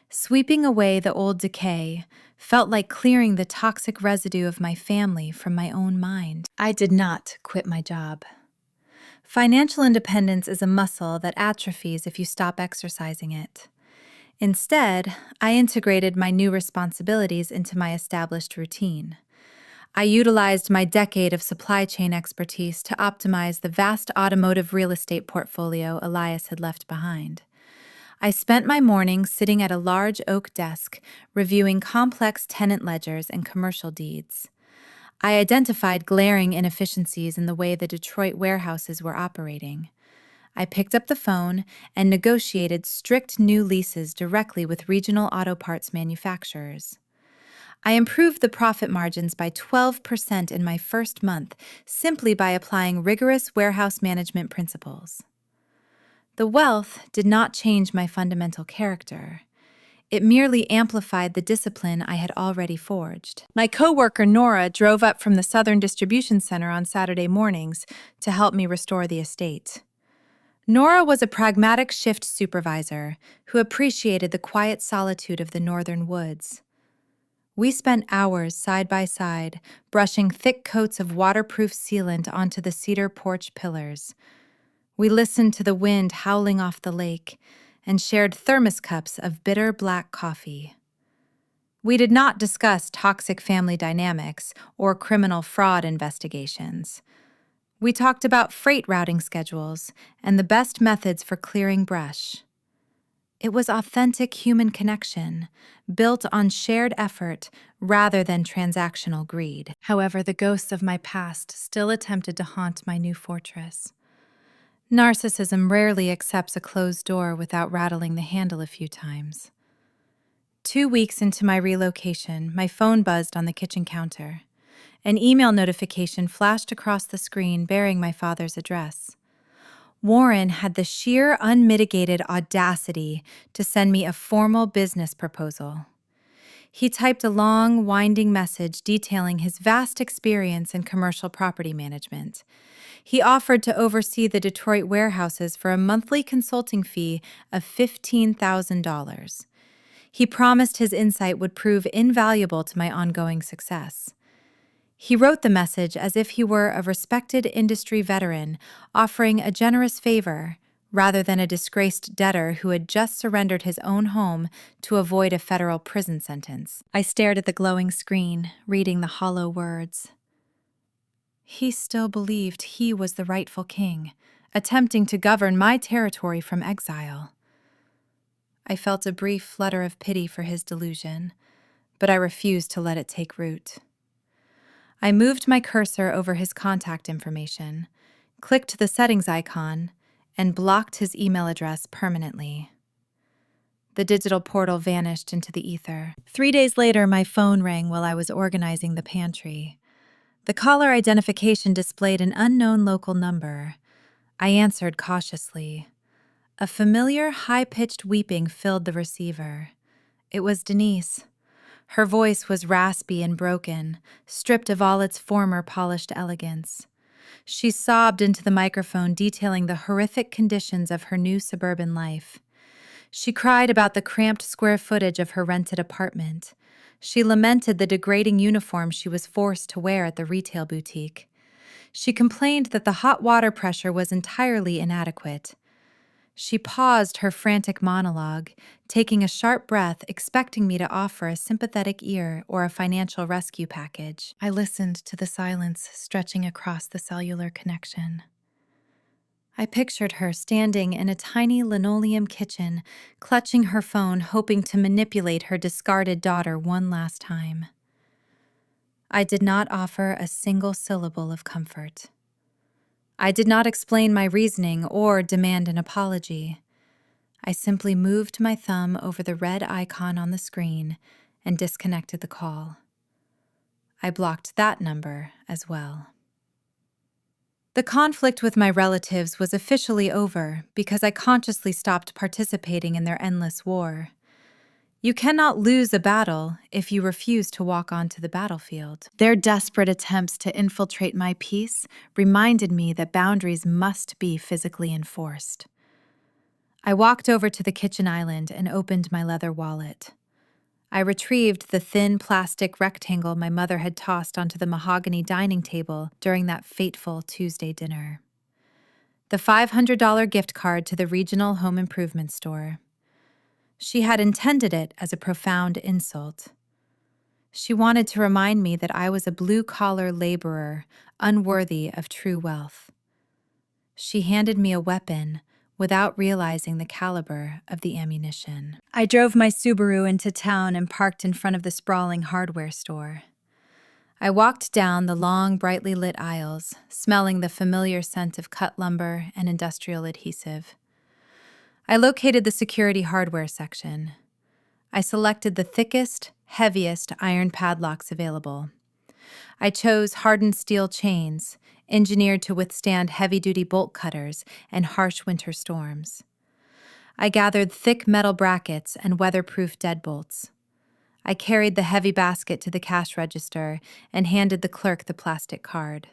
Sweeping away the old decay felt like clearing the toxic residue of my family from my own mind. I did not quit my job. Financial independence is a muscle that atrophies if you stop exercising it. Instead, I integrated my new responsibilities into my established routine. I utilized my decade of supply chain expertise to optimize the vast automotive real estate portfolio Elias had left behind. I spent my mornings sitting at a large oak desk, reviewing complex tenant ledgers and commercial deeds. I identified glaring inefficiencies in the way the Detroit warehouses were operating. I picked up the phone and negotiated strict new leases directly with regional auto parts manufacturers. I improved the profit margins by 12% in my first month simply by applying rigorous warehouse management principles. The wealth did not change my fundamental character. It merely amplified the discipline I had already forged. My coworker Nora drove up from the Southern Distribution Center on Saturday mornings to help me restore the estate. Nora was a pragmatic shift supervisor who appreciated the quiet solitude of the northern woods. We spent hours side by side, brushing thick coats of waterproof sealant onto the cedar porch pillars. We listened to the wind howling off the lake and shared thermos cups of bitter black coffee. We did not discuss toxic family dynamics or criminal fraud investigations. We talked about freight routing schedules and the best methods for clearing brush. It was authentic human connection, built on shared effort rather than transactional greed. However, the ghosts of my past still attempted to haunt my new fortress. Narcissism rarely accepts a closed door without rattling the handle a few times. 2 weeks into my relocation, my phone buzzed on the kitchen counter. An email notification flashed across the screen bearing my father's address. Warren had the sheer, unmitigated audacity to send me a formal business proposal. He typed a long, winding message detailing his vast experience in commercial property management. He offered to oversee the Detroit warehouses for a monthly consulting fee of $15,000. He promised his insight would prove invaluable to my ongoing success. He wrote the message as if he were a respected industry veteran offering a generous favor, rather than a disgraced debtor who had just surrendered his own home to avoid a federal prison sentence. I stared at the glowing screen, reading the hollow words. He still believed he was the rightful king, attempting to govern my territory from exile. I felt a brief flutter of pity for his delusion, but I refused to let it take root. I moved my cursor over his contact information, clicked the settings icon, and blocked his email address permanently. The digital portal vanished into the ether. 3 days later, my phone rang while I was organizing the pantry. The caller identification displayed an unknown local number. I answered cautiously. A familiar, high-pitched weeping filled the receiver. It was Denise. Her voice was raspy and broken, stripped of all its former polished elegance. She sobbed into the microphone, detailing the horrific conditions of her new suburban life. She cried about the cramped square footage of her rented apartment. She lamented the degrading uniform she was forced to wear at the retail boutique. She complained that the hot water pressure was entirely inadequate. She paused her frantic monologue, taking a sharp breath, expecting me to offer a sympathetic ear or a financial rescue package. I listened to the silence stretching across the cellular connection. I pictured her standing in a tiny linoleum kitchen, clutching her phone, hoping to manipulate her discarded daughter one last time. I did not offer a single syllable of comfort. I did not explain my reasoning or demand an apology. I simply moved my thumb over the red icon on the screen and disconnected the call. I blocked that number as well. The conflict with my relatives was officially over because I consciously stopped participating in their endless war. You cannot lose a battle if you refuse to walk onto the battlefield. Their desperate attempts to infiltrate my peace reminded me that boundaries must be physically enforced. I walked over to the kitchen island and opened my leather wallet. I retrieved the thin plastic rectangle my mother had tossed onto the mahogany dining table during that fateful Tuesday dinner. The $500 gift card to the regional home improvement store. She had intended it as a profound insult. She wanted to remind me that I was a blue-collar laborer, unworthy of true wealth. She handed me a weapon without realizing the caliber of the ammunition. I drove my Subaru into town and parked in front of the sprawling hardware store. I walked down the long, brightly lit aisles, smelling the familiar scent of cut lumber and industrial adhesive. I located the security hardware section. I selected the thickest, heaviest iron padlocks available. I chose hardened steel chains, engineered to withstand heavy-duty bolt cutters and harsh winter storms. I gathered thick metal brackets and weatherproof deadbolts. I carried the heavy basket to the cash register and handed the clerk the plastic card.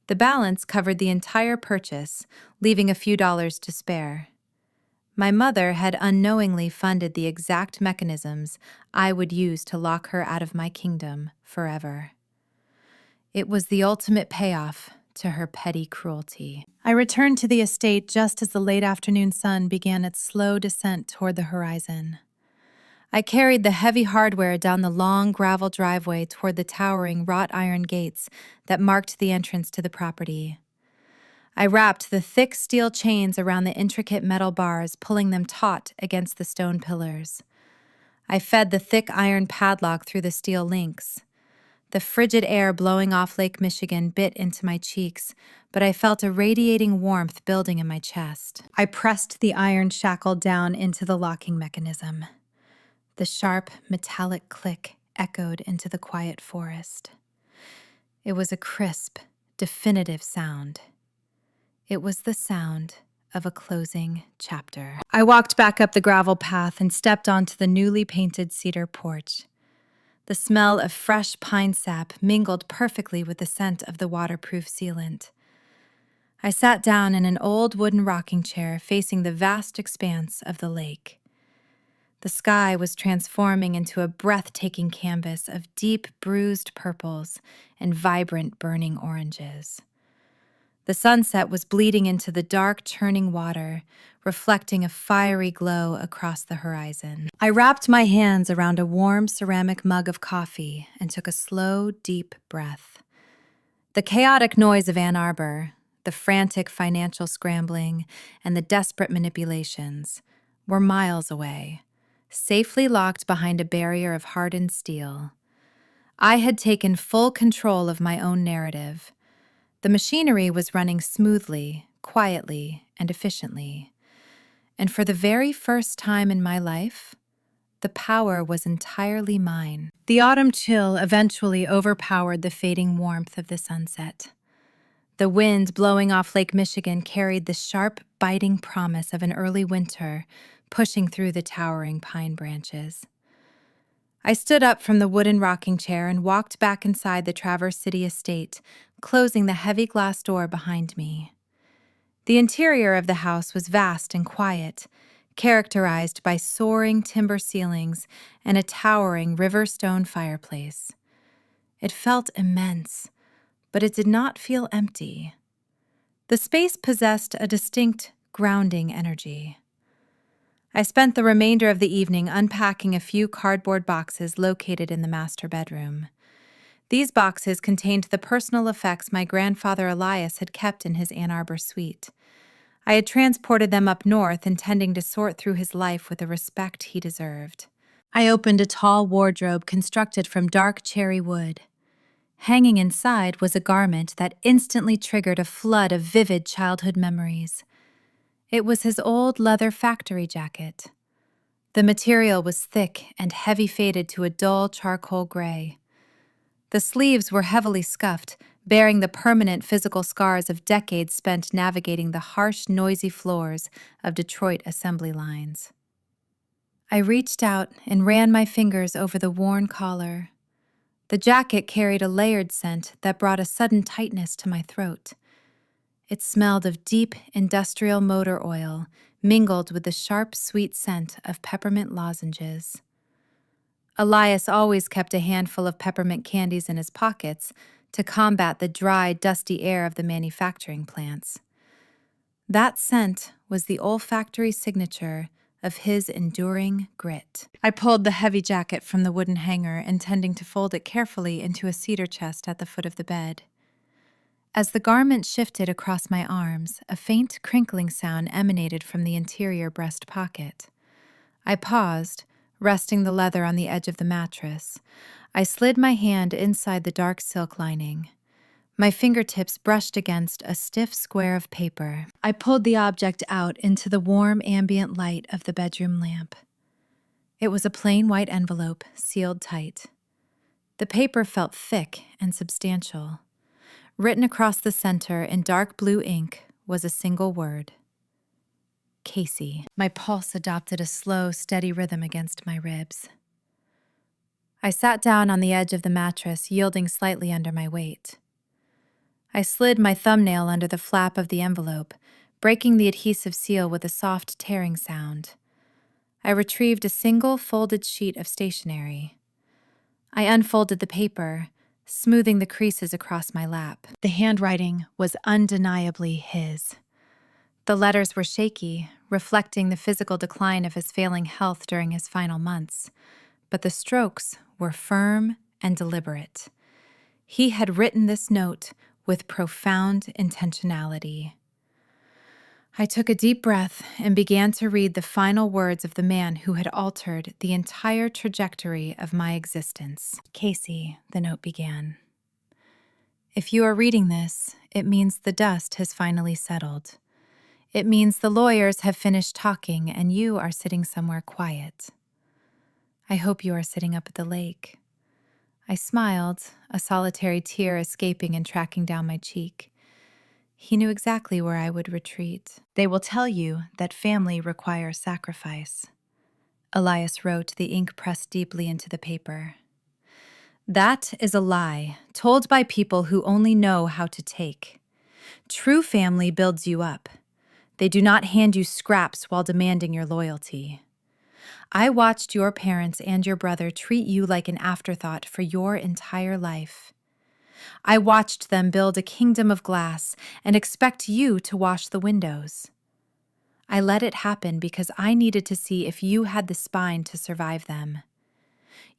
The balance covered the entire purchase, leaving a few dollars to spare. My mother had unknowingly funded the exact mechanisms I would use to lock her out of my kingdom forever. It was the ultimate payoff to her petty cruelty. I returned to the estate just as the late afternoon sun began its slow descent toward the horizon. I carried the heavy hardware down the long gravel driveway toward the towering wrought iron gates that marked the entrance to the property. I wrapped the thick steel chains around the intricate metal bars, pulling them taut against the stone pillars. I fed the thick iron padlock through the steel links. The frigid air blowing off Lake Michigan bit into my cheeks, but I felt a radiating warmth building in my chest. I pressed the iron shackle down into the locking mechanism. The sharp, metallic click echoed into the quiet forest. It was a crisp, definitive sound. It was the sound of a closing chapter. I walked back up the gravel path and stepped onto the newly painted cedar porch. The smell of fresh pine sap mingled perfectly with the scent of the waterproof sealant. I sat down in an old wooden rocking chair facing the vast expanse of the lake. The sky was transforming into a breathtaking canvas of deep, bruised purples and vibrant, burning oranges. The sunset was bleeding into the dark, churning water, reflecting a fiery glow across the horizon. I wrapped my hands around a warm ceramic mug of coffee and took a slow, deep breath. The chaotic noise of Ann Arbor, the frantic financial scrambling, and the desperate manipulations were miles away, safely locked behind a barrier of hardened steel. I had taken full control of my own narrative. The machinery was running smoothly, quietly, and efficiently. And for the very first time in my life, the power was entirely mine. The autumn chill eventually overpowered the fading warmth of the sunset. The wind blowing off Lake Michigan carried the sharp, biting promise of an early winter, pushing through the towering pine branches. I stood up from the wooden rocking chair and walked back inside the Traverse City estate, closing the heavy glass door behind me. The interior of the house was vast and quiet, characterized by soaring timber ceilings and a towering river stone fireplace. It felt immense, but it did not feel empty. The space possessed a distinct, grounding energy. I spent the remainder of the evening unpacking a few cardboard boxes located in the master bedroom. These boxes contained the personal effects my grandfather Elias had kept in his Ann Arbor suite. I had transported them up north, intending to sort through his life with the respect he deserved. I opened a tall wardrobe constructed from dark cherry wood. Hanging inside was a garment that instantly triggered a flood of vivid childhood memories. It was his old leather factory jacket. The material was thick and heavy faded to a dull charcoal gray. The sleeves were heavily scuffed, bearing the permanent physical scars of decades spent navigating the harsh, noisy floors of Detroit assembly lines. I reached out and ran my fingers over the worn collar. The jacket carried a layered scent that brought a sudden tightness to my throat. It smelled of deep industrial motor oil, mingled with the sharp, sweet scent of peppermint lozenges. Elias always kept a handful of peppermint candies in his pockets to combat the dry, dusty air of the manufacturing plants. That scent was the olfactory signature of his enduring grit. I pulled the heavy jacket from the wooden hanger, intending to fold it carefully into a cedar chest at the foot of the bed. As the garment shifted across my arms, a faint crinkling sound emanated from the interior breast pocket. I paused, resting the leather on the edge of the mattress. I slid my hand inside the dark silk lining. My fingertips brushed against a stiff square of paper. I pulled the object out into the warm ambient light of the bedroom lamp. It was a plain white envelope, sealed tight. The paper felt thick and substantial. Written across the center in dark blue ink was a single word: Casey. My pulse adopted a slow, steady rhythm against my ribs. I sat down on the edge of the mattress, yielding slightly under my weight. I slid my thumbnail under the flap of the envelope, breaking the adhesive seal with a soft tearing sound. I retrieved a single folded sheet of stationery. I unfolded the paper, smoothing the creases across my lap. The handwriting was undeniably his. The letters were shaky, reflecting the physical decline of his failing health during his final months, but the strokes were firm and deliberate. He had written this note with profound intentionality. I took a deep breath and began to read the final words of the man who had altered the entire trajectory of my existence. Casey, the note began. If you are reading this, it means the dust has finally settled. It means the lawyers have finished talking and you are sitting somewhere quiet. I hope you are sitting up at the lake. I smiled, a solitary tear escaping and tracking down my cheek. He knew exactly where I would retreat. They will tell you that family requires sacrifice. Elias wrote, the ink pressed deeply into the paper. That is a lie, told by people who only know how to take. True family builds you up. They do not hand you scraps while demanding your loyalty. I watched your parents and your brother treat you like an afterthought for your entire life. I watched them build a kingdom of glass and expect you to wash the windows. I let it happen because I needed to see if you had the spine to survive them.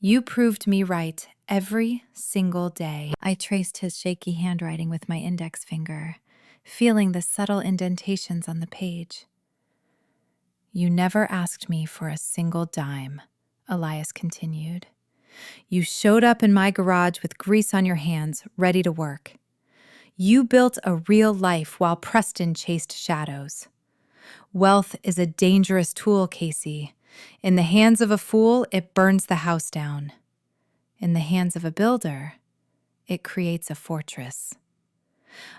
You proved me right every single day. I traced his shaky handwriting with my index finger, feeling the subtle indentations on the page. You never asked me for a single dime, Elias continued. You showed up in my garage with grease on your hands, ready to work. You built a real life while Preston chased shadows. Wealth is a dangerous tool, Casey. In the hands of a fool, it burns the house down. In the hands of a builder, it creates a fortress.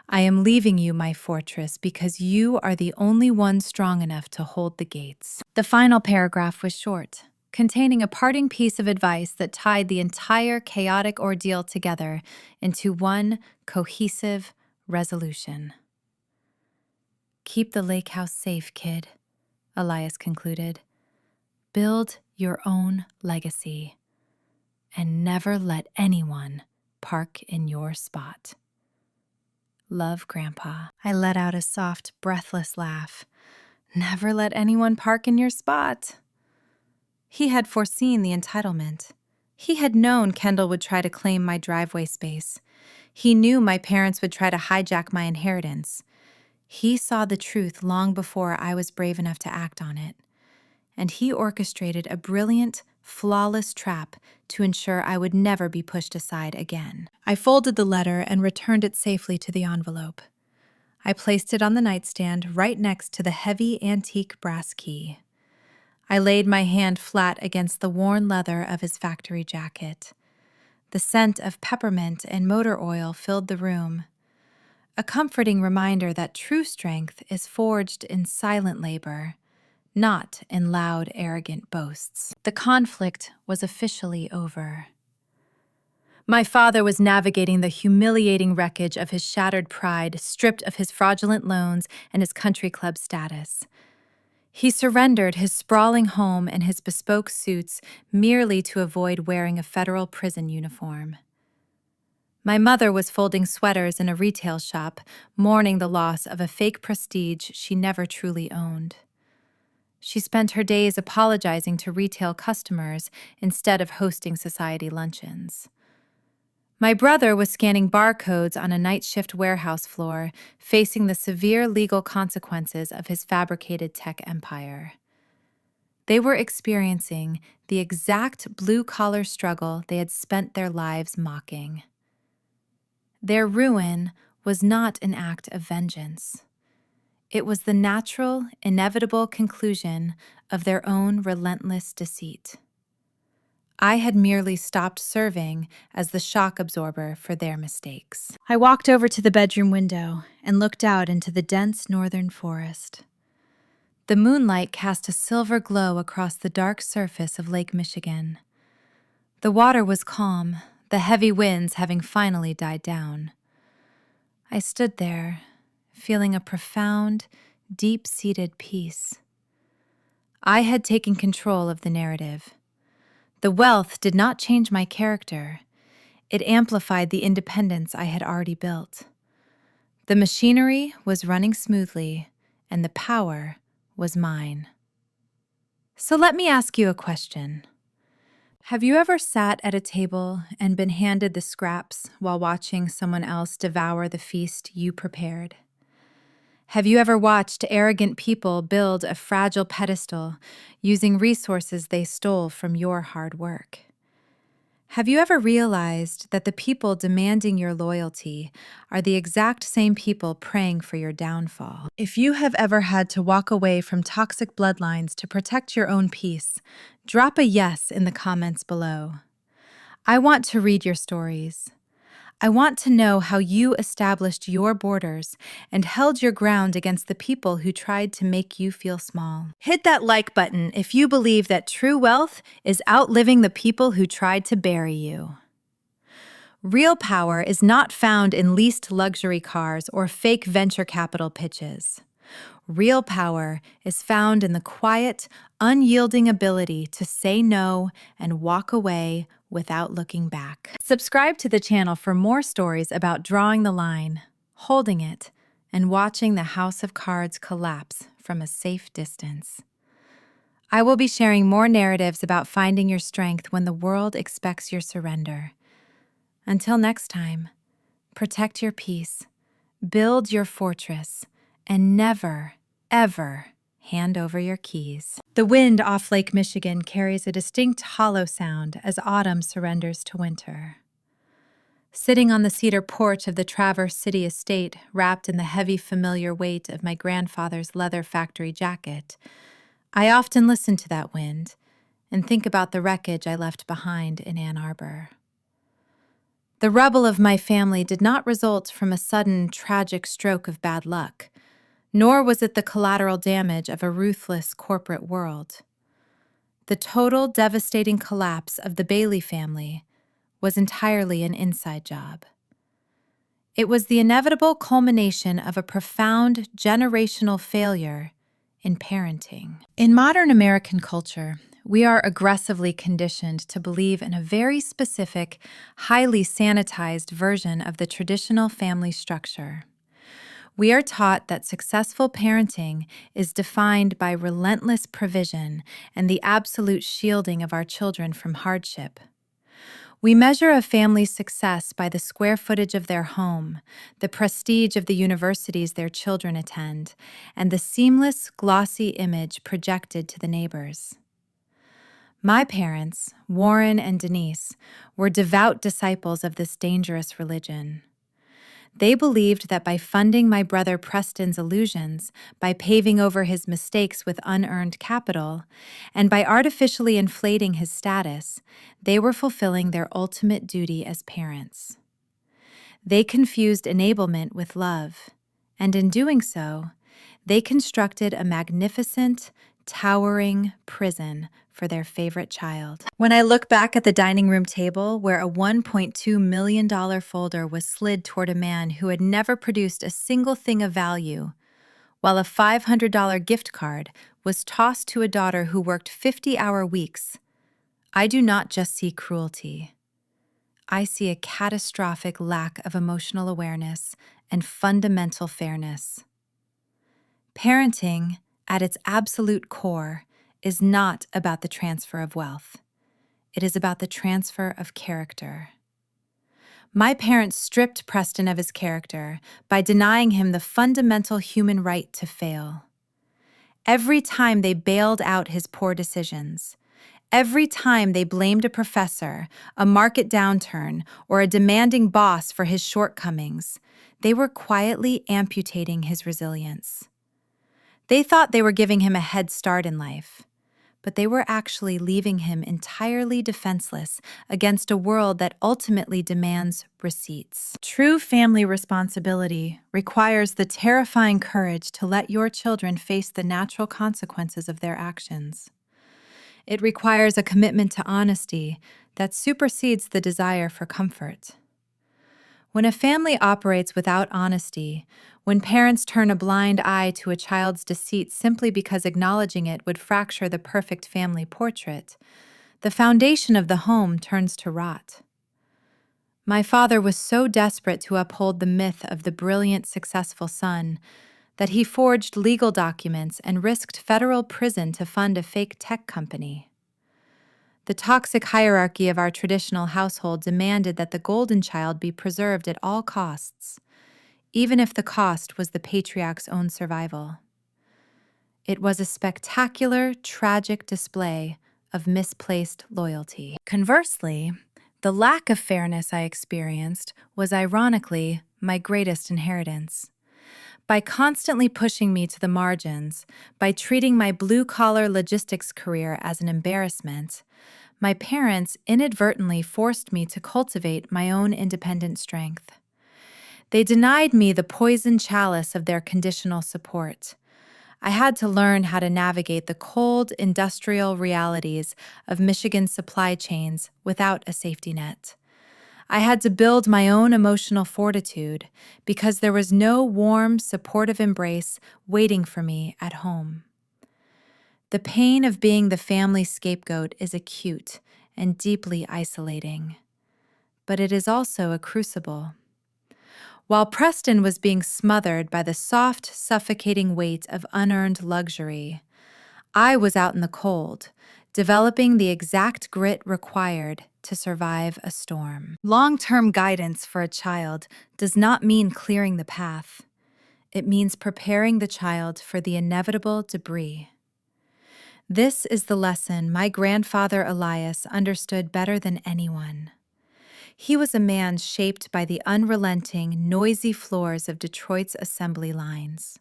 I am leaving you my fortress because you are the only one strong enough to hold the gates. The final paragraph was short, containing a parting piece of advice that tied the entire chaotic ordeal together into one cohesive resolution. Keep the lake house safe, kid, Elias concluded. Build your own legacy, and never let anyone park in your spot. Love, Grandpa. I let out a soft, breathless laugh. Never let anyone park in your spot. He had foreseen the entitlement. He had known Kendall would try to claim my driveway space. He knew my parents would try to hijack my inheritance. He saw the truth long before I was brave enough to act on it. And he orchestrated a brilliant, flawless trap to ensure I would never be pushed aside again. I folded the letter and returned it safely to the envelope. I placed it on the nightstand right next to the heavy antique brass key. I laid my hand flat against the worn leather of his factory jacket. The scent of peppermint and motor oil filled the room. A comforting reminder that true strength is forged in silent labor, not in loud, arrogant boasts. The conflict was officially over. My father was navigating the humiliating wreckage of his shattered pride, stripped of his fraudulent loans and his country club status. He surrendered his sprawling home and his bespoke suits merely to avoid wearing a federal prison uniform. My mother was folding sweaters in a retail shop, mourning the loss of a fake prestige she never truly owned. She spent her days apologizing to retail customers instead of hosting society luncheons. My brother was scanning barcodes on a night shift warehouse floor, facing the severe legal consequences of his fabricated tech empire. They were experiencing the exact blue-collar struggle they had spent their lives mocking. Their ruin was not an act of vengeance. It was the natural, inevitable conclusion of their own relentless deceit. I had merely stopped serving as the shock absorber for their mistakes. I walked over to the bedroom window and looked out into the dense northern forest. The moonlight cast a silver glow across the dark surface of Lake Michigan. The water was calm, the heavy winds having finally died down. I stood there, feeling a profound, deep-seated peace. I had taken control of the narrative. The wealth did not change my character. It amplified the independence I had already built. The machinery was running smoothly, and the power was mine. So let me ask you a question. Have you ever sat at a table and been handed the scraps while watching someone else devour the feast you prepared? Have you ever watched arrogant people build a fragile pedestal using resources they stole from your hard work? Have you ever realized that the people demanding your loyalty are the exact same people praying for your downfall? If you have ever had to walk away from toxic bloodlines to protect your own peace, drop a yes in the comments below. I want to read your stories. I want to know how you established your borders and held your ground against the people who tried to make you feel small. Hit that like button if you believe that true wealth is outliving the people who tried to bury you. Real power is not found in leased luxury cars or fake venture capital pitches. Real power is found in the quiet, unyielding ability to say no and walk away without looking back. Subscribe to the channel for more stories about drawing the line, holding it, and watching the house of cards collapse from a safe distance. I will be sharing more narratives about finding your strength when the world expects your surrender. Until next time, protect your peace, build your fortress, and never, ever hand over your keys. The wind off Lake Michigan carries a distinct hollow sound as autumn surrenders to winter. Sitting on the cedar porch of the Traverse City estate, wrapped in the heavy, familiar weight of my grandfather's leather factory jacket, I often listen to that wind and think about the wreckage I left behind in Ann Arbor. The rubble of my family did not result from a sudden, tragic stroke of bad luck, nor was it the collateral damage of a ruthless corporate world. The total, devastating collapse of the Bailey family was entirely an inside job. It was the inevitable culmination of a profound generational failure in parenting. In modern American culture, we are aggressively conditioned to believe in a very specific, highly sanitized version of the traditional family structure. We are taught that successful parenting is defined by relentless provision and the absolute shielding of our children from hardship. We measure a family's success by the square footage of their home, the prestige of the universities their children attend, and the seamless, glossy image projected to the neighbors. My parents, Warren and Denise, were devout disciples of this dangerous religion. They believed that by funding my brother Preston's illusions, by paving over his mistakes with unearned capital, and by artificially inflating his status, they were fulfilling their ultimate duty as parents. They confused enablement with love, and in doing so, they constructed a magnificent, towering prison for their favorite child. When I look back at the dining room table where a $1.2 million folder was slid toward a man who had never produced a single thing of value, while a $500 gift card was tossed to a daughter who worked 50-hour weeks, I do not just see cruelty. I see a catastrophic lack of emotional awareness and fundamental fairness. Parenting, at its absolute core, is not about the transfer of wealth. It is about the transfer of character. My parents stripped Preston of his character by denying him the fundamental human right to fail. Every time they bailed out his poor decisions, every time they blamed a professor, a market downturn, or a demanding boss for his shortcomings, they were quietly amputating his resilience. They thought they were giving him a head start in life, but they were actually leaving him entirely defenseless against a world that ultimately demands receipts. True family responsibility requires the terrifying courage to let your children face the natural consequences of their actions. It requires a commitment to honesty that supersedes the desire for comfort. When a family operates without honesty, when parents turn a blind eye to a child's deceit simply because acknowledging it would fracture the perfect family portrait, the foundation of the home turns to rot. My father was so desperate to uphold the myth of the brilliant, successful son that he forged legal documents and risked federal prison to fund a fake tech company. The toxic hierarchy of our traditional household demanded that the golden child be preserved at all costs, even if the cost was the patriarch's own survival. It was a spectacular, tragic display of misplaced loyalty. Conversely, the lack of fairness I experienced was ironically my greatest inheritance. By constantly pushing me to the margins, by treating my blue-collar logistics career as an embarrassment, my parents inadvertently forced me to cultivate my own independent strength. They denied me the poison chalice of their conditional support. I had to learn how to navigate the cold, industrial realities of Michigan's supply chains without a safety net. I had to build my own emotional fortitude because there was no warm, supportive embrace waiting for me at home. The pain of being the family scapegoat is acute and deeply isolating, but it is also a crucible. While Preston was being smothered by the soft, suffocating weight of unearned luxury, I was out in the cold, developing the exact grit required to survive a storm. Long-term guidance for a child does not mean clearing the path. It means preparing the child for the inevitable debris. This is the lesson my grandfather Elias understood better than anyone. He was a man shaped by the unrelenting, noisy floors of Detroit's assembly lines.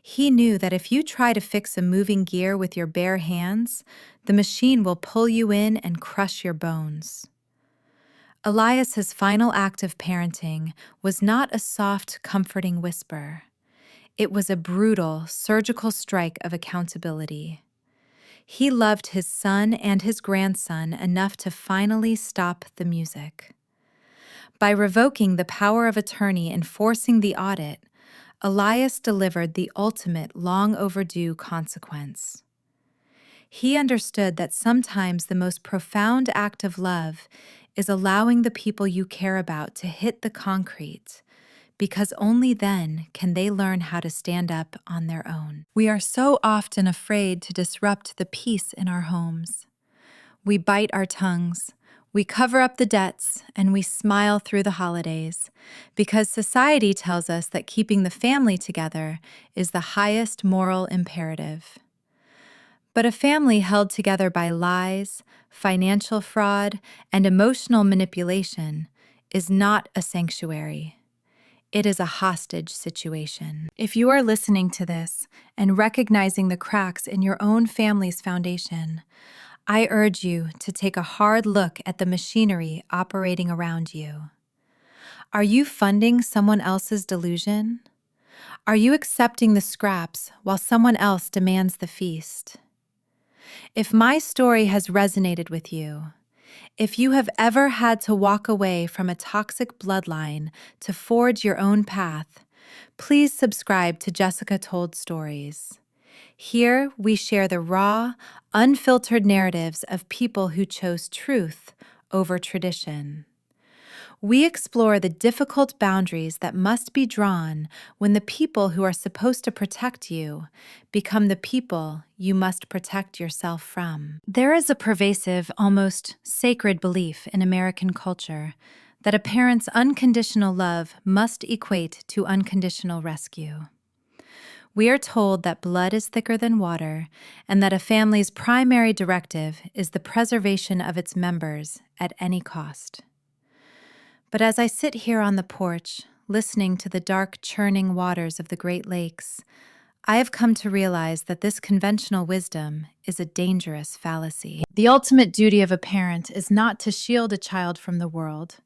He knew that if you try to fix a moving gear with your bare hands, the machine will pull you in and crush your bones. Elias's final act of parenting was not a soft, comforting whisper. It was a brutal, surgical strike of accountability. He loved his son and his grandson enough to finally stop the music. By revoking the power of attorney and forcing the audit, Elias delivered the ultimate long overdue consequence. He understood that sometimes the most profound act of love is allowing the people you care about to hit the concrete, because only then can they learn how to stand up on their own. We are so often afraid to disrupt the peace in our homes. We bite our tongues, we cover up the debts, and we smile through the holidays, because society tells us that keeping the family together is the highest moral imperative. But a family held together by lies, financial fraud, and emotional manipulation is not a sanctuary. It is a hostage situation. If you are listening to this and recognizing the cracks in your own family's foundation, I urge you to take a hard look at the machinery operating around you. Are you funding someone else's delusion? Are you accepting the scraps while someone else demands the feast? If my story has resonated with you, if you have ever had to walk away from a toxic bloodline to forge your own path, please subscribe to Jessica Told Stories. Here we share the raw, unfiltered narratives of people who chose truth over tradition. We explore the difficult boundaries that must be drawn when the people who are supposed to protect you become the people you must protect yourself from. There is a pervasive, almost sacred belief in American culture that a parent's unconditional love must equate to unconditional rescue. We are told that blood is thicker than water and that a family's primary directive is the preservation of its members at any cost. But as I sit here on the porch, listening to the dark, churning waters of the Great Lakes, I have come to realize that this conventional wisdom is a dangerous fallacy. The ultimate duty of a parent is not to shield a child from the world,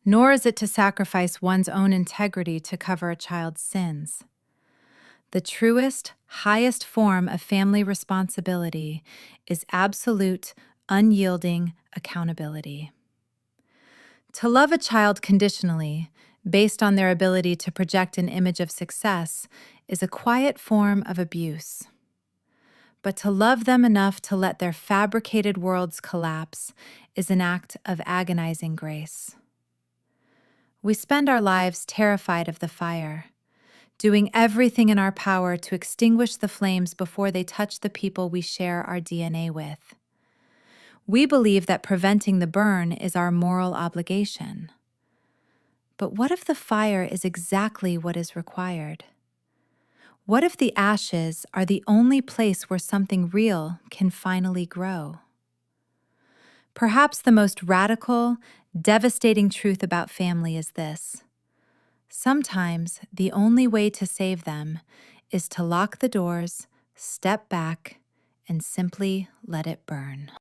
nor is it to sacrifice one's own integrity to cover a child's sins. The truest, highest form of family responsibility is absolute, unyielding accountability. To love a child conditionally, based on their ability to project an image of success, is a quiet form of abuse. But to love them enough to let their fabricated worlds collapse is an act of agonizing grace. We spend our lives terrified of the fire, doing everything in our power to extinguish the flames before they touch the people we share our DNA with. We believe that preventing the burn is our moral obligation. But what if the fire is exactly what is required? What if the ashes are the only place where something real can finally grow? Perhaps the most radical, devastating truth about family is this: Sometimes the only way to save them is to lock the doors, step back, and simply let it burn.